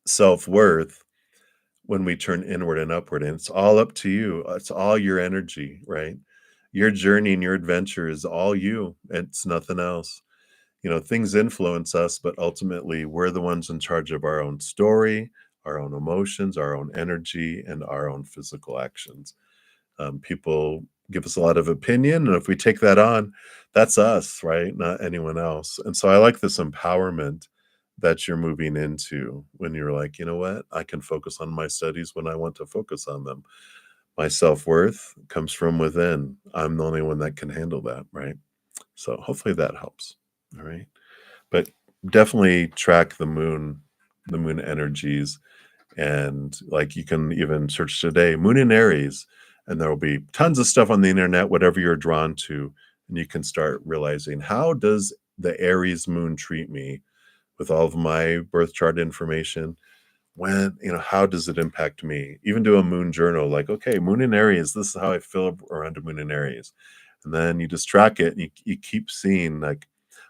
self-worth when we turn inward and upward, and it's all up to you. It's all your energy, right? Your journey and your adventure is all you. It's nothing else. things influence us, but ultimately we're the ones in charge of our own story, our own emotions, our own energy, and our own physical actions. People give us a lot of opinion, and if we take that on, that's us, right? Not anyone else. And so I like this empowerment that you're moving into when you're like, you know what? I can focus on my studies when I want to focus on them. My self-worth comes from within. I'm the only one that can handle that, right? So hopefully that helps. All right. But definitely track the moon energies, and like you can even search today, moon in Aries, and there will be tons of stuff on the internet, whatever you're drawn to, and you can start realizing, how does the Aries moon treat me with all of my birth chart information? How does it impact me? Even do a moon journal, like, okay, moon in Aries, this is how I feel around a moon in Aries. And then you just track it, and you keep seeing, like,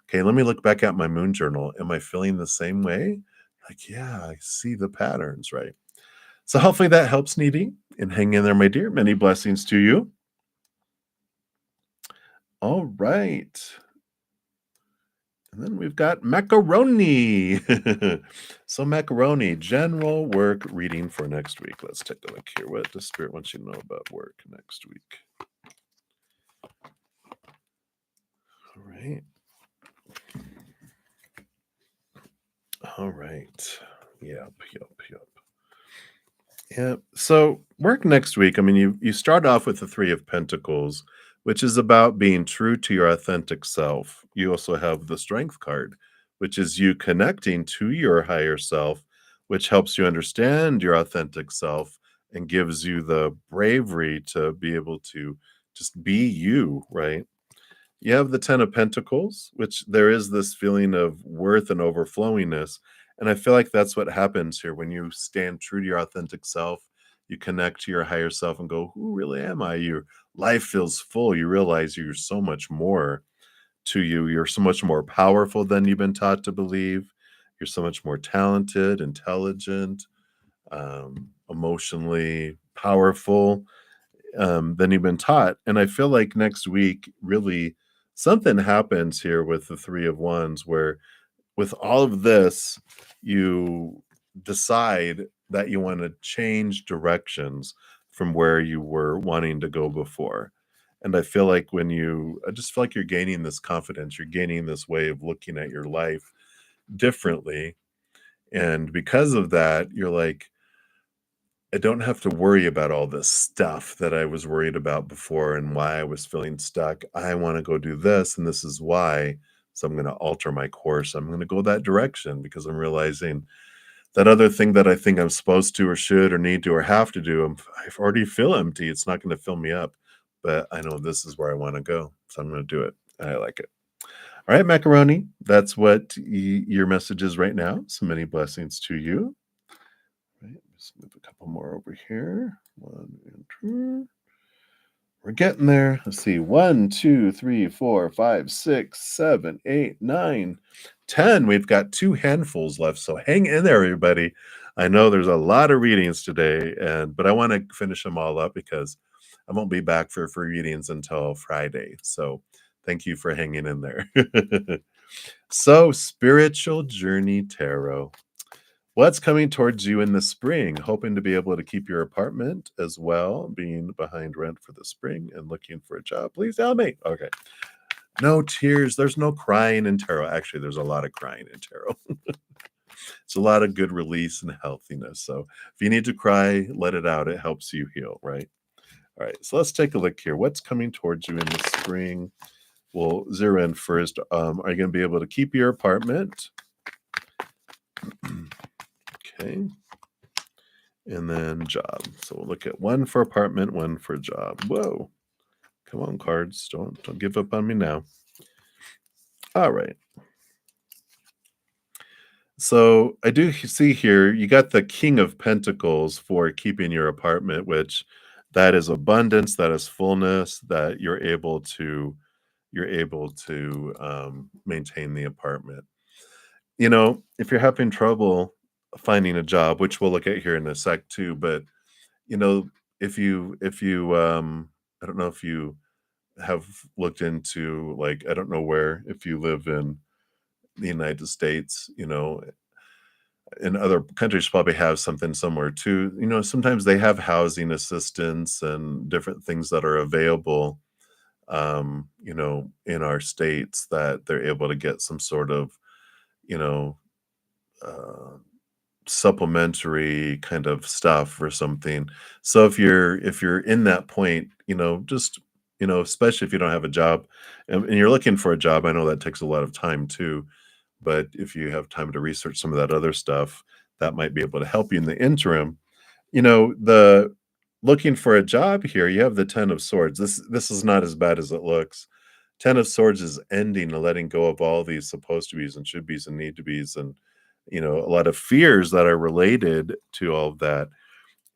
okay, let me look back at my moon journal. Am I feeling the same way? Like, yeah, I see the patterns, right? So hopefully that helps, Needy. And hang in there, my dear. Many blessings to you. All right. And then we've got macaroni. So macaroni, general work reading for next week. Let's take a look here. What does Spirit wants you to know about work next week? All right. All right. Yep, yep, yep. Yeah. So work next week. I mean, you start off with the Three of Pentacles, which is about being true to your authentic self. You also have the Strength card, which is you connecting to your higher self, which helps you understand your authentic self and gives you the bravery to be able to just be you, right? You have the Ten of Pentacles, which there is this feeling of worth and overflowingness. And I feel like that's what happens here when you stand true to your authentic self. You connect to your higher self and go, who really am I? Your life feels full. You realize you're so much more to you. You're so much more powerful than you've been taught to believe. You're so much more talented, intelligent, emotionally powerful, than you've been taught. And I feel like next week, really, something happens here with the Three of Wands, where with all of this, you decide that you want to change directions from where you were wanting to go before. And I feel like I just feel like you're gaining this confidence, you're gaining this way of looking at your life differently. And because of that, you're like, I don't have to worry about all this stuff that I was worried about before and why I was feeling stuck. I want to go do this, and this is why. So I'm going to alter my course. I'm going to go that direction because I'm realizing that other thing that I think I'm supposed to or should or need to or have to do, I already feel empty. It's not going to fill me up. But I know this is where I want to go. So I'm going to do it. I like it. All right, Macaroni. That's what your message is right now. So many blessings to you. Right, let's move a couple more over here. One and two. We're getting there. Let's see. 1, 2, 3, 4, 5, 6, 7, 8, 9, 10. We've got two handfuls left. So hang in there, everybody. I know there's a lot of readings today, but I want to finish them all up because I won't be back for free readings until Friday. So thank you for hanging in there. So, Spiritual Journey Tarot. What's coming towards you in the spring? Hoping to be able to keep your apartment as well, being behind rent for the spring and looking for a job. Please tell me. Okay. No tears. There's no crying in tarot. Actually, there's a lot of crying in tarot. It's a lot of good release and healthiness. So if you need to cry, let it out. It helps you heal, right? All right. So let's take a look here. What's coming towards you in the spring? We'll zero in first. Are you going to be able to keep your apartment? Okay. And then job. So we'll look at one for apartment, one for job. Whoa. Come on, cards. Don't give up on me now. All right. So I do see here you got the King of Pentacles for keeping your apartment, which that is abundance, that is fullness, that you're able to maintain the apartment. If you're having trouble finding a job, which we'll look at here in a sec too, but you know, if you I don't know if you have looked into, like, I don't know where, if you live in the United States, in other countries probably have something similar too. Sometimes they have housing assistance and different things that are available, in our states that they're able to get some sort of, you know, uh, supplementary kind of stuff or something. So if you're in that point, just especially if you don't have a job and you're looking for a job, I know that takes a lot of time too. But if you have time to research some of that other stuff, that might be able to help you in the interim. The looking for a job here, you have the 10 of swords. This is not as bad as it looks. 10 of swords is ending and letting go of all these supposed to be's and should be's and need to be's, and a lot of fears that are related to all of that.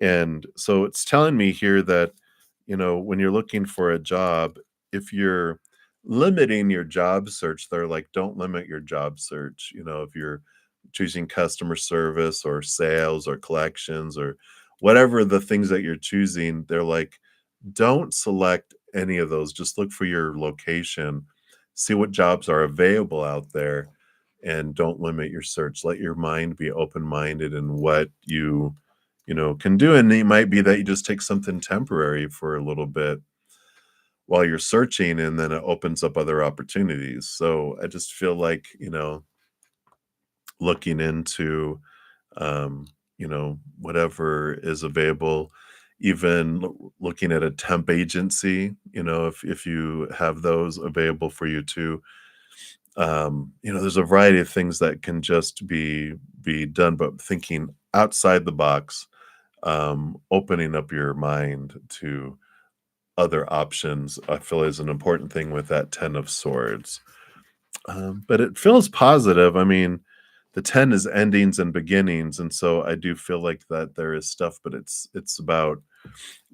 And so it's telling me here that, when you're looking for a job, if you're limiting your job search, they're like, don't limit your job search. If you're choosing customer service or sales or collections or whatever the things that you're choosing, they're like, don't select any of those. Just look for your location, see what jobs are available out there, and don't limit your search. Let your mind be open-minded in what you can do. And it might be that you just take something temporary for a little bit while you're searching, and then it opens up other opportunities. So I just feel like, looking into whatever is available, even looking at a temp agency, if you have those available for you too. There's a variety of things that can just be done, but thinking outside the box, opening up your mind to other options, I feel is an important thing with that 10 of swords. But it feels positive. I mean, the 10 is endings and beginnings, and so I do feel like that there is stuff, but it's about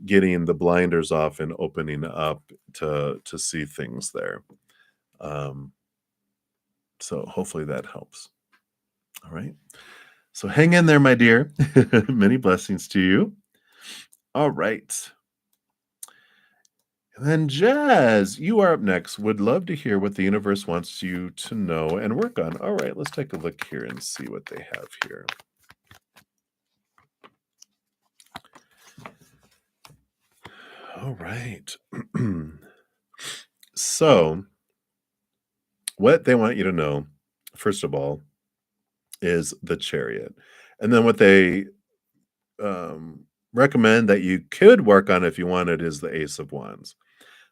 getting the blinders off and opening up to see things there. Um, so hopefully that helps. All right. So hang in there, my dear. Many blessings to you. All right. And then Jazz, you are up next. Would love to hear what the universe wants you to know and work on. All right, let's take a look here and see what they have here. All right. So, what they want you to know, first of all, is the chariot. And then what they recommend that you could work on if you wanted is the ace of wands.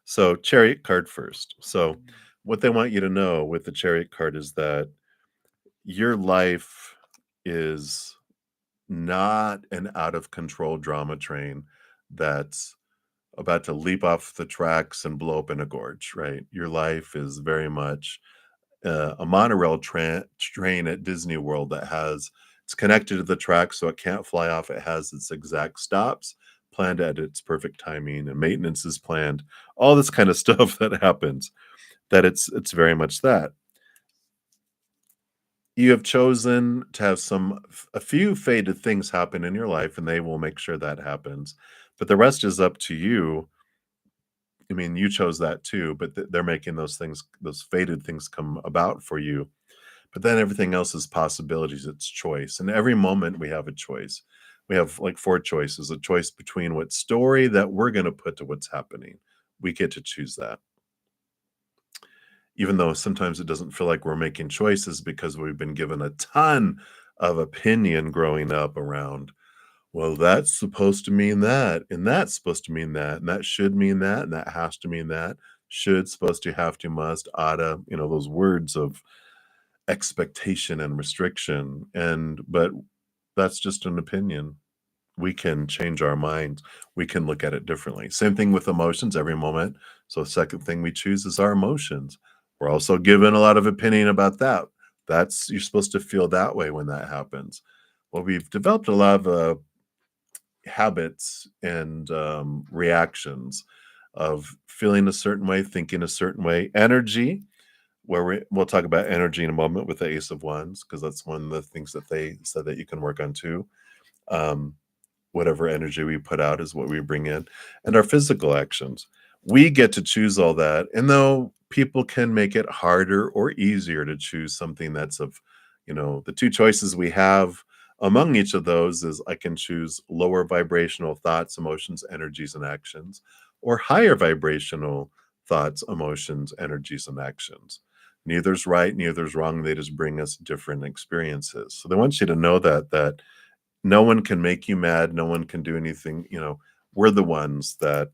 So, chariot card first. So, what they want you to know with the chariot card is that your life is not an out of control drama train that's about to leap off the tracks and blow up in a gorge, right? Your life is very much a monorail train at Disney World that has it's connected to the track so it can't fly off. It has its exact stops planned at its perfect timing, and maintenance is planned. All this kind of stuff that happens. That it's very much that you have chosen to have a few faded things happen in your life, and they will make sure that happens. But the rest is up to you. I mean, you chose that too, but they're making those faded things come about for you. But then everything else is possibilities. It's choice. And every moment we have a choice. We have like four choices, a choice between what story that we're going to put to what's happening. We get to choose that. Even though sometimes it doesn't feel like we're making choices because we've been given a ton of opinion growing up around, well, that's supposed to mean that, and that's supposed to mean that, and that should mean that, and that has to mean that. Should, supposed to, have to, must, oughta, those words of expectation and restriction. But that's just an opinion. We can change our minds. We can look at it differently. Same thing with emotions every moment. So the second thing we choose is our emotions. We're also given a lot of opinion about that. That's you're supposed to feel that way when that happens. Well, we've developed a lot of habits and reactions of feeling a certain way, thinking a certain way. Energy, where we'll talk about energy in a moment with the Ace of Wands, because that's one of the things that they said that you can work on too. Um, Whatever energy we put out is what we bring in, and our physical actions. We get to choose all that. And though people can make it harder or easier to choose something that's of, the two choices we have among each of those is I can choose lower vibrational thoughts, emotions, energies, and actions, or higher vibrational thoughts, emotions, energies, and actions. Neither's right, neither's wrong. They just bring us different experiences. So they want you to know that no one can make you mad. No one can do anything. We're the ones that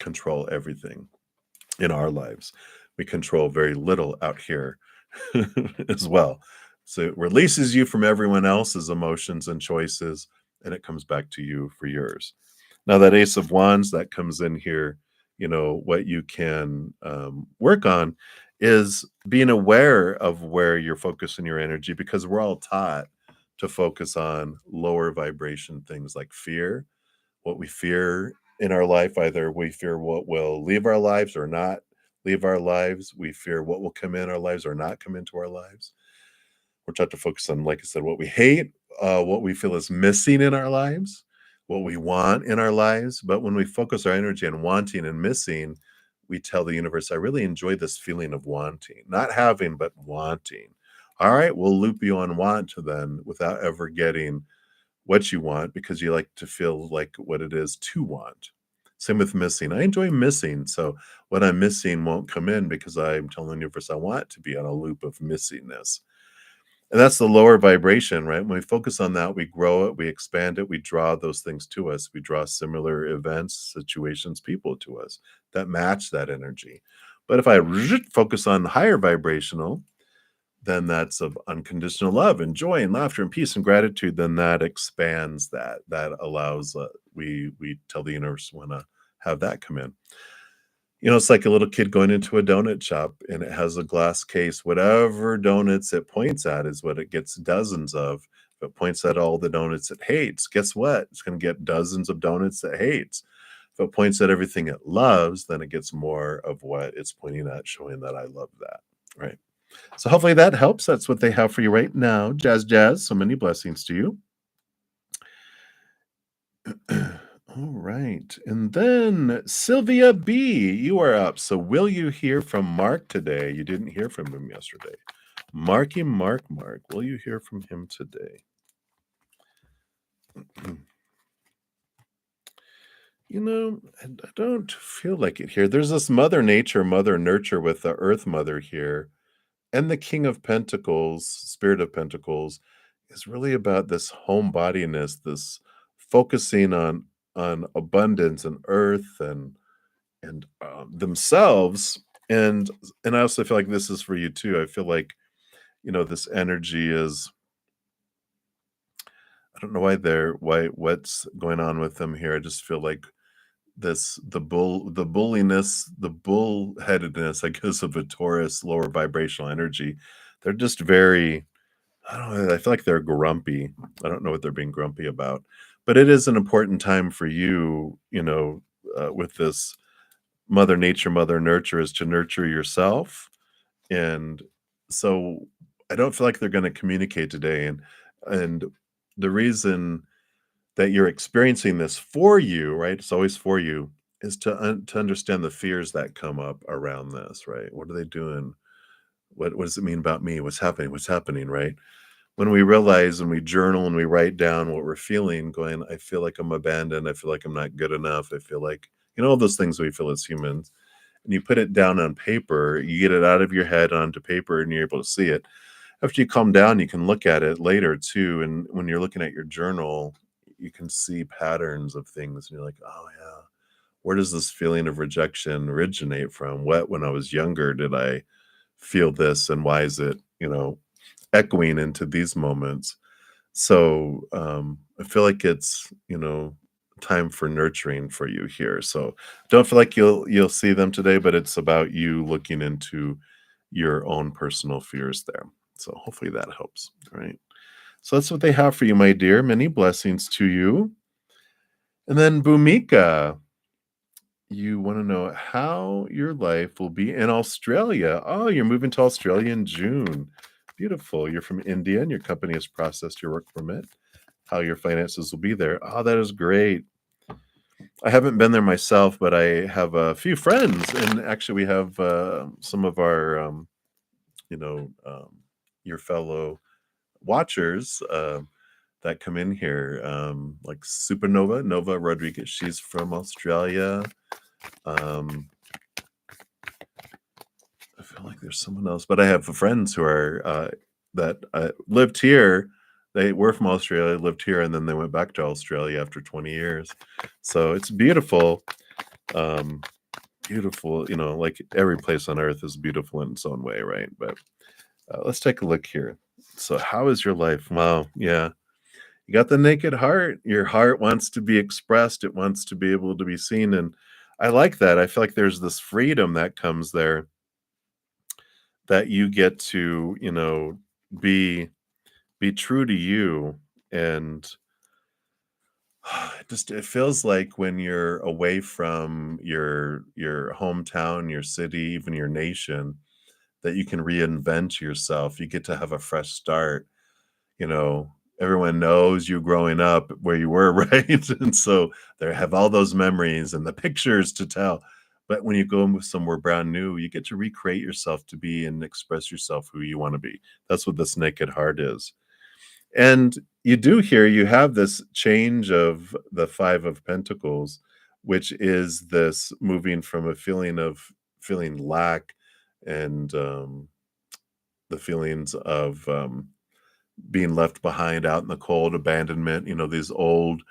control everything in our lives. We control very little out here as well. So it releases you from everyone else's emotions and choices, and it comes back to you for yours. Now, that Ace of Wands that comes in here, what you can work on is being aware of where you're focusing your energy, because we're all taught to focus on lower vibration things like fear, what we fear in our life. Either we fear what will leave our lives or not leave our lives. We fear what will come in our lives or not come into our lives. We're taught to focus on, like I said, what we hate, what we feel is missing in our lives, what we want in our lives. But when we focus our energy on wanting and missing, we tell the universe, I really enjoy this feeling of wanting, not having, but wanting. All right, we'll loop you on want to then without ever getting what you want, because you like to feel like what it is to want. Same with missing. I enjoy missing. So what I'm missing won't come in because I'm telling the universe I want to be on a loop of missingness. And that's the lower vibration, right? When we focus on that, we grow it, we expand it, we draw those things to us. We draw similar events, situations, people to us that match that energy. But if I focus on higher vibrational, then that's of unconditional love and joy and laughter and peace and gratitude, then that expands that allows we tell the universe we want to have that come in. It's like a little kid going into a donut shop and it has a glass case. Whatever donuts it points at is what it gets dozens of. If it points at all the donuts it hates, guess what? It's going to get dozens of donuts it hates. If it points at everything it loves, then it gets more of what it's pointing at, showing that I love that. Right. So hopefully that helps. That's what they have for you right now. Jazz, jazz. So many blessings to you. All right. And then Sylvia B, you are up. So will you hear from Mark today? You didn't hear from him yesterday. Mark. Will you hear from him today? I don't feel like it here. There's this Mother Nature, Mother Nurture with the Earth Mother here. And the King of Pentacles, Spirit of Pentacles, is really about this homebodiness, this focusing on abundance and earth and themselves. And I also feel like this is for you too. I feel like this energy is. I don't know why what's going on with them here. I just feel like the bulliness, the bullheadedness, I guess, of a Taurus lower vibrational energy. They're just very, I don't know, I feel like they're grumpy. I don't know what they're being grumpy about, but it is an important time for you, with this Mother Nature, Mother Nurture, is to nurture yourself. And so I don't feel like they're going to communicate today. And the reason that you're experiencing this for you, right? It's always for you, is to understand the fears that come up around this, right? What are they doing? What does it mean about me? What's happening? What's happening, right? When we realize and we journal and we write down what we're feeling, going, I feel like I'm abandoned. I feel like I'm not good enough. I feel like, all those things we feel as humans. And you put it down on paper, you get it out of your head onto paper and you're able to see it. After you calm down, you can look at it later too. And when you're looking at your journal, you can see patterns of things. And you're like, oh, yeah, where does this feeling of rejection originate from? What, when I was younger, did I feel this? And why is it, echoing into these moments? So I feel like it's, time for nurturing for you here. So don't feel like you'll see them today, but it's about you looking into your own personal fears there. So hopefully that helps. All right. So that's what they have for you, my dear. Many blessings to you. And then Bhumika, you want to know how your life will be in Australia. Oh, you're moving to Australia in June. Beautiful. You're from India and your company has processed your work permit. How your finances will be there. Oh, that is great. I haven't been there myself, but I have a few friends, and actually we have, some of our, you know, your fellow watchers, that come in here, like Supernova, Nova Rodriguez, she's from Australia. Um, I feel like there's someone else, but I have friends who are, that, lived here. They were from Australia, lived here, and then they went back to Australia after 20 years. So it's beautiful, um, beautiful, like every place on earth is beautiful in its own way, right? But, let's take a look here. So how is your life? Wow, yeah. You got the naked heart. Your heart wants to be expressed. It wants to be able to be seen, and I like that. I feel like there's this freedom that comes there that you get to, be be true to you, and it feels like when you're away from your hometown, your city, even your nation, that you can reinvent yourself. You get to have a fresh start. you know, Everyone knows you growing up where you were, right? And so they have all those memories and the pictures to tell. But when you go somewhere brand new, you get to recreate yourself to be and express yourself who you want to be. That's what this naked heart is. And you do here, you have this change of the Five of Pentacles, which is this moving from a feeling of feeling lack and the feelings of being left behind out in the cold, abandonment, these old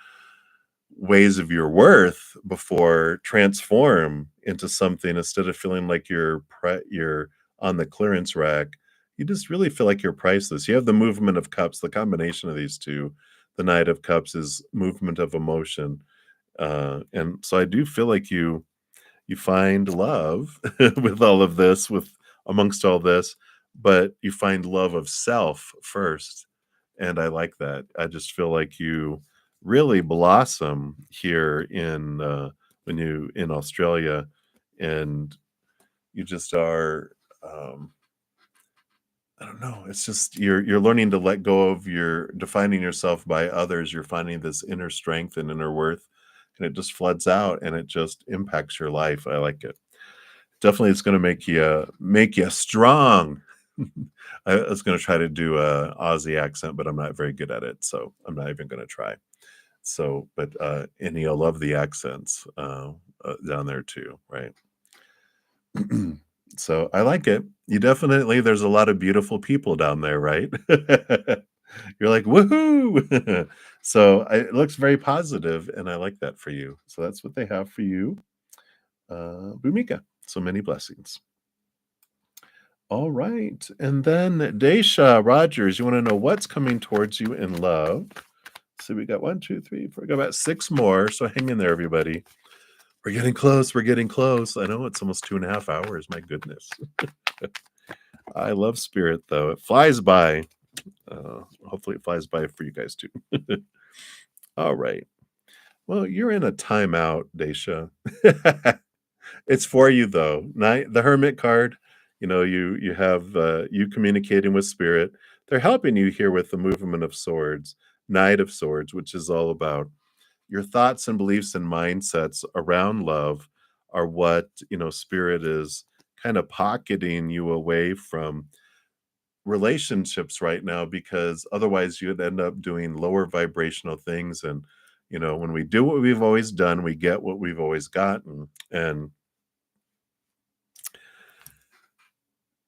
ways of your worth before transform into something instead of feeling like you're on the clearance rack. You just really feel like you're priceless. You have the movement of cups, the combination of these two. The Knight of Cups is movement of emotion. And so I do feel like you find love with all of this, with amongst all this, but you find love of self first. And I like that. I just feel like you really blossom here when you in Australia, and you just are. I don't know. It's just you're learning to let go of your defining yourself by others. You're finding this inner strength and inner worth, and it just floods out, and it just impacts your life. I like it. Definitely, it's gonna make you strong. I was gonna try to do a Aussie accent, but I'm not very good at it, so I'm not even gonna try. So, but, and you'll love the accents, down there too, right? So, I like it. There's a lot of beautiful people down there, right? You're like, "Woohoo!" So, it looks very positive, and I like that for you. So that's what they have for you, Bhumika. So many blessings. All right. And then Daisha Rogers, you want to know what's coming towards you in love? So we got one, two, three, four, we got about six more. So hang in there, everybody. We're getting close. We're getting close. I know it's almost 2.5 hours. My goodness. I love spirit, though. It flies by. Hopefully, it flies by for you guys, too. All right. Well, you're in a timeout, Daisha. It's for you though. The Hermit card, you have you communicating with spirit. They're helping you here with the movement of swords, Knight of Swords, which is all about your thoughts and beliefs and mindsets around love are what, spirit is kind of pocketing you away from relationships right now, because otherwise you'd end up doing lower vibrational things. And when we do what we've always done, we get what we've always gotten. And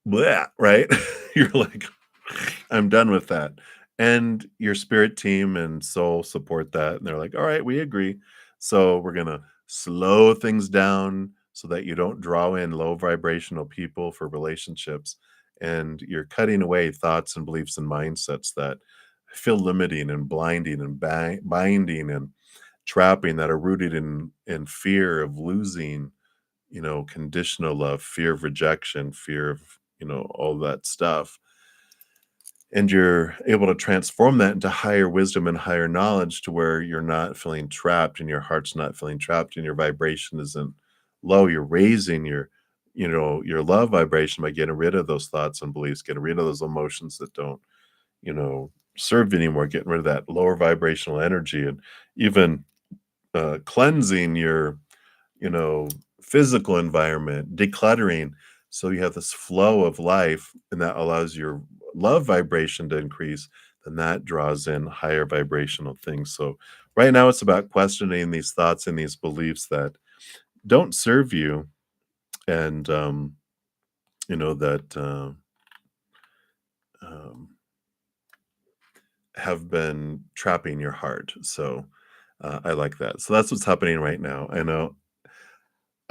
bleh, right? You're like, I'm done with that. And your spirit team and soul support that. And they're like, all right, we agree. So we're going to slow things down so that you don't draw in low vibrational people for relationships. And you're cutting away thoughts and beliefs and mindsets that feel limiting and blinding and binding and trapping, that are rooted in fear of losing, conditional love, fear of rejection, fear of, all that stuff. And you're able to transform that into higher wisdom and higher knowledge, to where you're not feeling trapped and your heart's not feeling trapped and your vibration isn't low. You're raising your love vibration by getting rid of those thoughts and beliefs, getting rid of those emotions that don't, serve you anymore, getting rid of that lower vibrational energy. And even cleansing your, you know, physical environment, decluttering. So you have this flow of life, and that allows your love vibration to increase. Then that draws in higher vibrational things. So right now, it's about questioning these thoughts and these beliefs that don't serve you, and that um, have been trapping your heart. So I like that. So that's what's happening right now. I know,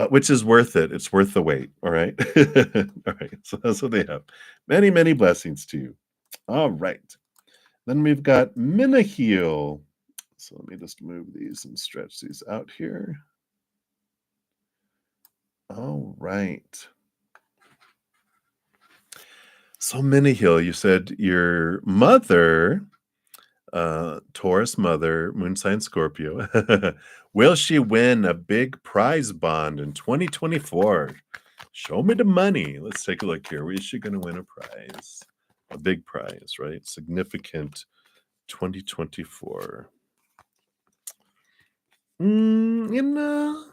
which is worth it. It's worth the wait. All right. All right. So that's what they have. Many, many blessings to you. All right. Then we've got Minaheel. So let me just move these and stretch these out here. All right. So Minaheel, you said your mother, Taurus mother, moon sign Scorpio, will she win a big prize bond in 2024? Show me the money. Let's take a look here. Where is she going to win a prize? A big prize, right? Significant 2024. You know,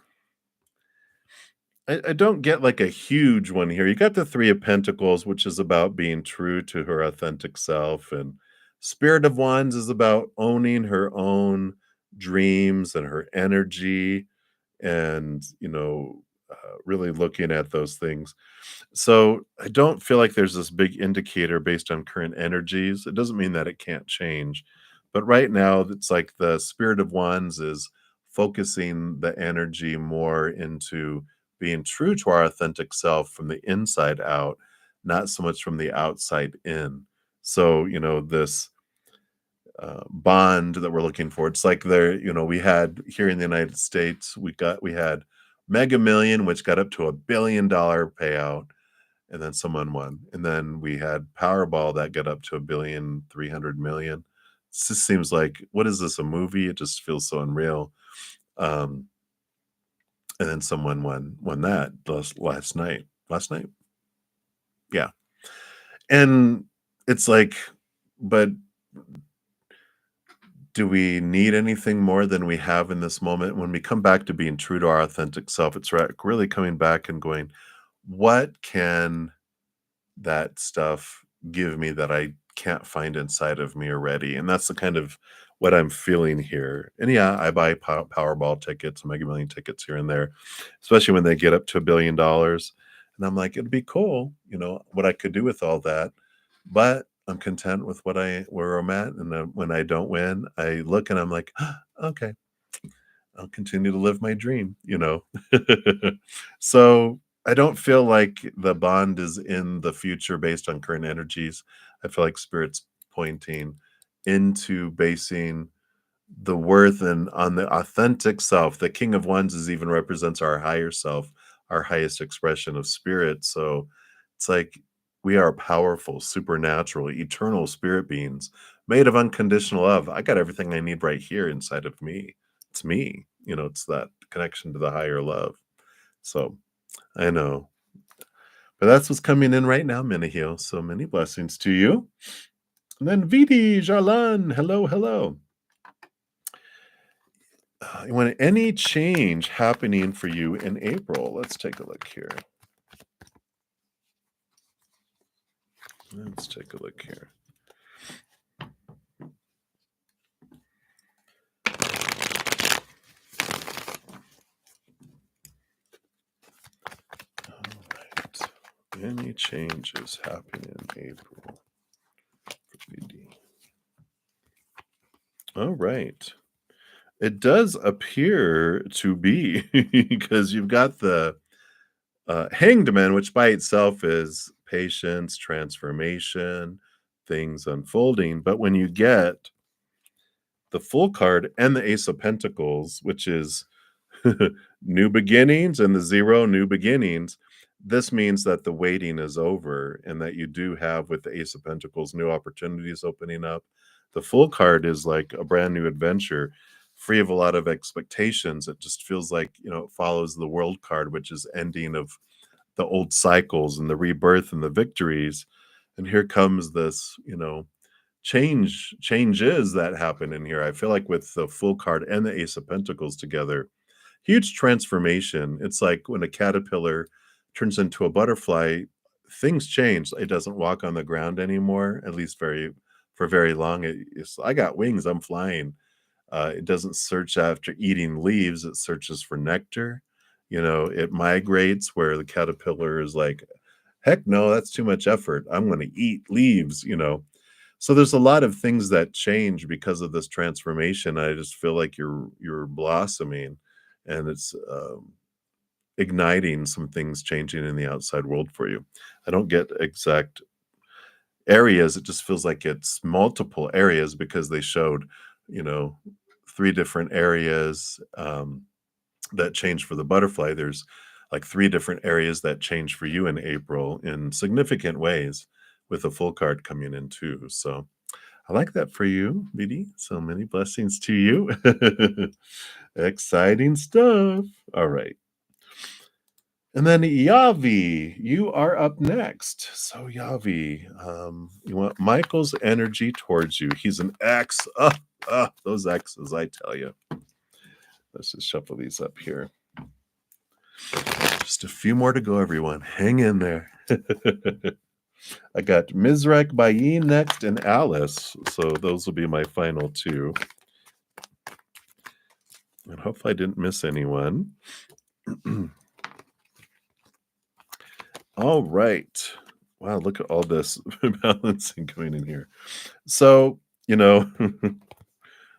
I don't get like a huge one here. You got the Three of Pentacles, which is about being true to her authentic self, and Spirit of Wands is about owning her own dreams and her energy, and really looking at those things. So I don't feel like there's this big indicator based on current energies. It doesn't mean that it can't change. But right now, it's like the Spirit of Wands is focusing the energy more into being true to our authentic self from the inside out, not so much from the outside in. So, this bond that we're looking for, it's like we had here in the United States, we had Mega Million, which got up to $1 billion payout, and then someone won. And then we had Powerball that got up to 1,300,000,000. It just seems like, what is this, a movie? It just feels so unreal. Um, and then someone won that last night. Last night? Yeah. And it's like, but do we need anything more than we have in this moment? When we come back to being true to our authentic self, it's really coming back and going, what can that stuff give me that I can't find inside of me already? And that's the kind of what I'm feeling here. And yeah, I buy Powerball tickets, Mega Million tickets here and there, especially when they get up to $1 billion. And I'm like, it'd be cool, what I could do with all that. But I'm content with where I'm at. And when I don't win, I look and I'm like, okay, I'll continue to live my dream. So I don't feel like the bond is in the future based on current energies. I feel like Spirit's pointing into basing the worth and on the authentic self. The King of Wands is even represents our higher self, our highest expression of spirit. So it's like we are powerful, supernatural, eternal spirit beings made of unconditional love. I got everything I need right here inside of me. It's me. It's that connection to the higher love. So I know. But that's what's coming in right now, Minaheel. So many blessings to you. And then Viti Jalan. Hello, hello. When any change happening for you in April? Let's take a look here. Let's take a look here. All right. Any changes happening in April for VD? All right. It does appear to be because you've got the Hanged Man, which by itself is patience, transformation, things unfolding. But when you get the Full card and the Ace of Pentacles, which is new beginnings, and the Zero, new beginnings, this means that the waiting is over and that you do have, with the Ace of Pentacles, new opportunities opening up. The Full card is like a brand new adventure, free of a lot of expectations. It just feels like, it follows the World card, which is ending of the old cycles and the rebirth and the victories. And here comes this, changes that happen in here. I feel like with the full card and the Ace of Pentacles together, huge transformation. It's like when a caterpillar turns into a butterfly, things change. It doesn't walk on the ground anymore, at least very long. It's I got wings, I'm flying. It doesn't search after eating leaves, it searches for nectar. It migrates where the caterpillar is like, heck no, that's too much effort. I'm going to eat leaves. So there's a lot of things that change because of this transformation. I just feel like you're blossoming, and it's igniting some things changing in the outside world for you. I don't get exact areas. It just feels like it's multiple areas because they showed, you know, three different areas that change for the butterfly. There's like three different areas that change for you in April in significant ways with a full card coming in too. So I like that for you, BD. So many blessings to you. Exciting stuff. All right. And then Yavi, you are up next. So Yavi, you want Michael's energy towards you. He's an X. Those X's, I tell you. Let's just shuffle these up here. Just a few more to go, everyone. Hang in there. I got Mizrek, Bayin next, and Alice. So those will be my final two. And hopefully I didn't miss anyone. All right. Wow, look at all this balancing going in here. So,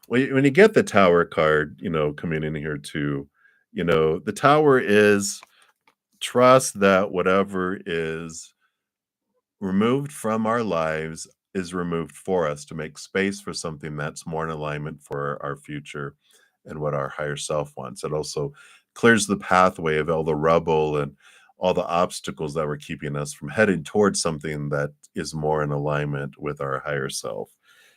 when you get the Tower card, coming in here too, the Tower is trust that whatever is removed from our lives is removed for us to make space for something that's more in alignment for our future and what our higher self wants. It also clears the pathway of all the rubble and all the obstacles that were keeping us from heading towards something that is more in alignment with our higher self.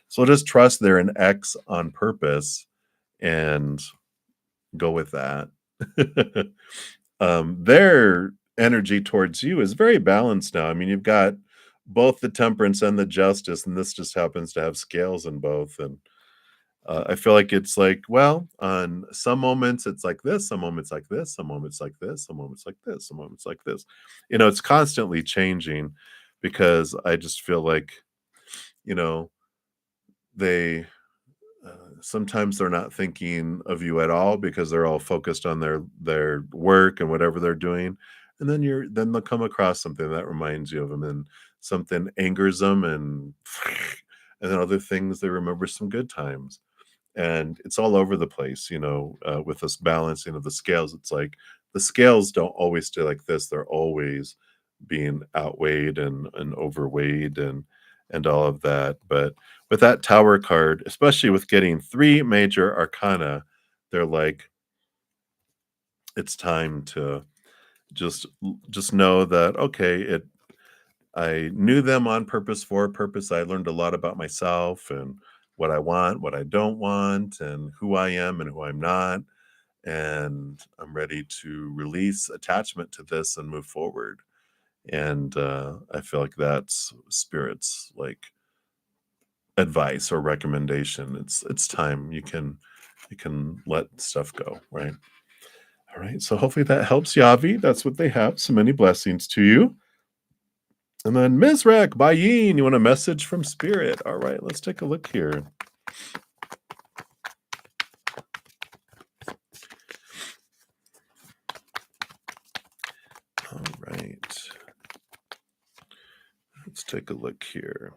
So just trust they're an X on purpose and go with that. Their energy towards you is very balanced now. I mean, you've got both the temperance and the justice, and this just happens to have scales in both. And I feel like it's like, well, on some moments it's like this, some moments like this, some moments like this, some moments like this, some moments like this. It's constantly changing because I just feel like, they sometimes they're not thinking of you at all because they're all focused on their work and whatever they're doing. And then they'll come across something that reminds you of them, and something angers them, and and then other things they remember some good times. And it's all over the place, with this balancing of the scales. It's like the scales don't always stay like this. They're always being outweighed and overweighed and all of that. But with that Tower card, especially with getting three major arcana, they're like, it's time to just know that, okay, I knew them on purpose for a purpose. I learned a lot about myself and what I want, what I don't want, and who I am and who I'm not. And I'm ready to release attachment to this and move forward. And I feel like that's spirit's like advice or recommendation. It's time. You can let stuff go, right? All right. So hopefully that helps, Yavi. That's what they have. So many blessings to you. And then Mizrak, Bayin, you want a message from Spirit? All right, let's take a look here. All right. Let's take a look here.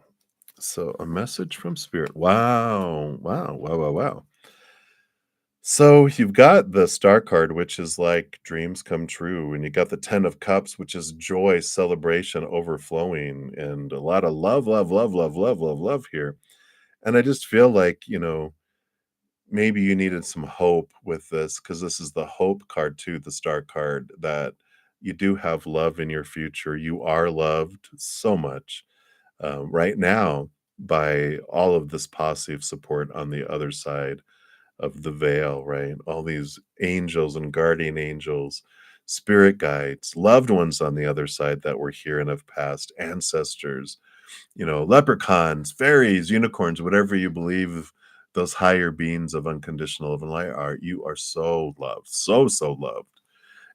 So a message from Spirit. Wow. Wow. Wow. Wow. Wow. So you've got the Star card, which is like dreams come true, and you got the Ten of Cups, which is joy, celebration, overflowing, and a lot of love, love, love, love, love, love, love here. And I just feel like, maybe you needed some hope with this because this is the hope card too, the Star card, that you do have love in your future. You are loved so much right now by all of this positive support on the other side of the veil, right? All these angels and guardian angels, spirit guides, loved ones on the other side that were here and have passed, ancestors. leprechauns, fairies, unicorns, whatever you believe those higher beings of unconditional love and light are, you are so loved, so, so loved.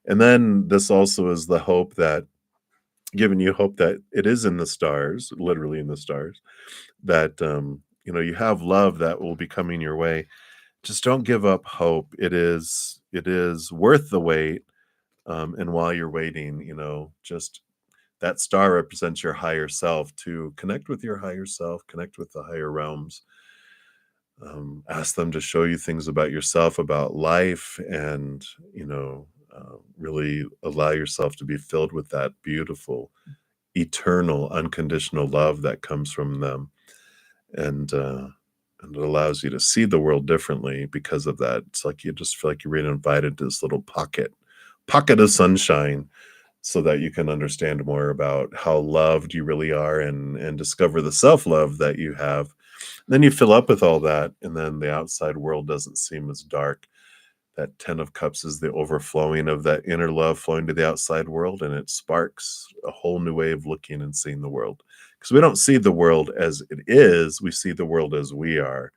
And then this also is the hope that giving you hope that it is in the stars, literally in the stars, that you have love that will be coming your way. Just don't give up hope. It is worth the wait. And while you're waiting, just that star represents your higher self. To connect with your higher self, connect with the higher realms. Ask them to show you things about yourself, about life, and really allow yourself to be filled with that beautiful, eternal, unconditional love that comes from them, and it allows you to see the world differently because of that. It's like you just feel like you're being invited to this little pocket of sunshine, so that you can understand more about how loved you really are, and discover the self-love that you have. Then you fill up with all that, and then the outside world doesn't seem as dark. That 10 of cups is the overflowing of that inner love flowing to the outside world, and it sparks a whole new way of looking and seeing the world. Because we don't see the world as it is, we see the world as we are.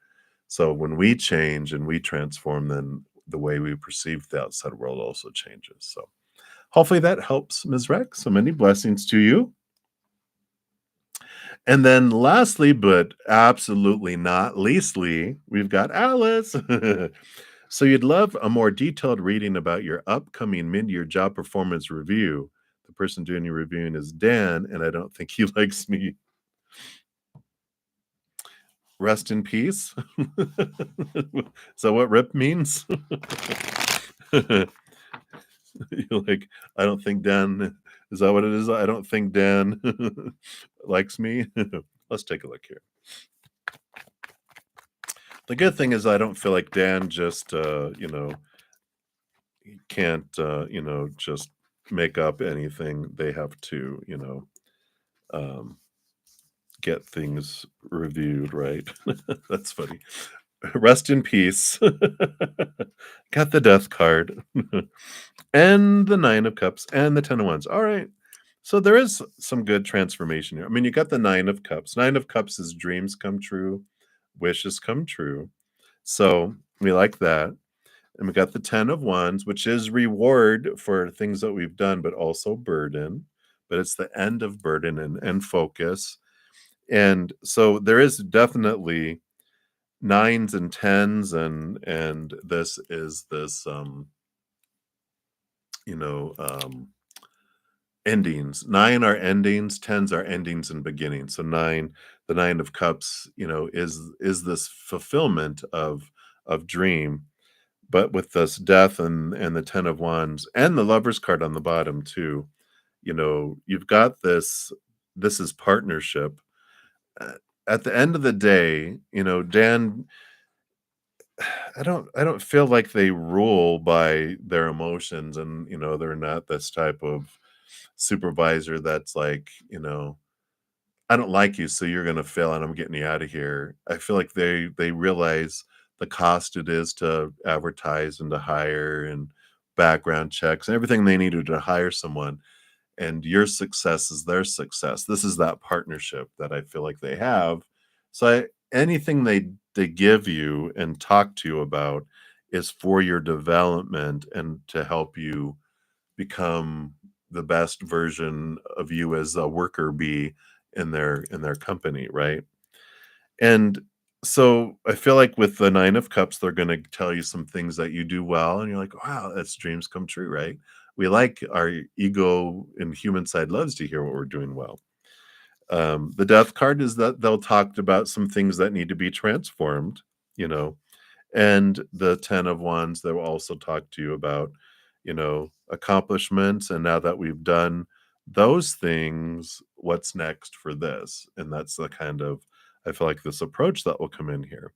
So when we change and we transform, then the way we perceive the outside world also changes. So hopefully that helps, Ms. Rex. So many blessings to you. And then lastly, but absolutely not leastly, we've got Alice. So you'd love a more detailed reading about your upcoming mid-year job performance review. The person doing your reviewing is Dan, and I don't think he likes me. Rest in peace. Is that what RIP means? You're like, I don't think Dan, is that what it is? I don't think Dan likes me. Let's take a look here. The good thing is I don't feel like Dan just, he can't, just make up anything. They have to, um, get things reviewed, right? That's funny. Rest in peace. Got the death card. And the 9 of cups and the 10 of wands. All right. So there is some good transformation here. I mean, you got the 9 of cups. 9 of cups is dreams come true, wishes come true. So we like that. And we got the 10 of wands, which is reward for things that we've done, but also burden. But it's the end of burden and focus. And so there is definitely nines and tens, and this is this you know endings. 9 are endings, tens are endings and beginnings. So the 9 of cups, is this fulfillment of dream. But with this death and the 10 of wands and the lovers card on the bottom too, you've got this is partnership. Uh, at the end of the day, Dan, I don't feel like they rule by their emotions, and they're not this type of supervisor that's like, I don't like you, so you're gonna fail and I'm getting you out of here. I feel like they realize the cost it is to advertise and to hire and background checks and everything they needed to hire someone, and your success is their success. This is that partnership that I feel like they have. So anything they give you and talk to you about is for your development and to help you become the best version of you as a worker bee in their company, right? And so I feel like with the 9 of cups, they're going to tell you some things that you do well, and you're like, wow, that's dreams come true, right? We like, our ego and human side loves to hear what we're doing well. The death card is that they'll talk about some things that need to be transformed, you know, and the 10 of wands, they will also talk to you about, accomplishments. And now that we've done those things, what's next for this? And that's the kind of, I feel like, this approach that will come in here.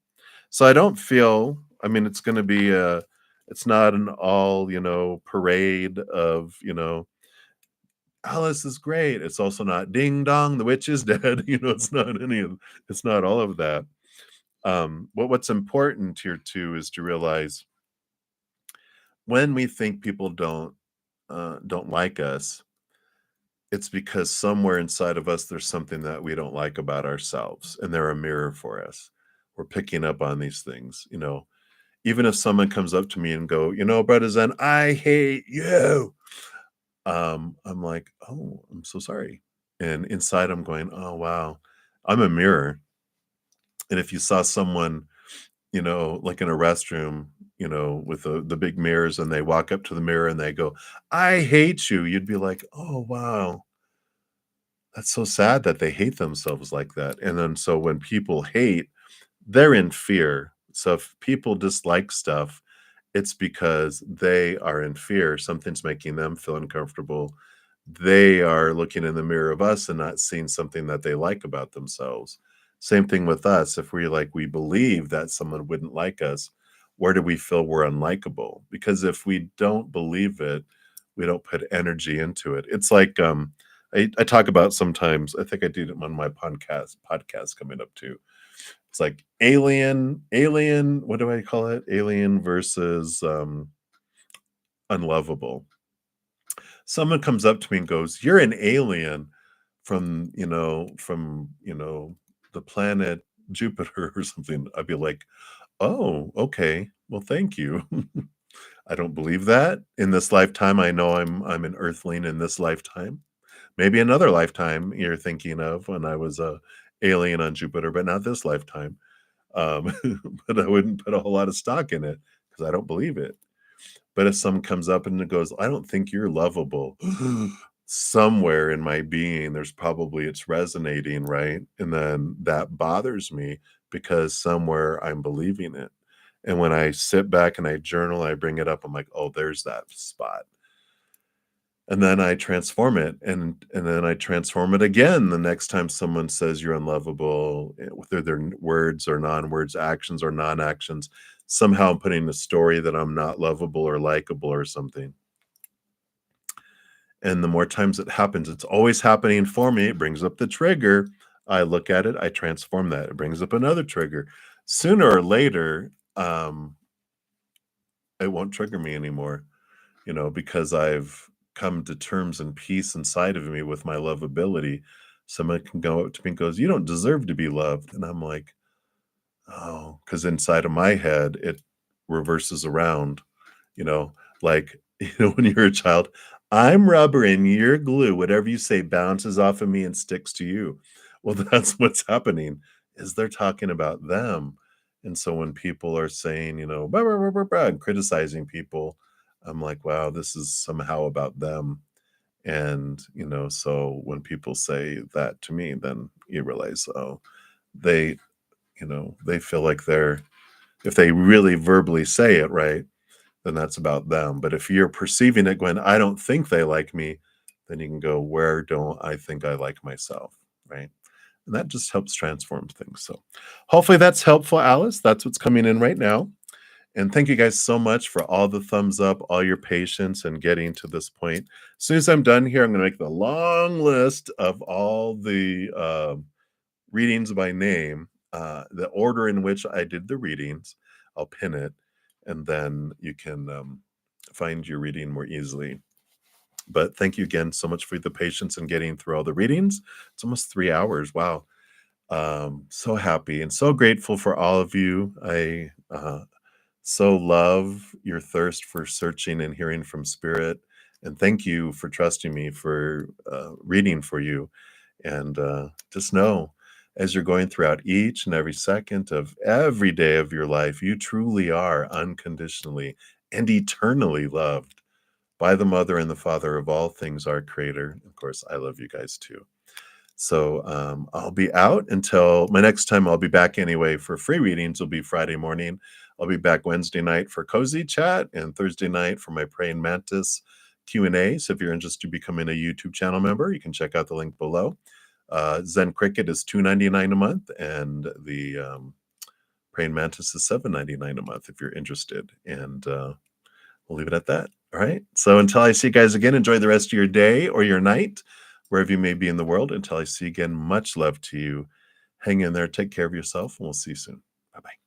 So I don't feel, I mean, it's not an all, parade of, Alice is great. It's also not ding dong, the witch is dead. It's not all of that. What's important here too is to realize when we think people don't like us, it's because somewhere inside of us, there's something that we don't like about ourselves, and they're a mirror for us. We're picking up on these things, even if someone comes up to me and go, brother Zen, I hate you. I'm like, oh, I'm so sorry. And inside I'm going, oh wow, I'm a mirror. And if you saw someone, like in a restroom, with the big mirrors, and they walk up to the mirror and they go, I hate you, you'd be like, oh wow, that's so sad that they hate themselves like that. And then so when people hate, they're in fear. So if people dislike stuff, it's because they are in fear. Something's making them feel uncomfortable. They are looking in the mirror of us and not seeing something that they like about themselves. Same thing with us. If we believe that someone wouldn't like us, where do we feel we're unlikable? Because if we don't believe it, we don't put energy into it. It's like I talk about sometimes, I think I did it on my podcast coming up too. It's like alien, what do I call it? Alien versus unlovable. Someone comes up to me and goes, "You're an alien from the planet Jupiter or something." I'd be like, "Oh, okay. Well, thank you." I don't believe that. In this lifetime, I know I'm an earthling in this lifetime. Maybe another lifetime you're thinking of when I was a alien on Jupiter, but not this lifetime. Um, but I wouldn't put a whole lot of stock in it because I don't believe it. But if someone comes up and it goes, "I don't think you're lovable," somewhere in my being, there's probably it's resonating, right? And then that bothers me because somewhere I'm believing it. And when I sit back and I journal, I bring it up, I'm like, "Oh, there's that spot." And then I transform it, and then I transform it again the next time someone says you're unlovable, whether they're words or non-words, actions or non-actions. Somehow I'm putting a story that I'm not lovable or likable or something. And the more times it happens, it's always happening for me. It brings up the trigger. I look at it, I transform that. It brings up another trigger. Sooner or later, it won't trigger me anymore, because I've come to terms and peace inside of me with my lovability. Someone can go up to me and goes, "You don't deserve to be loved." And I'm like, oh, because inside of my head, it reverses around, you know, like, when you're a child, I'm rubber and you're glue. Whatever you say bounces off of me and sticks to you. Well, that's what's happening is they're talking about them. And so when people are saying, "Blah, blah, blah, blah, blah," and criticizing people, I'm like, wow, this is somehow about them. And, so when people say that to me, then you realize, oh, they, they feel like if they really verbally say it right, then that's about them. But if you're perceiving it going, I don't think they like me, then you can go, where don't I think I like myself? Right. And that just helps transform things. So hopefully that's helpful, Alice. That's what's coming in right now. And thank you guys so much for all the thumbs up, all your patience, and getting to this point. As soon as I'm done here, I'm going to make the long list of all the readings by name, the order in which I did the readings. I'll pin it, and then you can find your reading more easily. But thank you again so much for the patience in getting through all the readings. It's almost 3 hours. Wow. So happy and so grateful for all of you. I so love your thirst for searching and hearing from spirit. And thank you for trusting me for reading for you. And just know, as you're going throughout each and every second of every day of your life, you truly are unconditionally and eternally loved by the mother and the father of all things, our creator. Of course, I love you guys too. So I'll be out until my next time. I'll be back anyway for free readings. Will be Friday morning. I'll be back Wednesday night for cozy chat and Thursday night for my praying mantis Q&A. So if you're interested in becoming a YouTube channel member, you can check out the link below. Zen Cricket is $2.99 a month, and the praying mantis is $7.99 a month if you're interested. And we'll leave it at that. All right. So until I see you guys again, enjoy the rest of your day or your night, wherever you may be in the world. Until I see you again, much love to you. Hang in there. Take care of yourself, and we'll see you soon. Bye-bye.